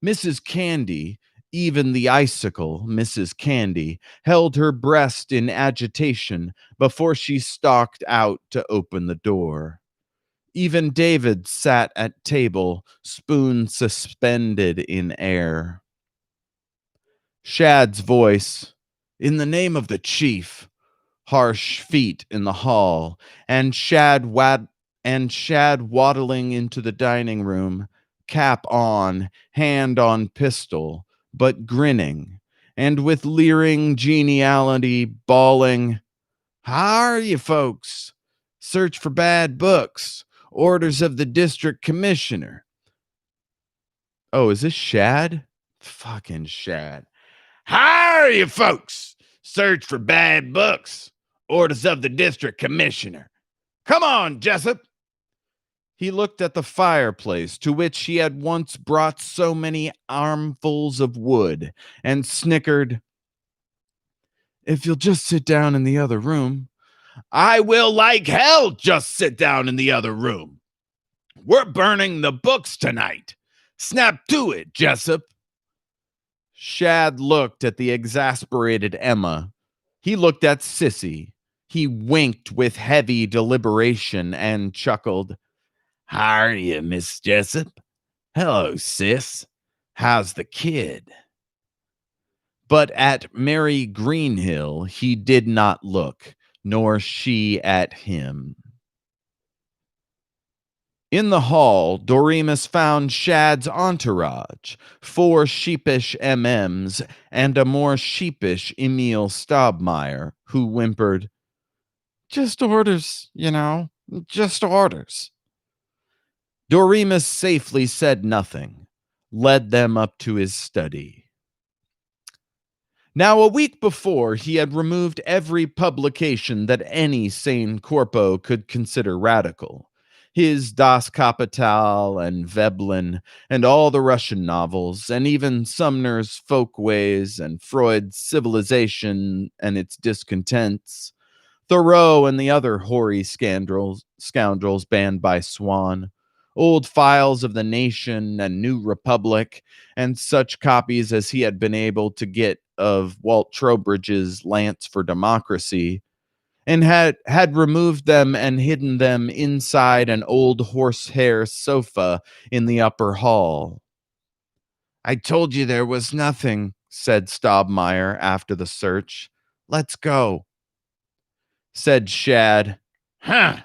Mrs. Candy, even the icicle, Mrs. Candy, held her breast in agitation before she stalked out to open the door. Even David sat at table, spoon suspended in air. Shad's voice, "In the name of the chief," harsh feet in the hall, and Shad waddling into the dining room, cap on, hand on pistol, but grinning, and with leering geniality bawling, "How are you folks? Search for bad books. Orders of the district commissioner." Oh, is this Shad? Fucking Shad. "How are you folks? Search for bad books. Orders of the district commissioner. Come on, Jessup." He looked at the fireplace to which he had once brought so many armfuls of wood and snickered, "If you'll just sit down in the other room." "I will like hell just sit down in the other room. We're burning the books tonight. Snap to it, Jessup." Shad looked at the exasperated Emma. He looked at Sissy. He winked with heavy deliberation and chuckled. "How are you, Miss Jessup? Hello, sis. How's the kid?" But at Mary Greenhill he did not look, nor she at him. In the hall, Doremus found Shad's entourage, 4 sheepish MMs and a more sheepish Emil Staubmeier, who whimpered, "Just orders, just orders." Doremus safely said nothing, led them up to his study. Now, a week before, he had removed every publication that any sane corpo could consider radical. His Das Kapital and Veblen, and all the Russian novels, and even Sumner's Folkways and Freud's Civilization and its Discontents, Thoreau and the other hoary scoundrels banned by Swan, old files of The Nation and New Republic, and such copies as he had been able to get of Walt Trowbridge's Lance for Democracy, and had removed them and hidden them inside an old horsehair sofa in the upper hall. "I told you there was nothing," said Staubmeier after the search. "Let's go." Said Shad, "Huh,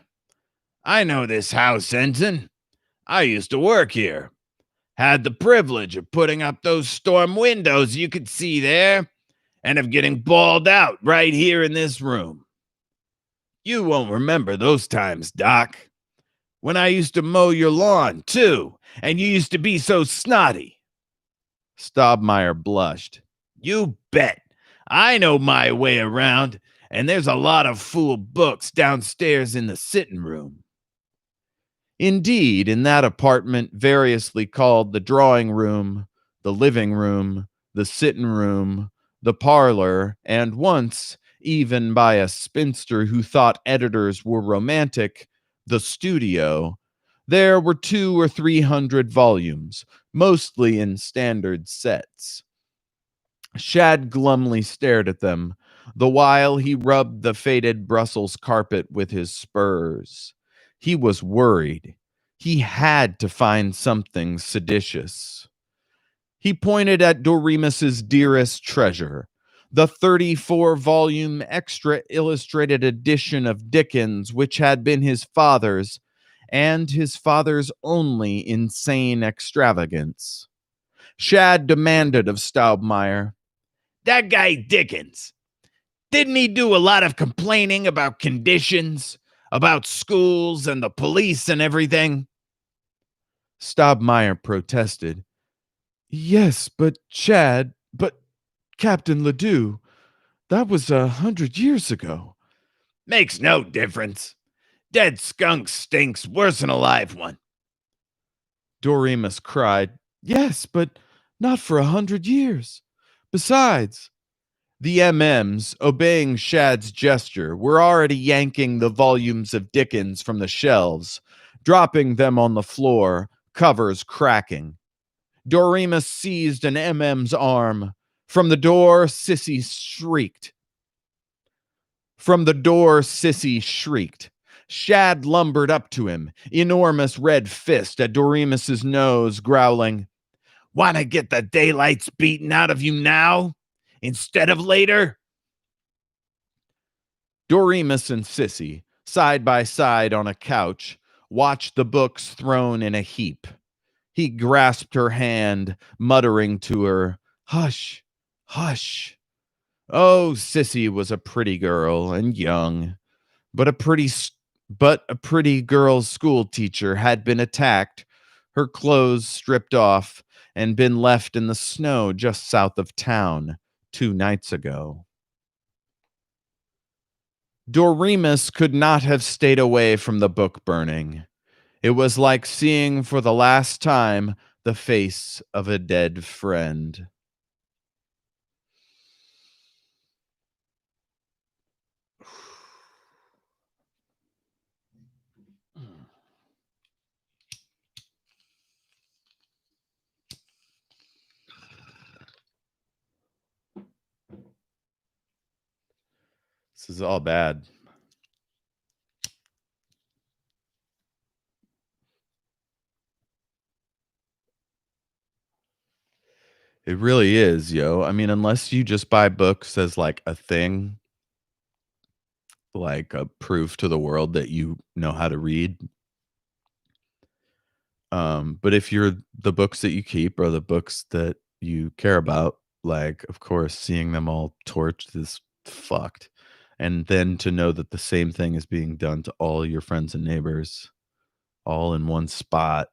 I know this house, Ensign. I used to work here. Had the privilege of putting up those storm windows you could see there, and of getting bawled out right here in this room. You won't remember those times, Doc. When I used to mow your lawn, too, and you used to be so snotty." Staubmeier blushed. "You bet. I know my way around, and there's a lot of fool books downstairs in the sitting room." Indeed, in that apartment variously called the drawing room, the living room, the sitting room, the parlor, and once, even by a spinster who thought editors were romantic, the studio, there were 200 or 300 volumes, mostly in standard sets. Shad glumly stared at them, the while he rubbed the faded Brussels carpet with his spurs. He was worried. He had to find something seditious. He pointed at Doremus's dearest treasure, the 34-volume extra illustrated edition of Dickens, which had been his father's, and his father's only insane extravagance. Shad demanded of Staubmeier, "That guy Dickens, Didn't he do a lot of complaining about conditions, about schools and the police and everything? Stobmeyer protested. Yes, but Captain Ledoux, that was 100 years ago. Makes no difference. Dead skunk stinks worse than a live one. Doremus cried. Yes, but not for 100 years. Besides, the MMs, obeying Shad's gesture, were already yanking the volumes of Dickens from the shelves, dropping them on the floor, covers cracking. Doremus seized an MM's arm. From the door, Sissy shrieked. Shad lumbered up to him, enormous red fist at Doremus's nose, growling, "Want to get the daylights beaten out of you now, instead of later?" Doremus and Sissy, side by side on a couch, watched the books thrown in a heap. He grasped her hand, muttering to her, "Hush, hush." Oh, Sissy was a pretty girl and young, but a pretty girl's school teacher had been attacked, her clothes stripped off, and been left in the snow just south of town 2 nights ago. Doremus could not have stayed away from the book burning. It was like seeing for the last time the face of a dead friend. This is all bad. It really is, yo. I mean, unless you just buy books as like a thing, like a proof to the world that you know how to read. But if you're the books that you keep are the books that you care about, like, of course, seeing them all torched is fucked. And then to know that the same thing is being done to all your friends and neighbors, all in one spot.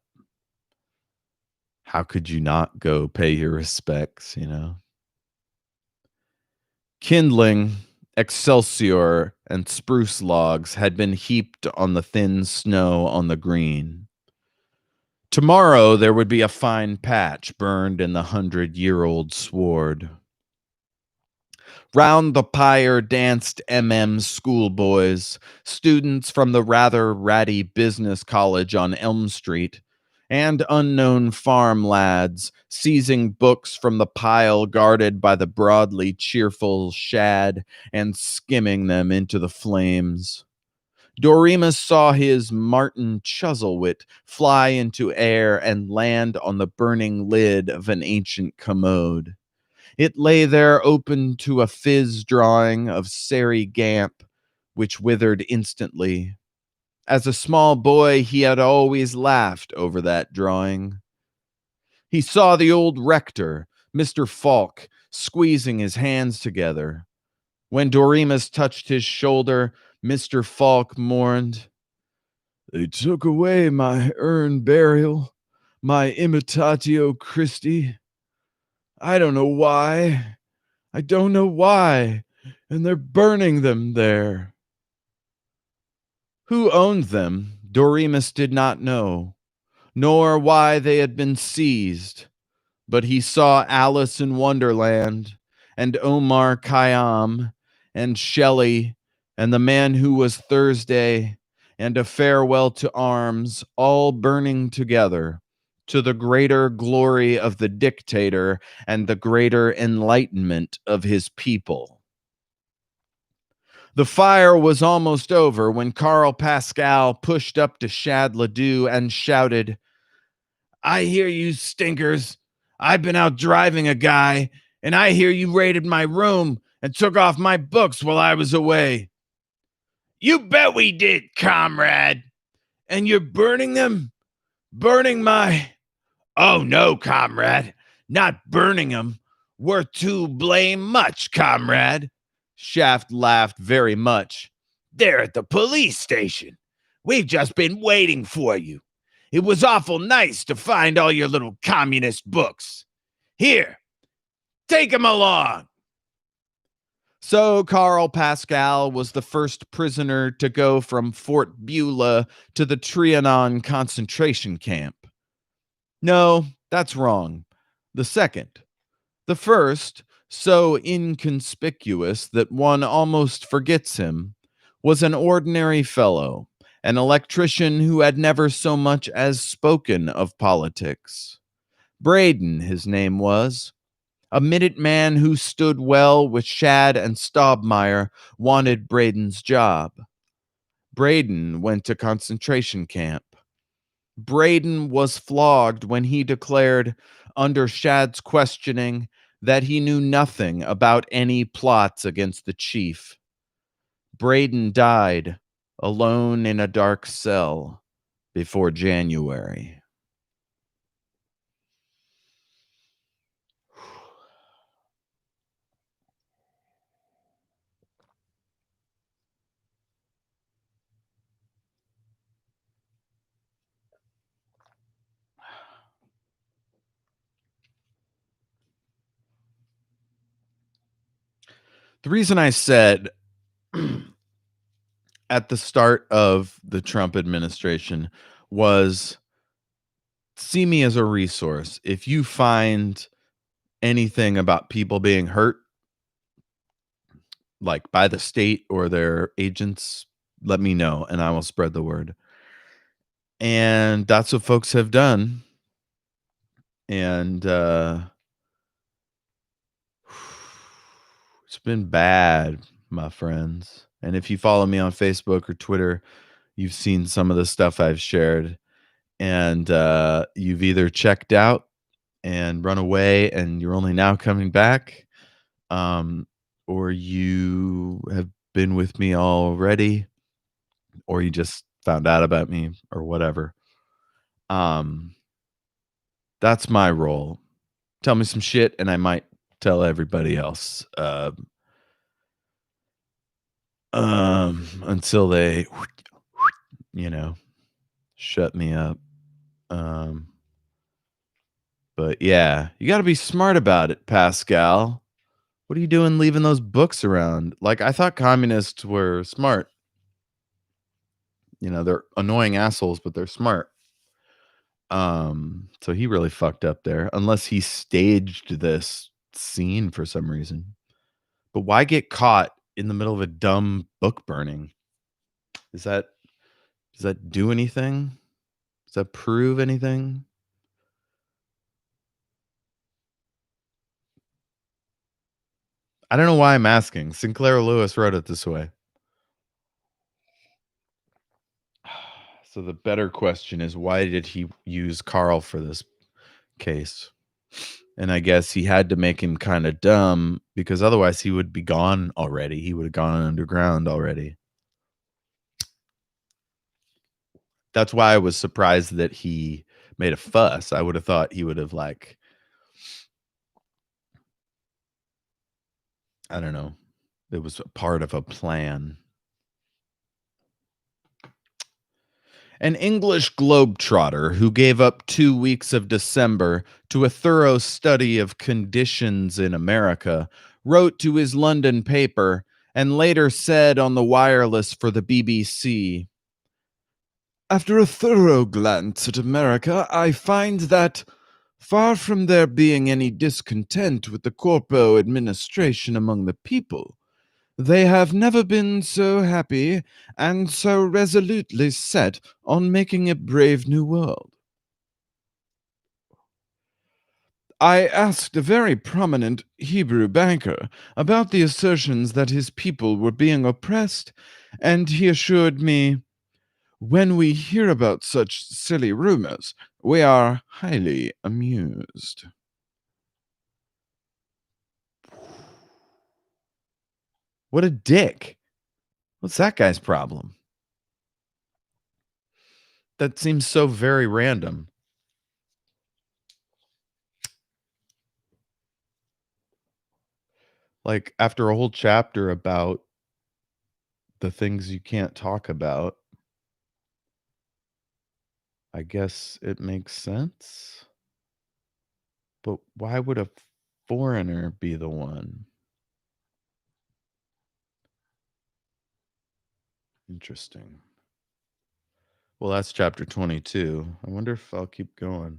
How could you not go pay your respects, you know? Kindling, excelsior, and spruce logs had been heaped on the thin snow on the green. Tomorrow there would be a fine patch burned in the 100-year-old sward. Round the pyre danced schoolboys, students from the rather ratty business college on Elm Street, and unknown farm lads, seizing books from the pile guarded by the broadly cheerful Shad and skimming them into the flames. Doremus saw his Martin Chuzzlewit fly into air and land on the burning lid of an ancient commode. It lay there open to a fizz drawing of Sari Gamp, which withered instantly. As a small boy, he had always laughed over that drawing. He saw the old rector, Mr. Falk, squeezing his hands together. When Doremus touched his shoulder, Mr. Falk mourned, "They took away my urn burial, my imitatio Christi. I don't know why. I don't know why. And they're burning them there." Who owned them, Doremus did not know, nor why they had been seized. But he saw Alice in Wonderland, and Omar Khayyam, and Shelley, and The Man Who Was Thursday, and A Farewell to Arms, all burning together to the greater glory of the dictator and the greater enlightenment of his people. The fire was almost over when Carl Pascal pushed up to Shad Ledoux and shouted, "I hear you stinkers. I've been out driving a guy, and I hear you raided my room and took off my books while I was away." "You bet we did, comrade." "And you're burning them? Burning my—" "Oh, no, comrade. Not burning them. We're too blame much, comrade." Shaft laughed very much. They're at the police station. We've just been waiting for you. It was awful nice to find all your little communist books. Here, take 'em along. So Karl Pascal was the first prisoner to go from Fort Beulah to the Trianon concentration camp. No, that's wrong. The second. The first, so inconspicuous that one almost forgets him, was an ordinary fellow, an electrician who had never so much as spoken of politics. Braden, his name was. A Minuteman who stood well with Shad and Staubmeyer wanted Braden's job. Braden went to concentration camp. Braden was flogged when he declared, under Shad's questioning, that he knew nothing about any plots against the chief. Braden died alone in a dark cell before January. The reason I said at the start of the Trump administration was see me as a resource. If you find anything about people being hurt, like by the state or their agents, let me know and I will spread the word. And that's what folks have done. And it's been bad, my friends. And if you follow me on Facebook or Twitter, you've seen some of the stuff I've shared. And you've either checked out and run away and you're only now coming back, or you have been with me already, or you just found out about me or whatever. That's my role. Tell me some shit and I might tell everybody else. Until they, shut me up. But yeah, you got to be smart about it, Pascal. What are you doing leaving those books around? Like, I thought communists were smart. They're annoying assholes, but they're smart. So he really fucked up there, unless he staged this scene for some reason. But why get caught in the middle of a dumb book burning? Does that do anything? Does that prove anything? I don't know why I'm asking. Sinclair Lewis wrote it this way. So the better question is, why did he use Karl for this case? And I guess he had to make him kind of dumb because otherwise he would be gone already. He would have gone underground already. That's why I was surprised that he made a fuss. I would have thought he would have, like, I don't know. It was part of a plan. An English globetrotter who gave up 2 weeks of December to a thorough study of conditions in America wrote to his London paper and later said on the wireless for the BBC, "After a thorough glance at America, I find that, far from there being any discontent with the Corpo administration among the people, they have never been so happy and so resolutely set on making a brave new world. I asked a very prominent Hebrew banker about the assertions that his people were being oppressed, and he assured me, when we hear about such silly rumors, we are highly amused." What a dick. What's that guy's problem? That seems so very random. Like, after a whole chapter about the things you can't talk about, I guess it makes sense. But why would a foreigner be the one? Interesting. Well, that's chapter 22. I wonder if I'll keep going.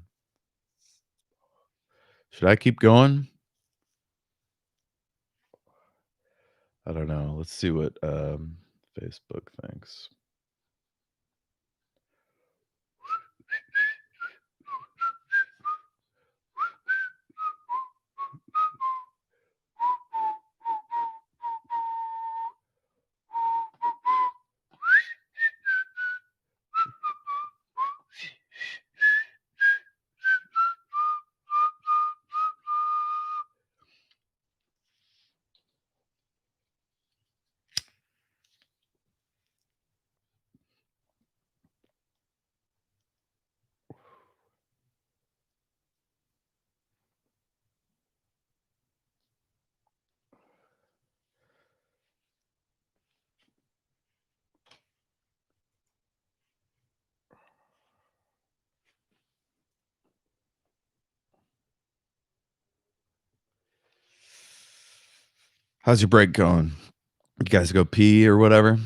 Should I keep going? I don't know. Let's see what Facebook thinks. How's your break going? You guys go pee or whatever?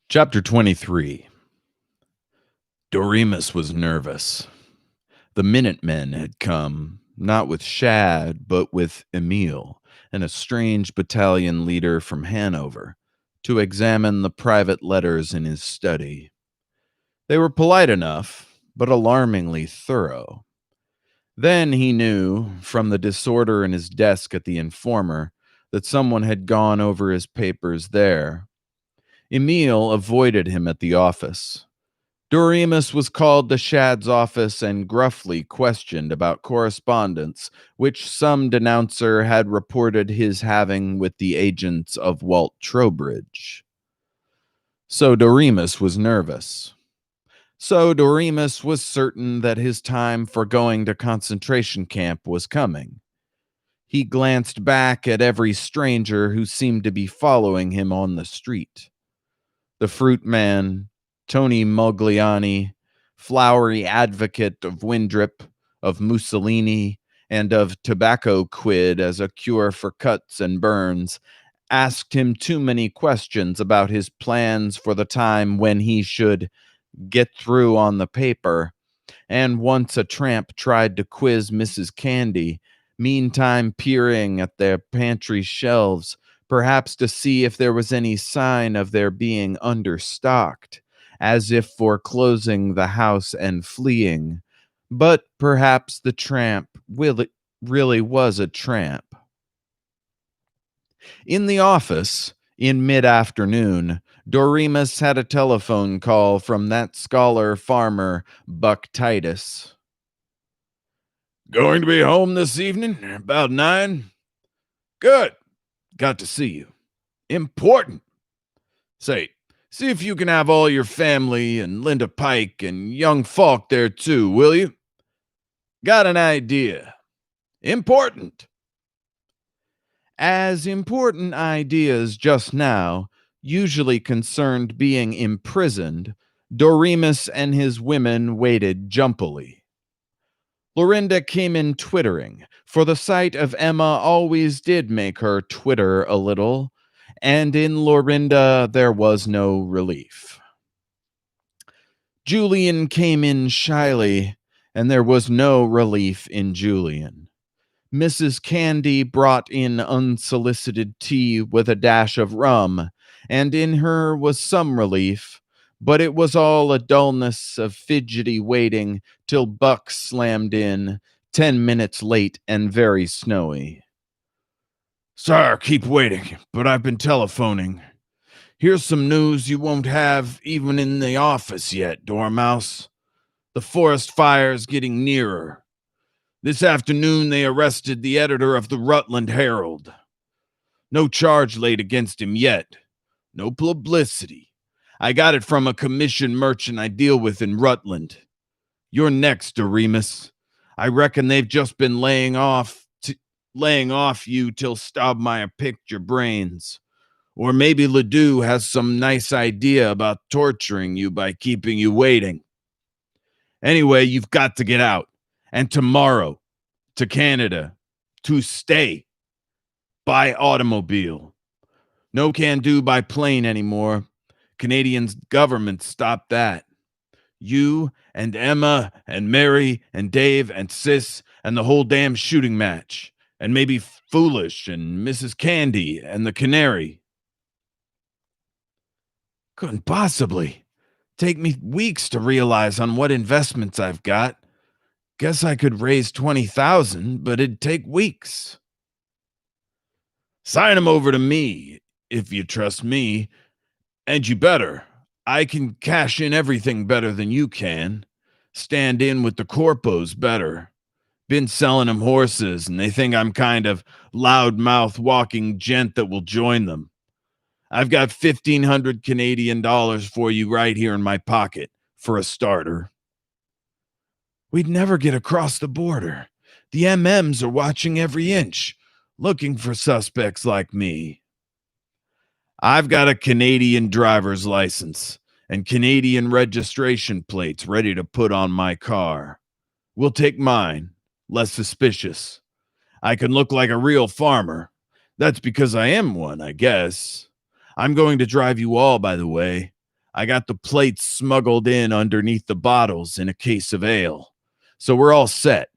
Chapter 23. Doremus was nervous. The Minutemen had come, not with Shad, but with Emil, and a strange battalion leader from Hanover, to examine the private letters in his study. They were polite enough, but alarmingly thorough. Then he knew, from the disorder in his desk at the Informer, that someone had gone over his papers there. Emil avoided him at the office. Doremus was called to Shad's office and gruffly questioned about correspondence which some denouncer had reported his having with the agents of Walt Trowbridge. So Doremus was nervous. So Doremus was certain that his time for going to concentration camp was coming. He glanced back at every stranger who seemed to be following him on the street. The fruit man, Tony Mogliani, flowery advocate of Windrip, of Mussolini, and of tobacco quid as a cure for cuts and burns, asked him too many questions about his plans for the time when he should get through on the paper, and once a tramp tried to quiz Mrs. Candy, meantime peering at their pantry shelves, perhaps to see if there was any sign of their being understocked, as if for closing the house and fleeing. But perhaps the tramp really was a tramp. In the office, in mid-afternoon, Doremus had a telephone call from that scholar farmer, Buck Titus. Going to be home this evening? About 9? Good. Got to see you. Important. Say, see if you can have all your family and Linda Pike and young Falk there too, will you? Got an idea. Important. As important ideas just now usually concerned being imprisoned, Doremus and his women waited jumpily. Lorinda came in twittering, for the sight of Emma always did make her twitter a little, and in Lorinda there was no relief. Julian came in shyly, and there was no relief in Julian. Mrs. Candy brought in unsolicited tea with a dash of rum, and in her was some relief, but it was all a dullness of fidgety waiting till Buck slammed in, 10 minutes late and very snowy. Sir, keep waiting, but I've been telephoning. Here's some news you won't have even in the office yet, Dormouse. The forest fire's getting nearer. This afternoon, they arrested the editor of the Rutland Herald. No charge laid against him yet. No publicity. I got it from a commission merchant I deal with in Rutland. You're next, Doremus. I reckon they've just been laying off you till Staubmeyer picked your brains. Or maybe Ledoux has some nice idea about torturing you by keeping you waiting. Anyway, you've got to get out. And tomorrow, to Canada, to stay. By automobile. No can do by plane anymore. Canadian government stopped that. You and Emma and Mary and Dave and Sis and the whole damn shooting match. And maybe Foolish and Mrs. Candy and the Canary. Couldn't possibly. Take me weeks to realize on what investments I've got. Guess I could raise 20,000, but it'd take weeks. Sign 'em over to me, if you trust me. And you better. I can cash in everything better than you can. Stand in with the corpos better. Been selling 'em horses, and they think I'm kind of loudmouth walking gent that will join them. I've got 1,500 Canadian dollars for you right here in my pocket, for a starter. We'd never get across the border. The MMs are watching every inch, looking for suspects like me. I've got a Canadian driver's license and Canadian registration plates ready to put on my car. We'll take mine, less suspicious. I can look like a real farmer. That's because I am one, I guess. I'm going to drive you all, by the way. I got the plates smuggled in underneath the bottles in a case of ale. So we're all set.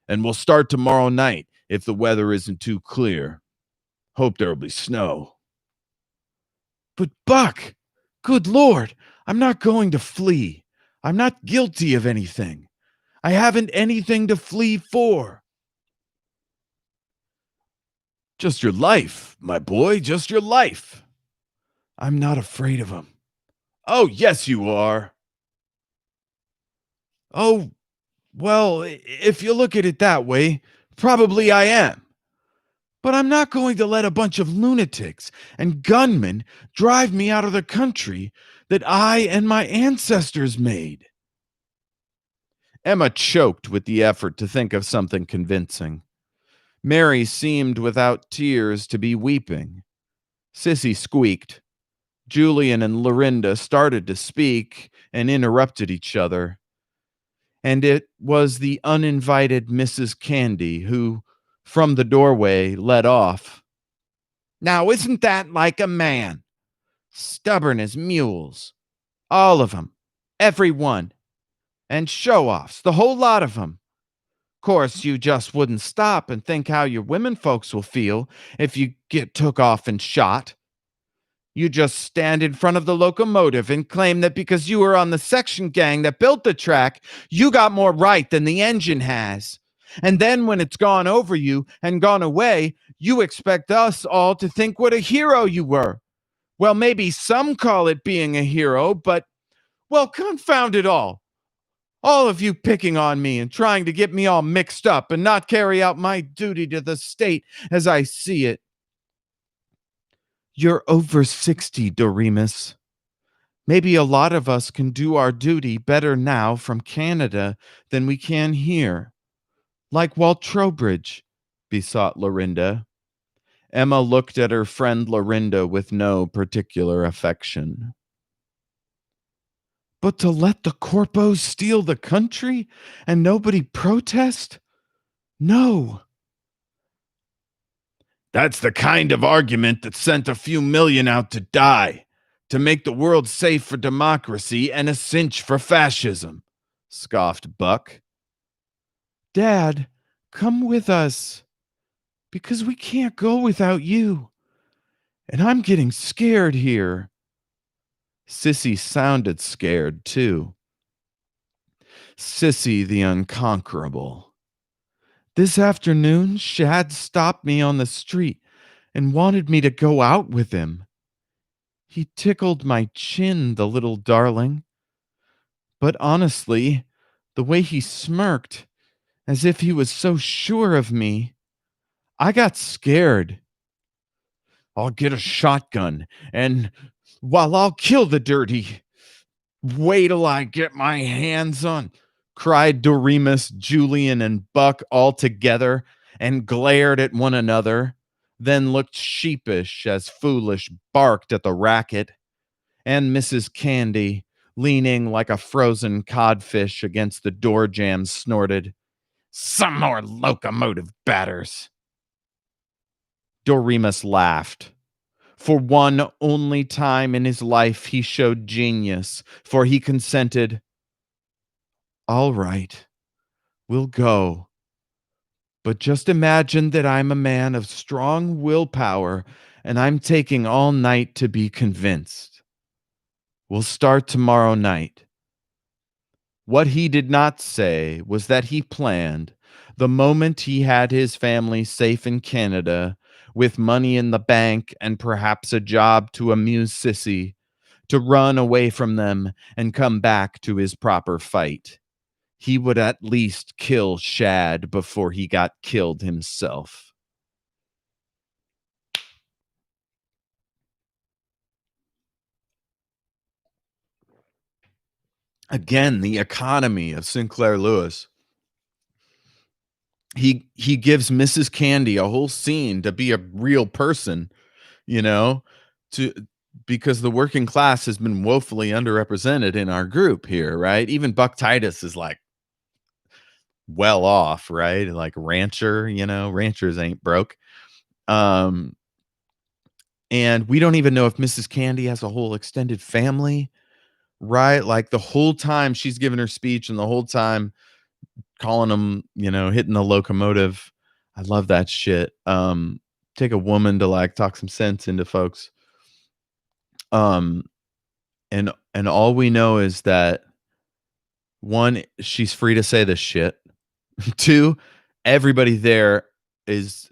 And we'll start tomorrow night if the weather isn't too clear. Hope there'll be snow. But Buck, good Lord, I'm not going to flee. I'm not guilty of anything. I haven't anything to flee for. Just your life, my boy, just your life. I'm not afraid of him. Oh, yes, you are. Oh, well, if you look at it that way, probably I am. But I'm not going to let a bunch of lunatics and gunmen drive me out of the country that I and my ancestors made. Emma choked with the effort to think of something convincing. Mary seemed without tears to be weeping. Sissy squeaked. Julian and Lorinda started to speak and interrupted each other. And it was the uninvited Mrs. Candy who, from the doorway, led off. Now, isn't that like a man? Stubborn as mules. All of 'em. Every one. And show-offs, the whole lot of 'em. Course, you just wouldn't stop and think how your women folks will feel if you get took off and shot. You just stand in front of the locomotive and claim that because you were on the section gang that built the track, you got more right than the engine has. And then when it's gone over you and gone away, you expect us all to think what a hero you were. Well, maybe some call it being a hero, but, well, confound it all. All of you picking on me and trying to get me all mixed up and not carry out my duty to the state as I see it. You're over 60, Doremus. Maybe a lot of us can do our duty better now from Canada than we can here. Like Walt Trowbridge, besought Lorinda. Emma looked at her friend Lorinda with no particular affection. But to let the corpos steal the country and nobody protest? No. That's the kind of argument that sent a few million out to die, to make the world safe for democracy and a cinch for fascism, scoffed Buck. Dad, come with us, because we can't go without you. And I'm getting scared here. Sissy sounded scared, too. Sissy the unconquerable. This afternoon, Shad stopped me on the street and wanted me to go out with him. He tickled my chin, the little darling. But honestly, the way he smirked, as if he was so sure of me, I got scared. I'll get a shotgun and While I'll kill the dirty. Wait till I get my hands on, cried Doremus, Julian, and Buck all together and glared at one another, then looked sheepish as Foolish barked at the racket, and Mrs. Candy, leaning like a frozen codfish against the door jamb, snorted, "Some more locomotive batters." Doremus laughed. For one only time in his life, he showed genius, for he consented, "All right, we'll go. But just imagine that I'm a man of strong willpower and I'm taking all night to be convinced. We'll start tomorrow night." What he did not say was that he planned, the moment he had his family safe in Canada, with money in the bank and perhaps a job to amuse Sissy, to run away from them and come back to his proper fight. He would at least kill Shad before he got killed himself. Again, the economy of Sinclair Lewis. He gives Mrs. Candy a whole scene to be a real person, you know, to because the working class has been woefully underrepresented in our group here, right? Even Buck Titus is like well off, right? Like rancher, ranchers ain't broke. Um, and we don't even know if Mrs. Candy has a whole extended family, right? Like the whole time she's giving her speech and the whole time calling them, hitting the locomotive. I love that shit. Take a woman to like talk some sense into folks. And all we know is that one, she's free to say this shit. Two, everybody there is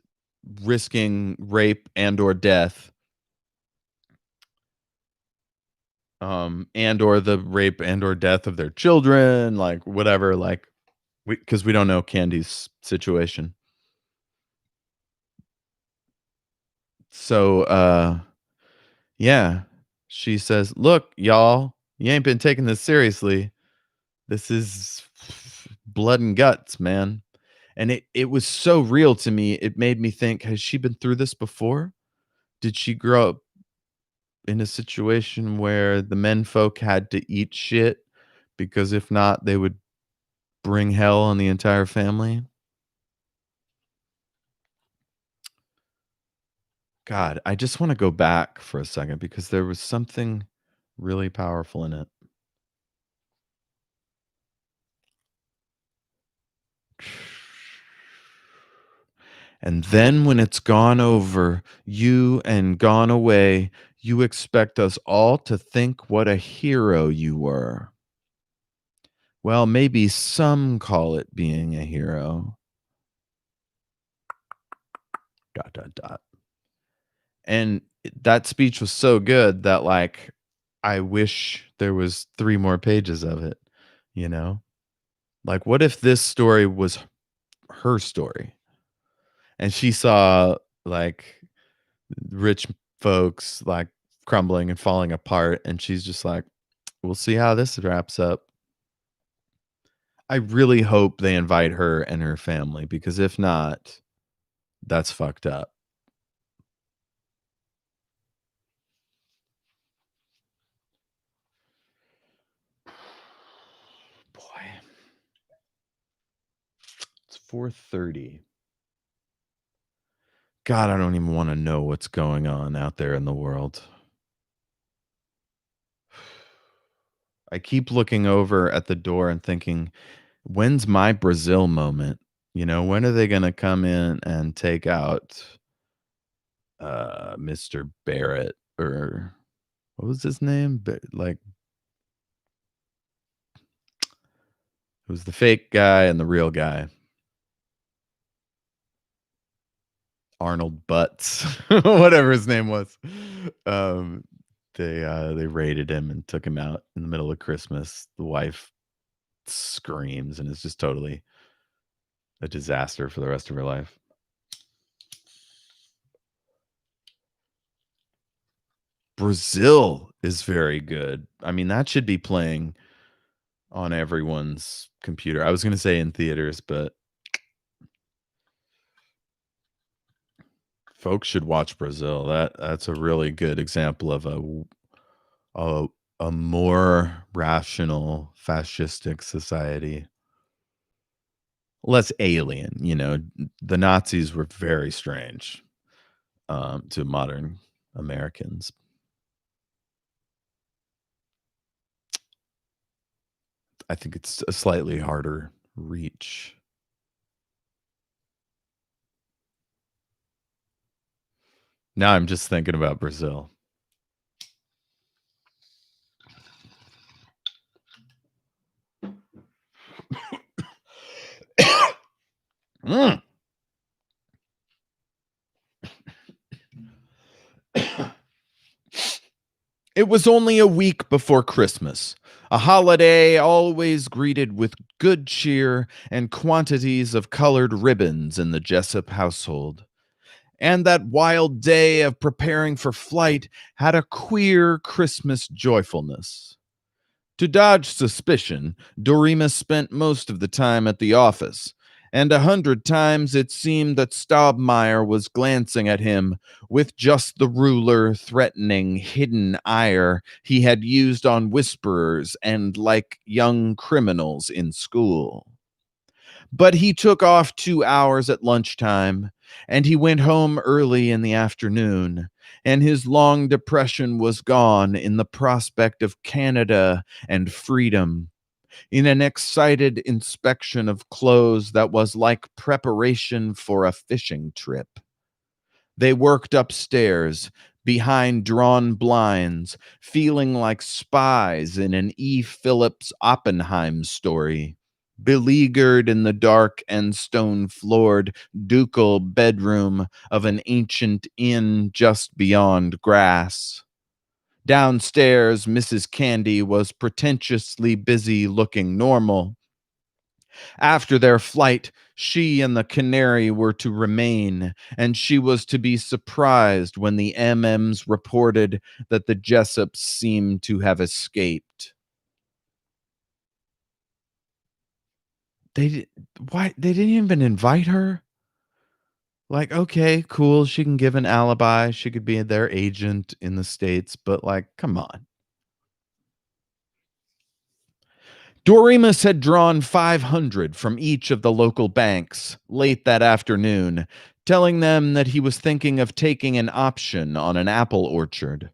risking rape and or death. And or the rape and or death of their children, like whatever, like because we don't know Candy's situation. So yeah, she says, "Look, y'all, you ain't been taking this seriously. This is blood and guts, man." And it was so real to me. It made me think, has she been through this before? Did she grow up in a situation where the men folk had to eat shit because if not, they would bring hell on the entire family? God, I just want to go back for a second because there was something really powerful in it. And then when it's gone over, you and gone away, you expect us all to think what a hero you were. Well, maybe some call it being a hero. ... And that speech was so good that like I wish there was 3 more pages of it, you know? Like what if this story was her story and she saw like rich folks like crumbling and falling apart and she's just like, we'll see how this wraps up. I really hope they invite her and her family because if not, that's fucked up. Boy. It's 4:30. God, I don't even want to know what's going on out there in the world. I keep looking over at the door and thinking, when's my Brazil moment? When are they going to come in and take out Mr. Barrett or what was his name? Like it was the fake guy and the real guy. Arnold Butts, whatever his name was. They raided him and took him out in the middle of Christmas. The wife screams and is just totally a disaster for the rest of her life. Brazil is very good. I mean, that should be playing on everyone's computer. I was gonna say in theaters, but folks should watch Brazil. That's a really good example of a a more rational fascistic society. Less alien, you know. The Nazis were very strange to modern Americans. I think it's a slightly harder reach. Now I'm just thinking about Brazil. Mm. It was only a week before Christmas, a holiday always greeted with good cheer and quantities of colored ribbons in the Jessup household. And that wild day of preparing for flight had a queer Christmas joyfulness. To dodge suspicion, Dorima spent most of the time at the office, and 100 times it seemed that Staubmeyer was glancing at him with just the ruler, threatening, hidden ire he had used on whisperers and like young criminals in school. But he took off 2 hours at lunchtime, and he went home early in the afternoon, and his long depression was gone in the prospect of Canada and freedom, in an excited inspection of clothes that was like preparation for a fishing trip. They worked upstairs, behind drawn blinds, feeling like spies in an E. Phillips Oppenheim story, beleaguered in the dark and stone floored ducal bedroom of an ancient inn just beyond grass. Downstairs, Mrs. Candy was pretentiously busy looking normal. After their flight, she and the canary were to remain, and she was to be surprised when the MMs reported that the Jessups seemed to have escaped. They di- why they didn't even invite her? Like, okay, cool, she can give an alibi, she could be their agent in the States, but like, come on. Doremus had drawn 500 from each of the local banks late that afternoon, telling them that he was thinking of taking an option on an apple orchard.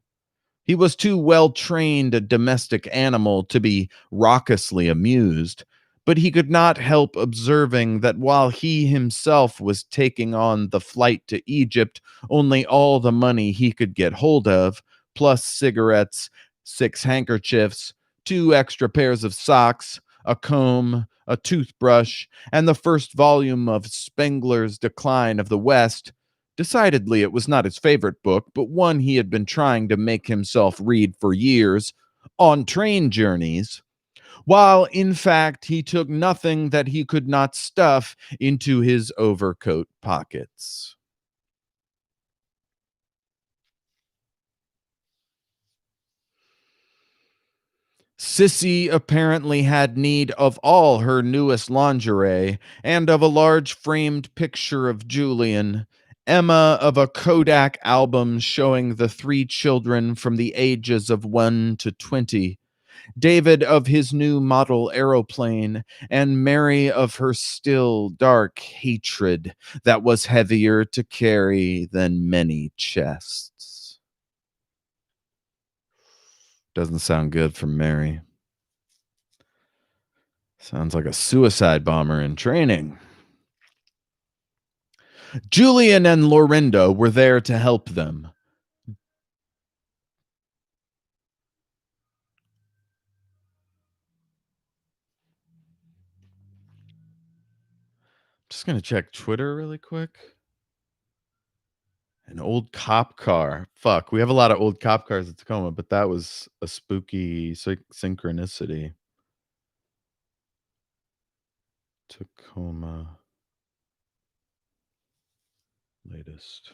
He was too well trained a domestic animal to be raucously amused, but he could not help observing that while he himself was taking on the flight to Egypt, only all the money he could get hold of, plus cigarettes, 6 handkerchiefs, 2 extra pairs of socks, a comb, a toothbrush, and the first volume of Spengler's Decline of the West. Decidedly, it was not his favorite book, but one he had been trying to make himself read for years on train journeys, while in fact he took nothing that he could not stuff into his overcoat pockets. Sissy apparently had need of all her newest lingerie and of a large framed picture of Julian, Emma of a Kodak album showing the 3 children from the ages of 1 to 20, David of his new model aeroplane, and Mary of her still dark hatred that was heavier to carry than many chests. Doesn't sound good for Mary. Sounds like a suicide bomber in training. Julian and Lorinda were there to help them. Just going to check Twitter really quick. An old cop car. Fuck, we have a lot of old cop cars at Tacoma, but that was a spooky synchronicity. Tacoma latest.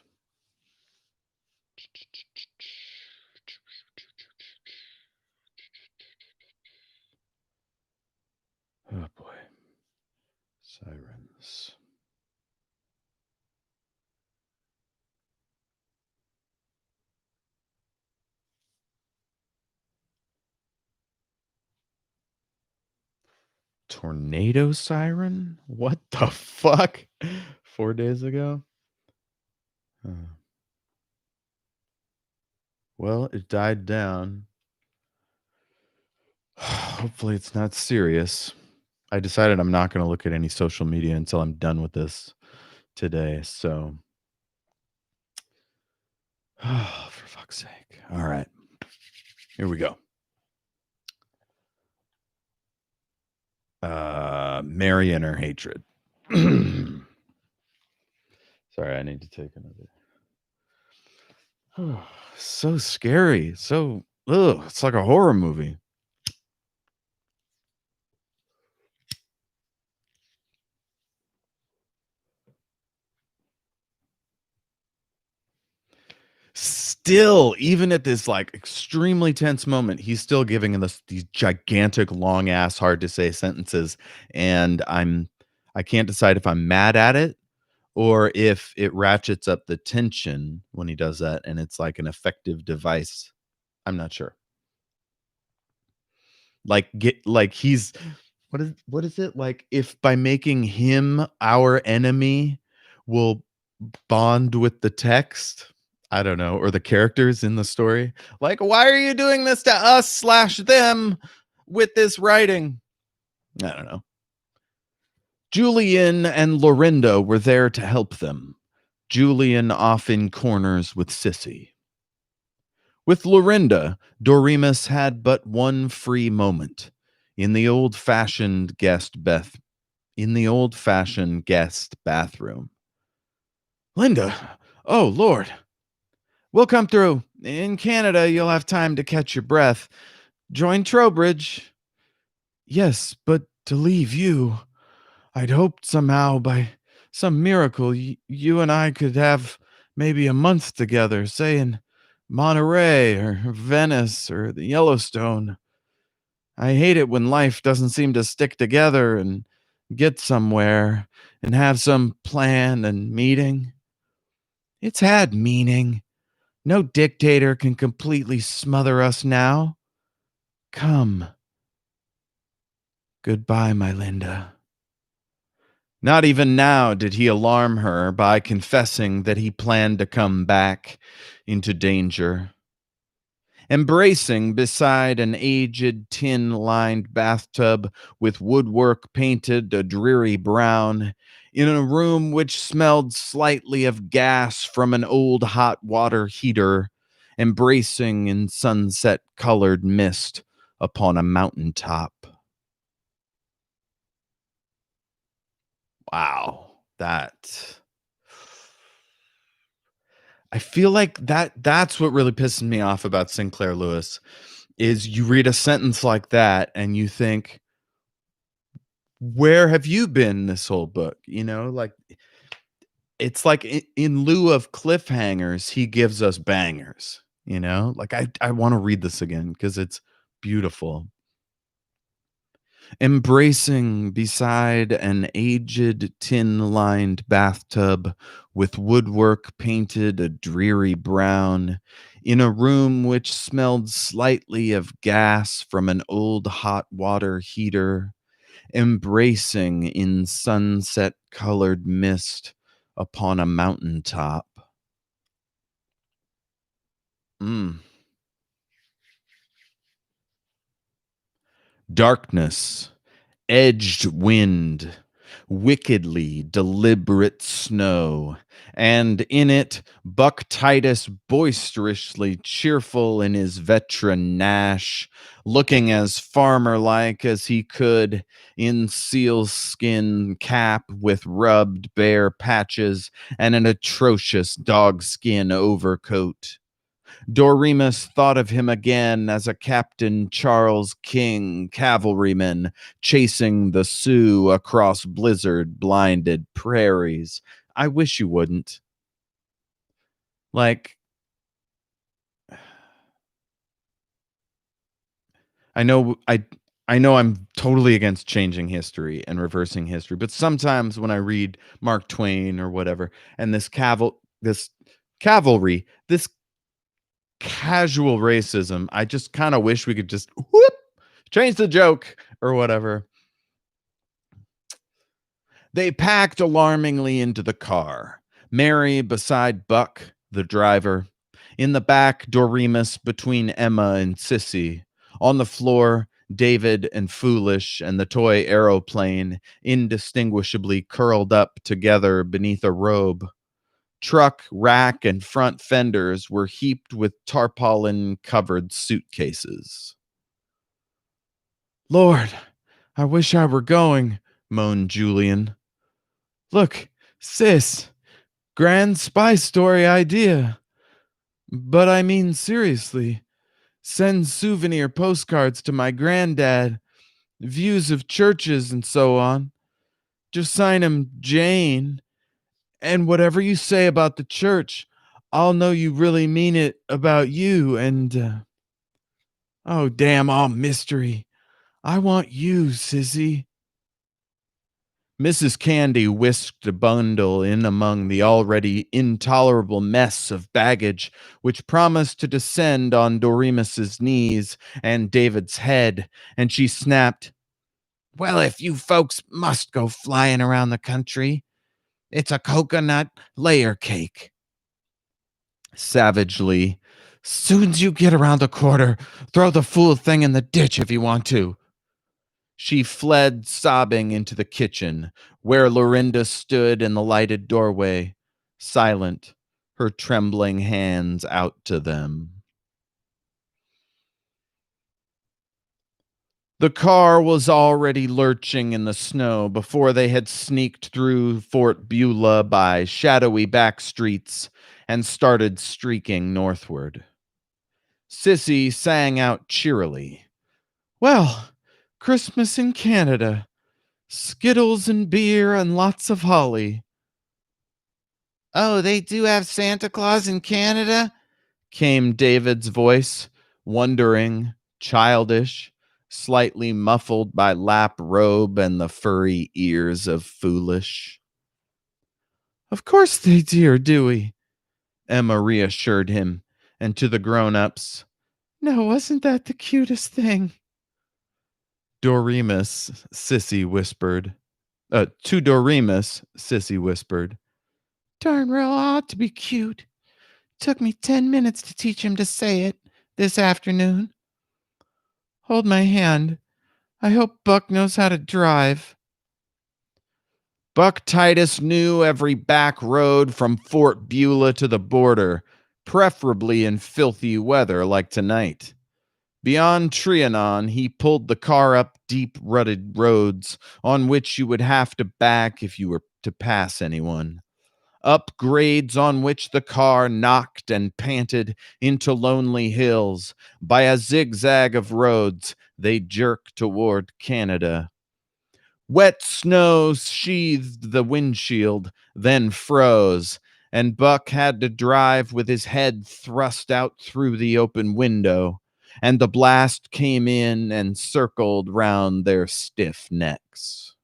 tornado siren? What the fuck? 4 days ago? Well, it died down. Hopefully it's not serious. I decided I'm not going to look at any social media until I'm done with this today. So, for fuck's sake. All right. Here we go. Mary and her hatred. Sorry, I need to take another. So scary. So, it's like a horror movie. Still, even at this like extremely tense moment, he's still giving us these gigantic, long ass, hard to say sentences. And I can't decide if I'm mad at it or if it ratchets up the tension when he does that and it's like an effective device. I'm not sure. He's what is it? Like if by making him our enemy will bond with the text, I don't know, or the characters in the story. Like, why are you doing this to us / them with this writing? I don't know. Julian and Lorinda were there to help them. Julian off in corners with Sissy. With Lorinda, Doremus had but one free moment in the old-fashioned guest bathroom. Linda, oh Lord, we'll come through. In Canada, you'll have time to catch your breath. Join Trowbridge. Yes, but to leave you, I'd hoped somehow by some miracle you and I could have maybe a month together, say in Monterey or Venice or the Yellowstone. I hate it when life doesn't seem to stick together and get somewhere and have some plan and meeting. It's had meaning. No dictator can completely smother us now. Come. Goodbye, my Linda. Not even now did he alarm her by confessing that he planned to come back into danger. Embracing beside an aged tin-lined bathtub with woodwork painted a dreary brown, in a room which smelled slightly of gas from an old hot water heater, embracing in sunset-colored mist upon a mountaintop. Wow, I feel like that's what really pisses me off about Sinclair Lewis is you read a sentence like that and you think, where have you been this whole book? You know, like it's like in lieu of cliffhangers, he gives us bangers, you know? Like I want to read this again because it's beautiful. Embracing beside an aged tin-lined bathtub with woodwork painted a dreary brown, in a room which smelled slightly of gas from an old hot water heater, embracing in sunset-colored mist upon a mountaintop. Darkness, edged wind, wickedly deliberate snow, and in it Buck Titus boisterously cheerful in his veteran Nash, looking as farmer-like as he could in sealskin cap with rubbed bare patches and an atrocious dogskin overcoat. Doremus thought of him again as a Captain Charles King cavalryman chasing the Sioux across blizzard-blinded prairies. I wish you wouldn't. Like, I know I'm totally against changing history and reversing history, but sometimes when I read Mark Twain or whatever, and this cavalry, this casual racism, I just kind of wish we could just whoop, change the joke or whatever. They packed alarmingly into the car, Mary beside Buck, the driver. In the back, Doremus between Emma and Sissy. On the floor, David and Foolish and the toy aeroplane, indistinguishably curled up together beneath a robe. Truck, rack, and front fenders were heaped with tarpaulin-covered suitcases. Lord, I wish I were going, moaned Julian. Look, sis, grand spy story idea. But I mean seriously, send souvenir postcards to my granddad, views of churches and so on. Just sign 'em Jane. And whatever you say about the church, I'll know you really mean it about you and, oh, damn all mystery. I want you, sissy. Mrs. Candy whisked a bundle in among the already intolerable mess of baggage, which promised to descend on Doremus's knees and David's head, and she snapped, Well, if you folks must go flying around the country, it's a coconut layer cake. savagely, Soon's you get around the corner, throw the fool thing in the ditch if you want to. she fled sobbing into the kitchen, where Lorinda stood in the lighted doorway, silent, her trembling hands out to them. The car was already lurching in the snow before they had sneaked through Fort Beulah by shadowy back streets and started streaking northward. Sissy sang out cheerily, Well, Christmas in Canada. Skittles and beer and lots of holly. Oh, they do have Santa Claus in Canada? Came David's voice, wondering, childish, slightly muffled by lap robe and the furry ears of Foolish. Of course they do, Dewey, Emma reassured him, and to the grown-ups, No, wasn't that the cutest thing? Doremus, Sissy whispered. To Doremus, Sissy whispered. Darn real ought to be cute. Took me 10 minutes to teach him to say it this afternoon. Hold my hand. I hope Buck knows how to drive. Buck Titus knew every back road from Fort Beulah to the border, preferably in filthy weather like tonight. Beyond Trianon, he pulled the car up deep rutted roads on which you would have to back if you were to pass anyone. Up grades on which the car knocked and panted into lonely hills. By a zigzag of roads, they jerked toward Canada. Wet snow sheathed the windshield, then froze, and Buck had to drive with his head thrust out through the open window, and the blast came in and circled round their stiff necks.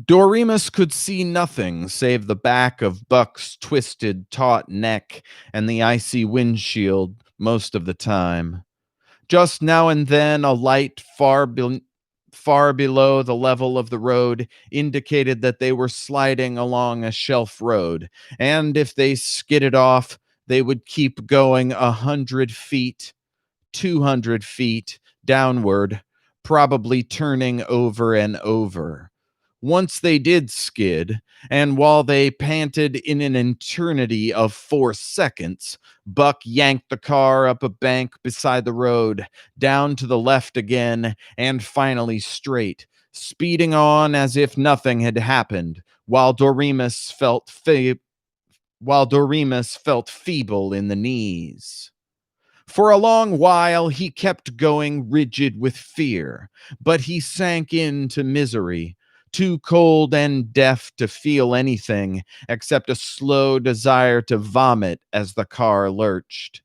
Doremus could see nothing save the back of Buck's twisted, taut neck and the icy windshield most of the time. Just now and then, a light far below the level of the road indicated that they were sliding along a shelf road, and if they skidded off, they would keep going 100 feet, 200 feet downward, probably turning over and over. Once they did skid, and while they panted in an eternity of 4 seconds, Buck yanked the car up a bank beside the road, down to the left again, and finally straight, speeding on as if nothing had happened, while Doremus felt feeble in the knees. For a long while he kept going rigid with fear, but he sank into misery, too cold and deaf to feel anything except a slow desire to vomit as the car lurched.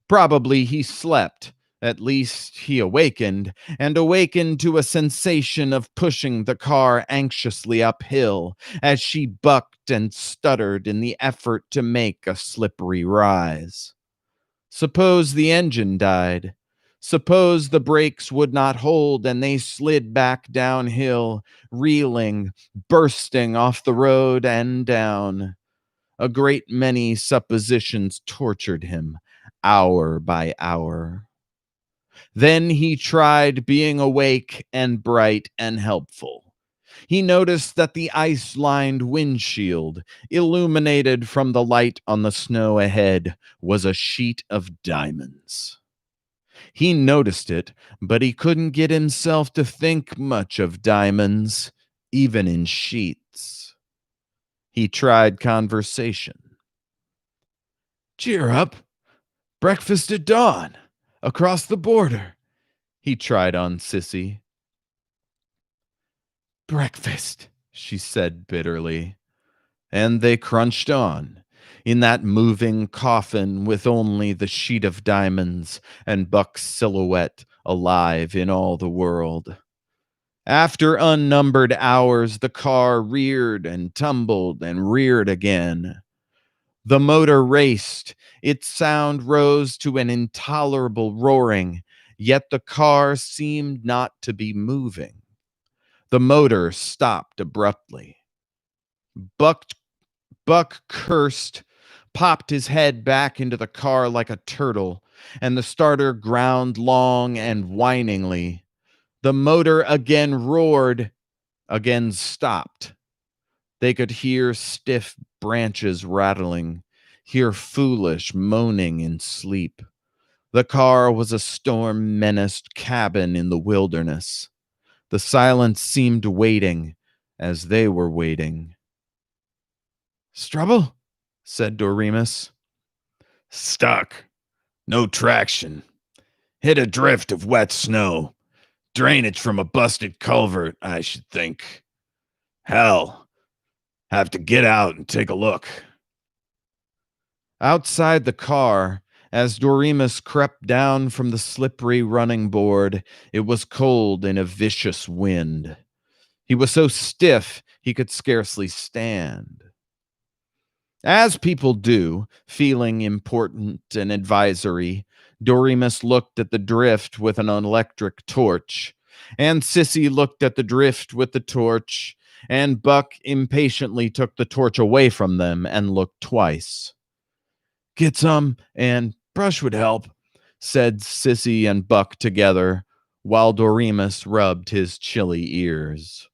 Probably he slept. At least he awakened, and awakened to a sensation of pushing the car anxiously uphill as she bucked and stuttered in the effort to make a slippery rise. Suppose the engine died. Suppose the brakes would not hold and they slid back downhill, reeling, bursting off the road and down. A great many suppositions tortured him, hour by hour. Then he tried being awake and bright and helpful. He noticed that the ice lined windshield, illuminated from the light on the snow ahead, was a sheet of diamonds. He noticed it, but he couldn't get himself to think much of diamonds, even in sheets. He tried conversation. Cheer up. Breakfast at dawn. Across the border. He tried on Sissy. Breakfast, she said bitterly. And they crunched on, in that moving coffin with only the sheet of diamonds and Buck's silhouette alive in all the world. After unnumbered hours, the car reared and tumbled and reared again. The motor raced. Its sound rose to an intolerable roaring, yet the car seemed not to be moving. The motor stopped abruptly. Buck cursed, popped his head back into the car like a turtle, and the starter ground long and whiningly. The motor again roared, again stopped. They could hear stiff branches rattling, hear foolish moaning in sleep. The car was a storm-menaced cabin in the wilderness. The silence seemed waiting as they were waiting. "Strubble?" said Doremus. "Stuck. No traction. Hit a drift of wet snow. Drainage from a busted culvert, I should think. Hell. Have to get out and take a look." Outside the car, as Doremus crept down from the slippery running board, it was cold in a vicious wind. He was so stiff he could scarcely stand. As people do, feeling important and advisory, Doremus looked at the drift with an electric torch, and Sissy looked at the drift with the torch, and Buck impatiently took the torch away from them and looked twice. "Get some, and brush would help," said Sissy and Buck together, while Doremus rubbed his chilly ears.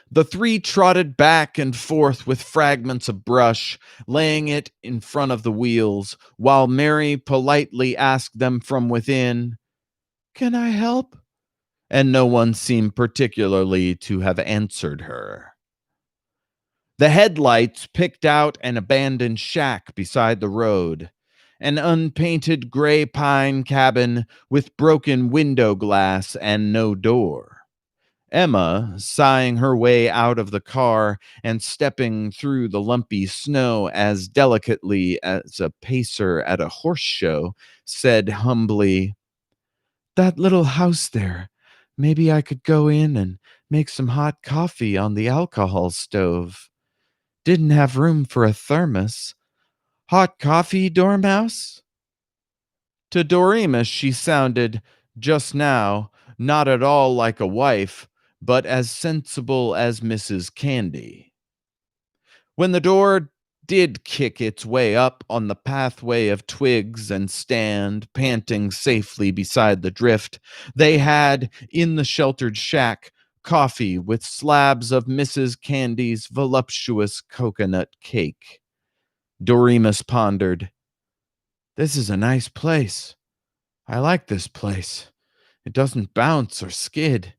The three trotted back and forth with fragments of brush, laying it in front of the wheels, while Mary politely asked them from within, "Can I help?" And no one seemed particularly to have answered her. The headlights picked out an abandoned shack beside the road, an unpainted gray pine cabin with broken window glass and no door. Emma, sighing her way out of the car and stepping through the lumpy snow as delicately as a pacer at a horse show, said humbly, "That little house there, maybe I could go in and make some hot coffee on the alcohol stove. Didn't have room for a thermos. Hot coffee, Dormouse?" To Doremus she sounded, just now, not at all like a wife, but as sensible as Mrs. Candy. When the door did kick its way up on the pathway of twigs and stand, panting safely beside the drift, they had, in the sheltered shack, coffee with slabs of Mrs. Candy's voluptuous coconut cake. Doremus pondered, "This is a nice place. I like this place. It doesn't bounce or skid.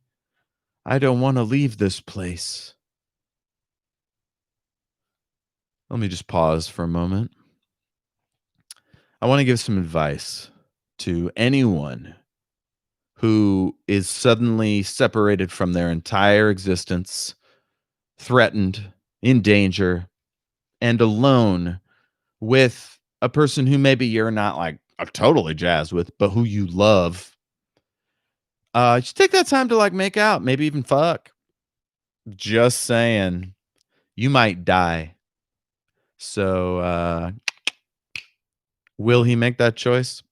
I don't want to leave this place." Let me just pause for a moment. I want to give some advice to anyone who is suddenly separated from their entire existence, threatened, in danger, and alone with a person who maybe you're not like totally jazzed with, but who you love. You should take that time to like make out, maybe even fuck. Just saying, you might die. So, will he make that choice?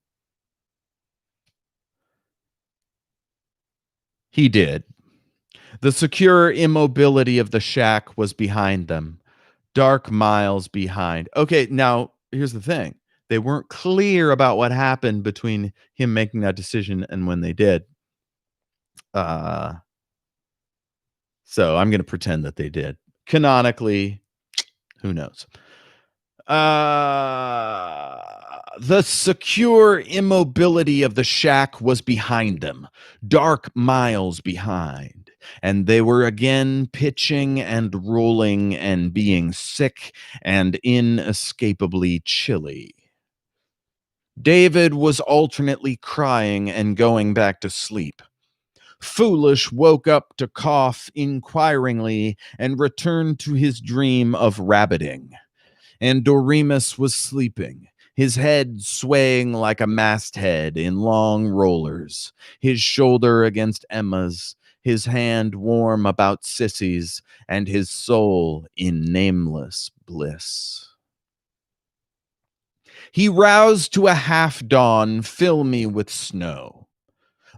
He did. The secure immobility of the shack was behind them, dark miles behind. Okay, now here's the thing. They weren't clear about what happened between him making that decision and when they did. So I'm going to pretend that they did. Canonically, who knows? The secure immobility of the shack was behind them, dark miles behind, and they were again pitching and rolling and being sick and inescapably chilly. David was alternately crying and going back to sleep. Foolish woke up to cough inquiringly and returned to his dream of rabbiting. And Doremus was sleeping, his head swaying like a masthead in long rollers, his shoulder against Emma's, his hand warm about Sissy's, and his soul in nameless bliss. He roused to a half-dawn filmy with snow.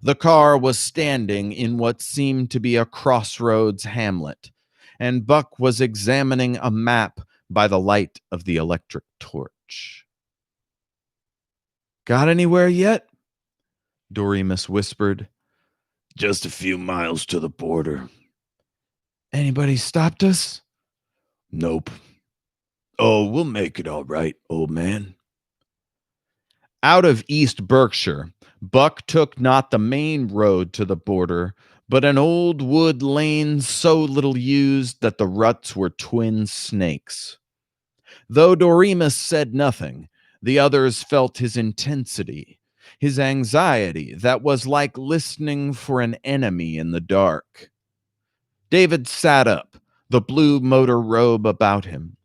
The car was standing in what seemed to be a crossroads hamlet, and Buck was examining a map by the light of the electric torch. Got anywhere yet? Doremus whispered. Just a few miles to the border. Anybody stopped us? Nope. Oh, we'll make it all right, old man. Out of East Berkshire, Buck took not the main road to the border, but an old wood lane so little used that the ruts were twin snakes. Though Doremus said nothing, the others felt his intensity, his anxiety that was like listening for an enemy in the dark. David sat up, the blue motor robe about him.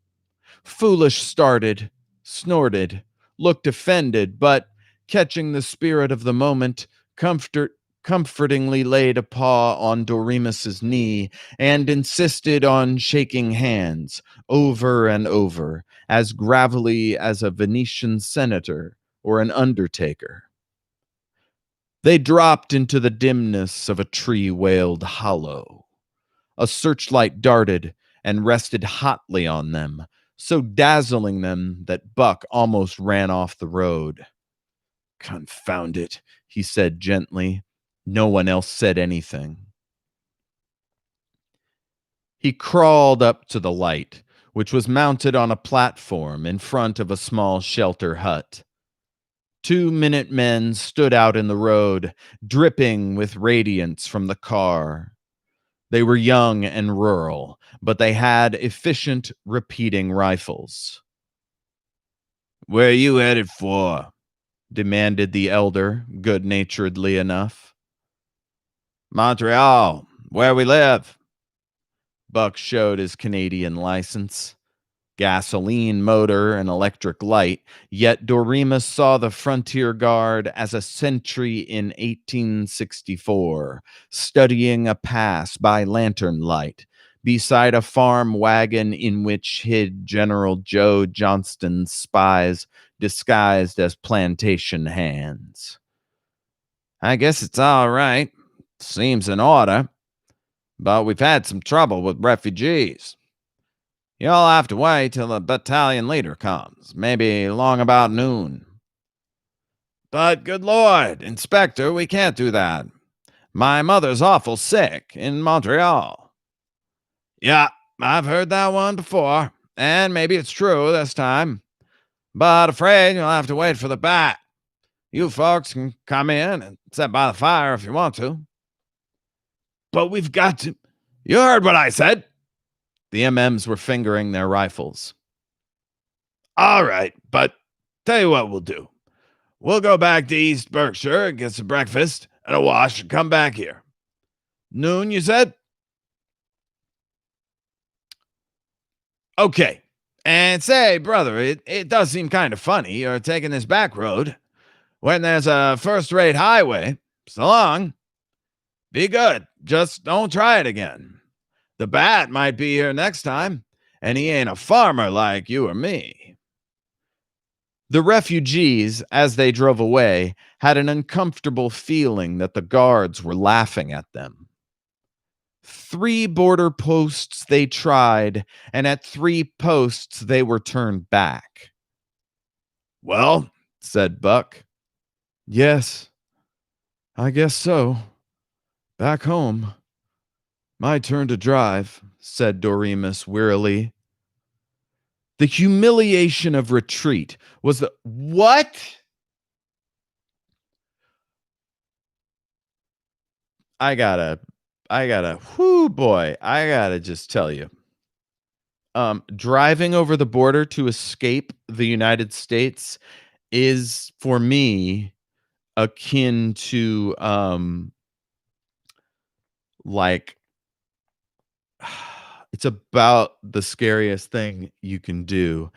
Foolish started, snorted, looked offended, but, catching the spirit of the moment, comfortingly laid a paw on Doremus's knee and insisted on shaking hands over and over, as gravelly as a Venetian senator or an undertaker. They dropped into the dimness of a tree-wailed hollow. A searchlight darted and rested hotly on them, so dazzling them that Buck almost ran off the road. Confound it, he said gently. No one else said anything. He crawled up to the light, which was mounted on a platform in front of a small shelter hut. 2 Minutemen stood out in the road, dripping with radiance from the car. They were young and rural, but they had efficient repeating rifles. Where are you headed for? Demanded the elder, good-naturedly enough. Montreal, where we live. Buck showed his Canadian license. Gasoline motor and electric light, yet Doremus saw the Frontier Guard as a sentry in 1864, studying a pass by lantern light, beside a farm wagon in which hid General Joe Johnston's spies disguised as plantation hands. I guess it's all right. Seems in order. But we've had some trouble with refugees. You'll have to wait till the battalion leader comes, maybe long about noon. But good Lord, Inspector, we can't do that. My mother's awful sick in Montreal. Yeah, I've heard that one before, and maybe it's true this time. But afraid you'll have to wait for the bat. You folks can come in and sit by the fire if you want to. But we've got to. You heard what I said. The MMs were fingering their rifles. All right, but tell you what we'll do. We'll go back to East Berkshire and get some breakfast and a wash and come back here. Noon, you said? Okay. And say, brother, it does seem kind of funny you're taking this back road when there's a first-rate highway. So long. Be good. Just don't try it again. The bat might be here next time, and he ain't a farmer like you or me. The refugees, as they drove away, had an uncomfortable feeling that the guards were laughing at them. 3 border posts they tried, and at 3 posts they were turned back. Well, Said Buck. Yes, I guess so. Back home. My turn to drive, said Doremus wearily. The humiliation of retreat was the. What? I gotta, whoo boy, I gotta just tell you. Driving over the border to escape the United States is for me akin to like it's about the scariest thing you can do.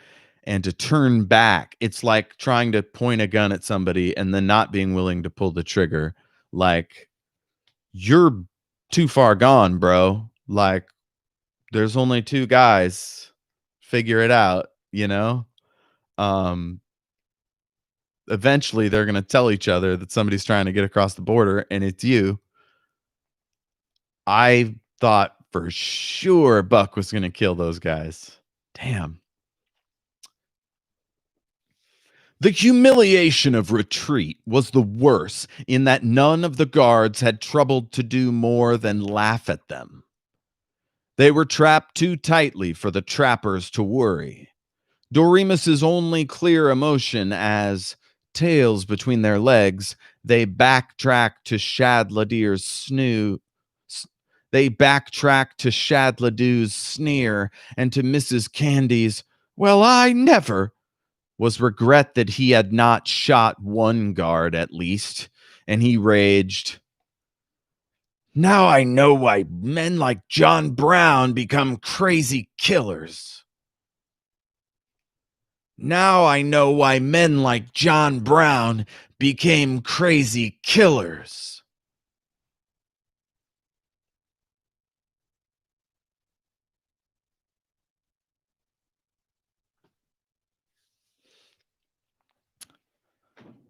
And to turn back, it's like trying to point a gun at somebody and then not being willing to pull the trigger. Like, you're too far gone, bro. Like, there's only 2 guys. Figure it out, you know? Eventually they're going to tell each other that somebody's trying to get across the border and it's you. I thought for sure Buck was going to kill those guys. Damn. The humiliation of retreat was the worse in that none of the guards had troubled to do more than laugh at them. They were trapped too tightly for the trappers to worry. Doremus's only clear emotion as, tails between their legs, they backtracked to Shadladier's They backtracked to Shadladoo's sneer and to Mrs. Candy's, well, I never, was regret that he had not shot one guard at least, and he raged, now I know why men like John Brown become crazy killers. Now I know why men like John Brown became crazy killers.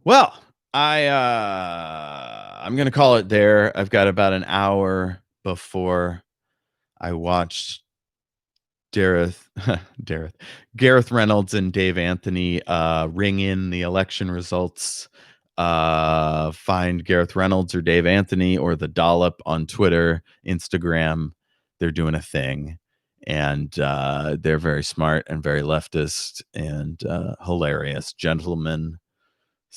well, I'm gonna call it there. I've got about an hour before I watched Gareth Reynolds and Dave Anthony ring in the election results. Find Gareth Reynolds or Dave Anthony or the Dollop on Twitter, Instagram. They're doing a thing, and they're very smart and very leftist and hilarious gentlemen.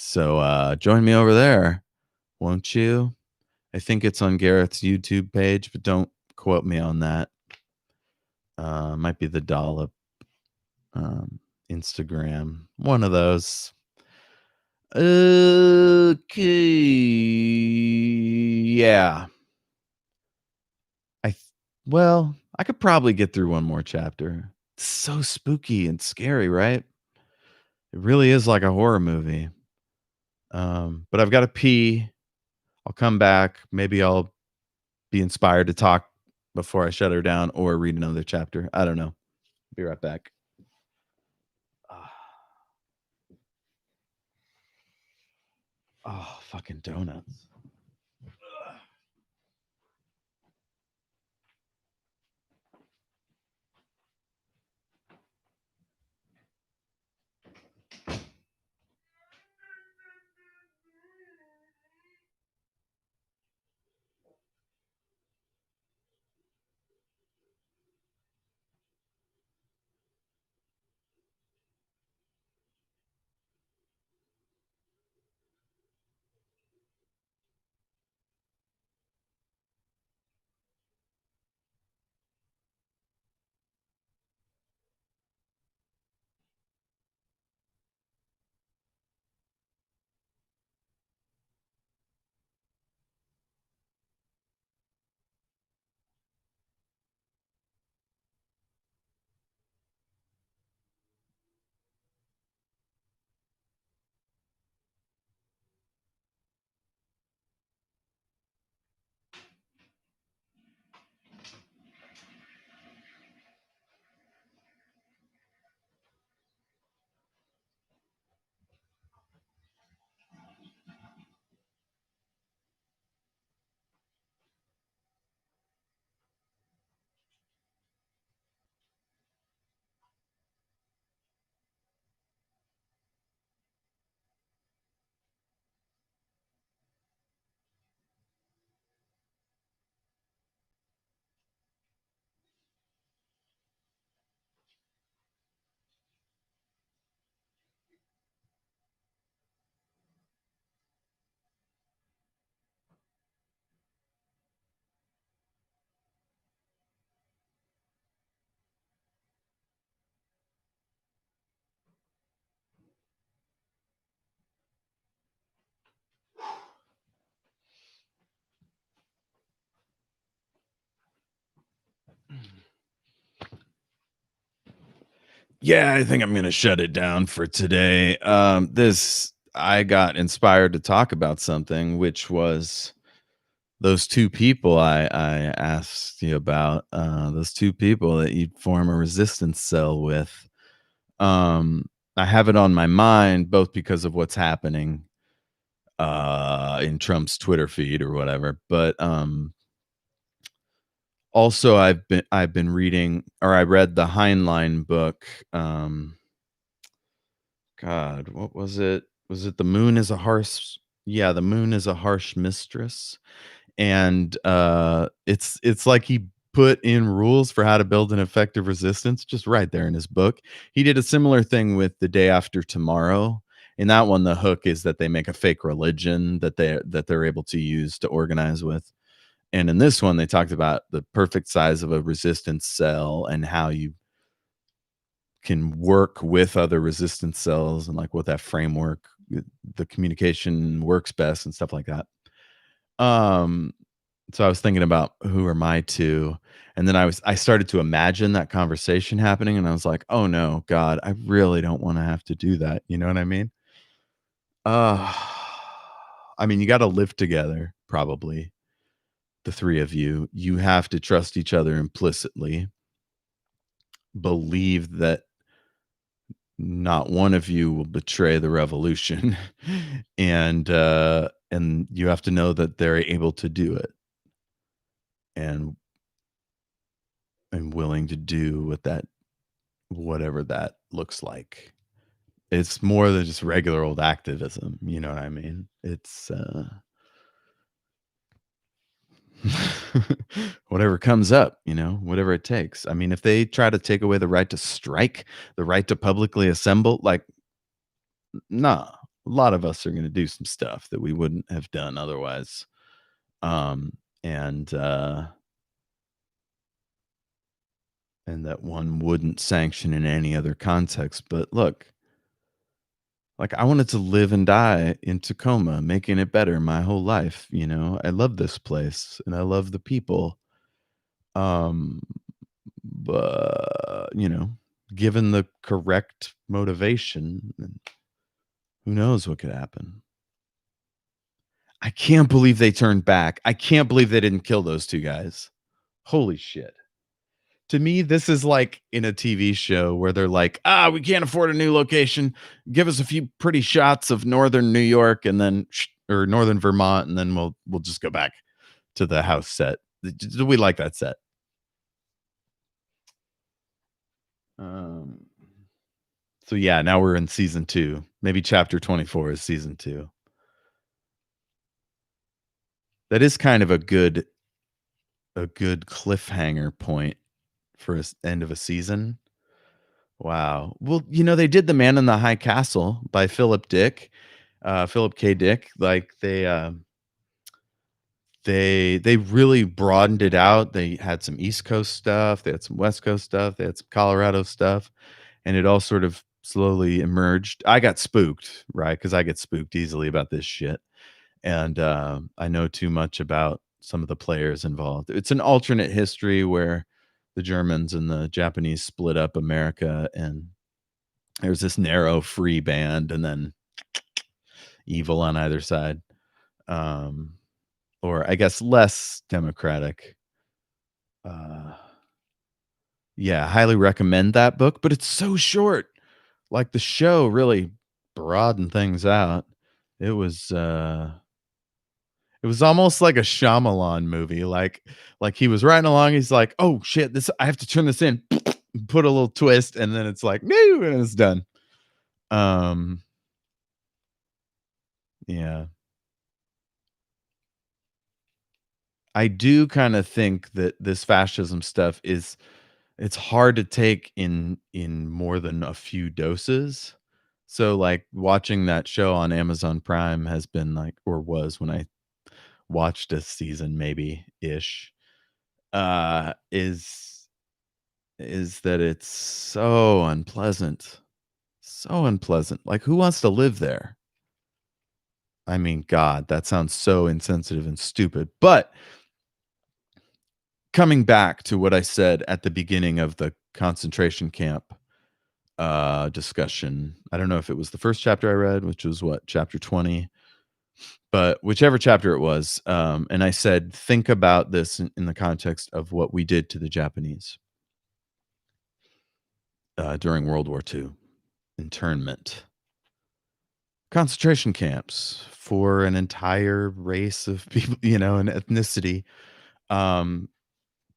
So join me over there, won't you? I think it's on Gareth's YouTube page, but don't quote me on that. Might be the Dollop Instagram, one of those. Okay, yeah. Well, I could probably get through one more chapter. It's so spooky and scary, right? It really is like a horror movie. But I've got to pee. I'll come back. Maybe I'll be inspired to talk before I shut her down or read another chapter. I don't know. Be right back. Oh, fucking donuts. Yeah, I think I'm gonna shut it down for today. This I got inspired to talk about something, which was those two people I asked you about. Those two people that you'd form a resistance cell with. Um, I have it on my mind both because of what's happening in Trump's Twitter feed or whatever, but also I've been reading, or I read the Heinlein book. God, what was it? Was it The Moon is a Harsh Yeah, The Moon is a Harsh Mistress. And it's like he put in rules for how to build an effective resistance just right there in his book. He did a similar thing with The Day After Tomorrow. In that one, the hook is that they make a fake religion that they're able to use to organize with. And in this one, they talked about the perfect size of a resistance cell and how you can work with other resistance cells and like what that framework, the communication works best and stuff like that. Um, so I was thinking about who are my two, and then I started to imagine that conversation happening, and I was like, "Oh no, God, I really don't want to have to do that." You know what I mean? Uh, I mean, you got to live together, probably the three of you. You have to trust each other implicitly. Believe that not one of you will betray the revolution, and you have to know that they're able to do it, and willing to do whatever that looks like. It's more than just regular old activism, you know what I mean? It's whatever comes up, whatever it takes. I mean, if they try to take away the right to strike, the right to publicly assemble, like, nah, a lot of us are going to do some stuff that we wouldn't have done otherwise. Um, and and that one wouldn't sanction in any other context. But look, like, I wanted to live and die in Tacoma, making it better my whole life. I love this place and I love the people. Um, but given the correct motivation, then who knows what could happen. I can't believe they turned back. I can't believe they didn't kill those two guys. Holy shit. To me, this is like in a TV show where they're like, we can't afford a new location. Give us a few pretty shots of northern New York and then or northern Vermont, and then we'll just go back to the house set. We like that set. Um so yeah, now we're in season 2. Maybe chapter 24 is season 2. That is kind of a good cliffhanger point for end of a season. Wow. Well, they did The Man in the High Castle by Philip K. Dick. Like they really broadened it out. They had some East Coast stuff, they had some West Coast stuff, they had some Colorado stuff, and it all sort of slowly emerged. I got spooked, right? Because I get spooked easily about this shit. And I know too much about some of the players involved. It's an alternate history where the Germans and the Japanese split up America, and there's this narrow free band and then evil on either side. Um, or I guess less democratic. Uh, yeah, highly recommend that book, but it's so short. Like the show really broadened things out. It was it was almost like a Shyamalan movie. Like he was riding along, he's like, "Oh shit, this I have to turn this in." Put a little twist, and then it's like, "No," and it's done. Um yeah. I do kind of think that this fascism stuff it's hard to take in more than a few doses. So like watching that show on Amazon Prime has been like, or was when I watched a season maybe ish, is that it's so unpleasant. So unpleasant. Like who wants to live there? I mean, God, that sounds so insensitive and stupid. But coming back to what I said at the beginning of the concentration camp, discussion. I don't know if it was the first chapter I read, which was what, chapter 20, but whichever chapter it was. And I said, think about this in the context of what we did to the Japanese during World War II. Internment, concentration camps for an entire race of people, an ethnicity.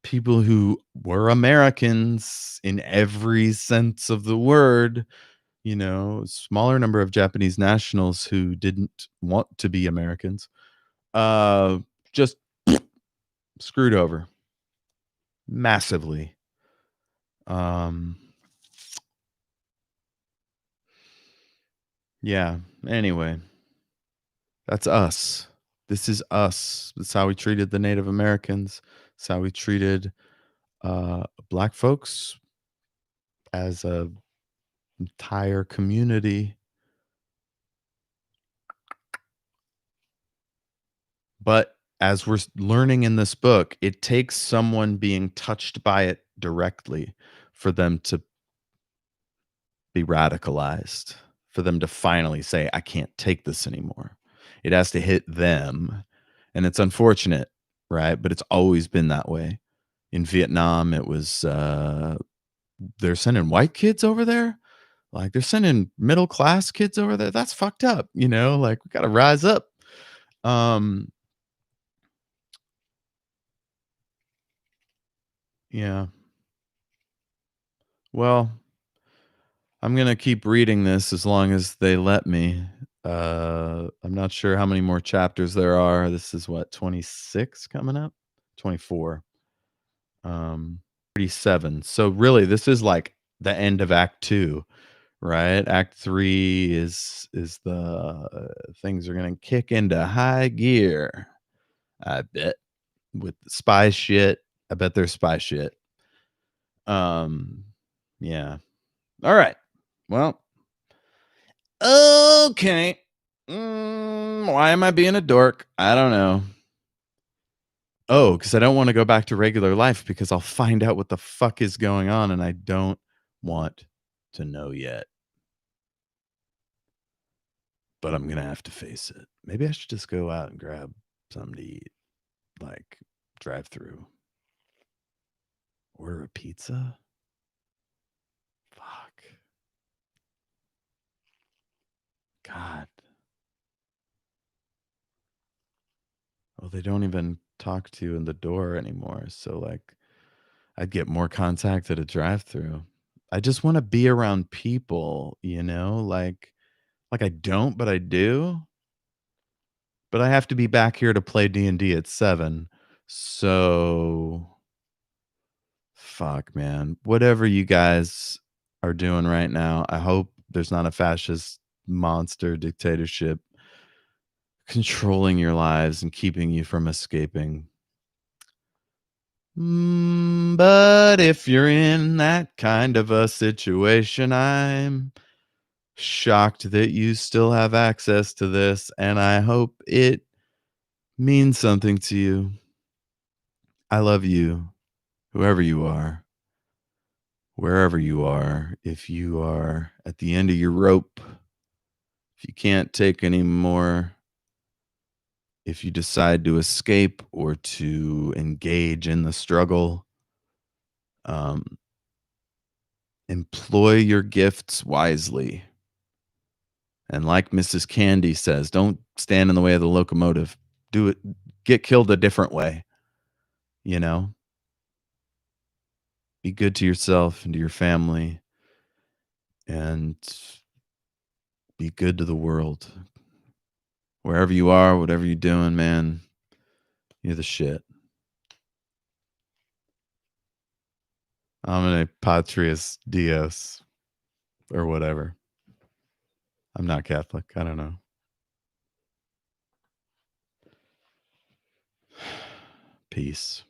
People who were Americans in every sense of the word, smaller number of Japanese nationals who didn't want to be Americans, just screwed over massively. Yeah. Anyway, that's us. This is us. That's how we treated the Native Americans. That's how we treated Black folks as a entire community. But as we're learning in this book, it takes someone being touched by it directly for them to be radicalized, for them to finally say, I can't take this anymore. It has to hit them. And it's unfortunate, right? But it's always been that way. In Vietnam, it was they're sending white kids over there. Like they're sending middle class kids over there. That's fucked up, like we gotta rise up. Yeah. Well, I'm gonna keep reading this as long as they let me. I'm not sure how many more chapters there are. This is what, 26 coming up? 24. 37. So really this is like the end of Act 2, right? Act 3 is the things are gonna kick into high gear. I bet. With spy shit. I bet there's spy shit. Yeah. All right. Well, okay. Why am I being a dork? I don't know. Oh, because I don't want to go back to regular life because I'll find out what the fuck is going on and I don't want to know yet. But I'm going to have to face it. Maybe I should just go out and grab something to eat. Like drive through. Order a pizza? Fuck. God. Well, they don't even talk to you in the door anymore. So like I'd get more contact at a drive-through. I just want to be around people, like I don't, but I do. But I have to be back here to play D&D at 7. So fuck, man. Whatever you guys are doing right now, I hope there's not a fascist monster dictatorship controlling your lives and keeping you from escaping. But if you're in that kind of a situation, I'm shocked that you still have access to this, and I hope it means something to you. I love you, whoever you are, wherever you are. If you are at the end of your rope, if you can't take any more, if you decide to escape or to engage in the struggle, employ your gifts wisely. And like Mrs. Candy says, don't stand in the way of the locomotive. Do it. Get killed a different way. Be good to yourself and to your family. And be good to the world. Wherever you are, whatever you're doing, man, you're the shit. Omne Patrias Dios. Or whatever. I'm not Catholic. I don't know. Peace.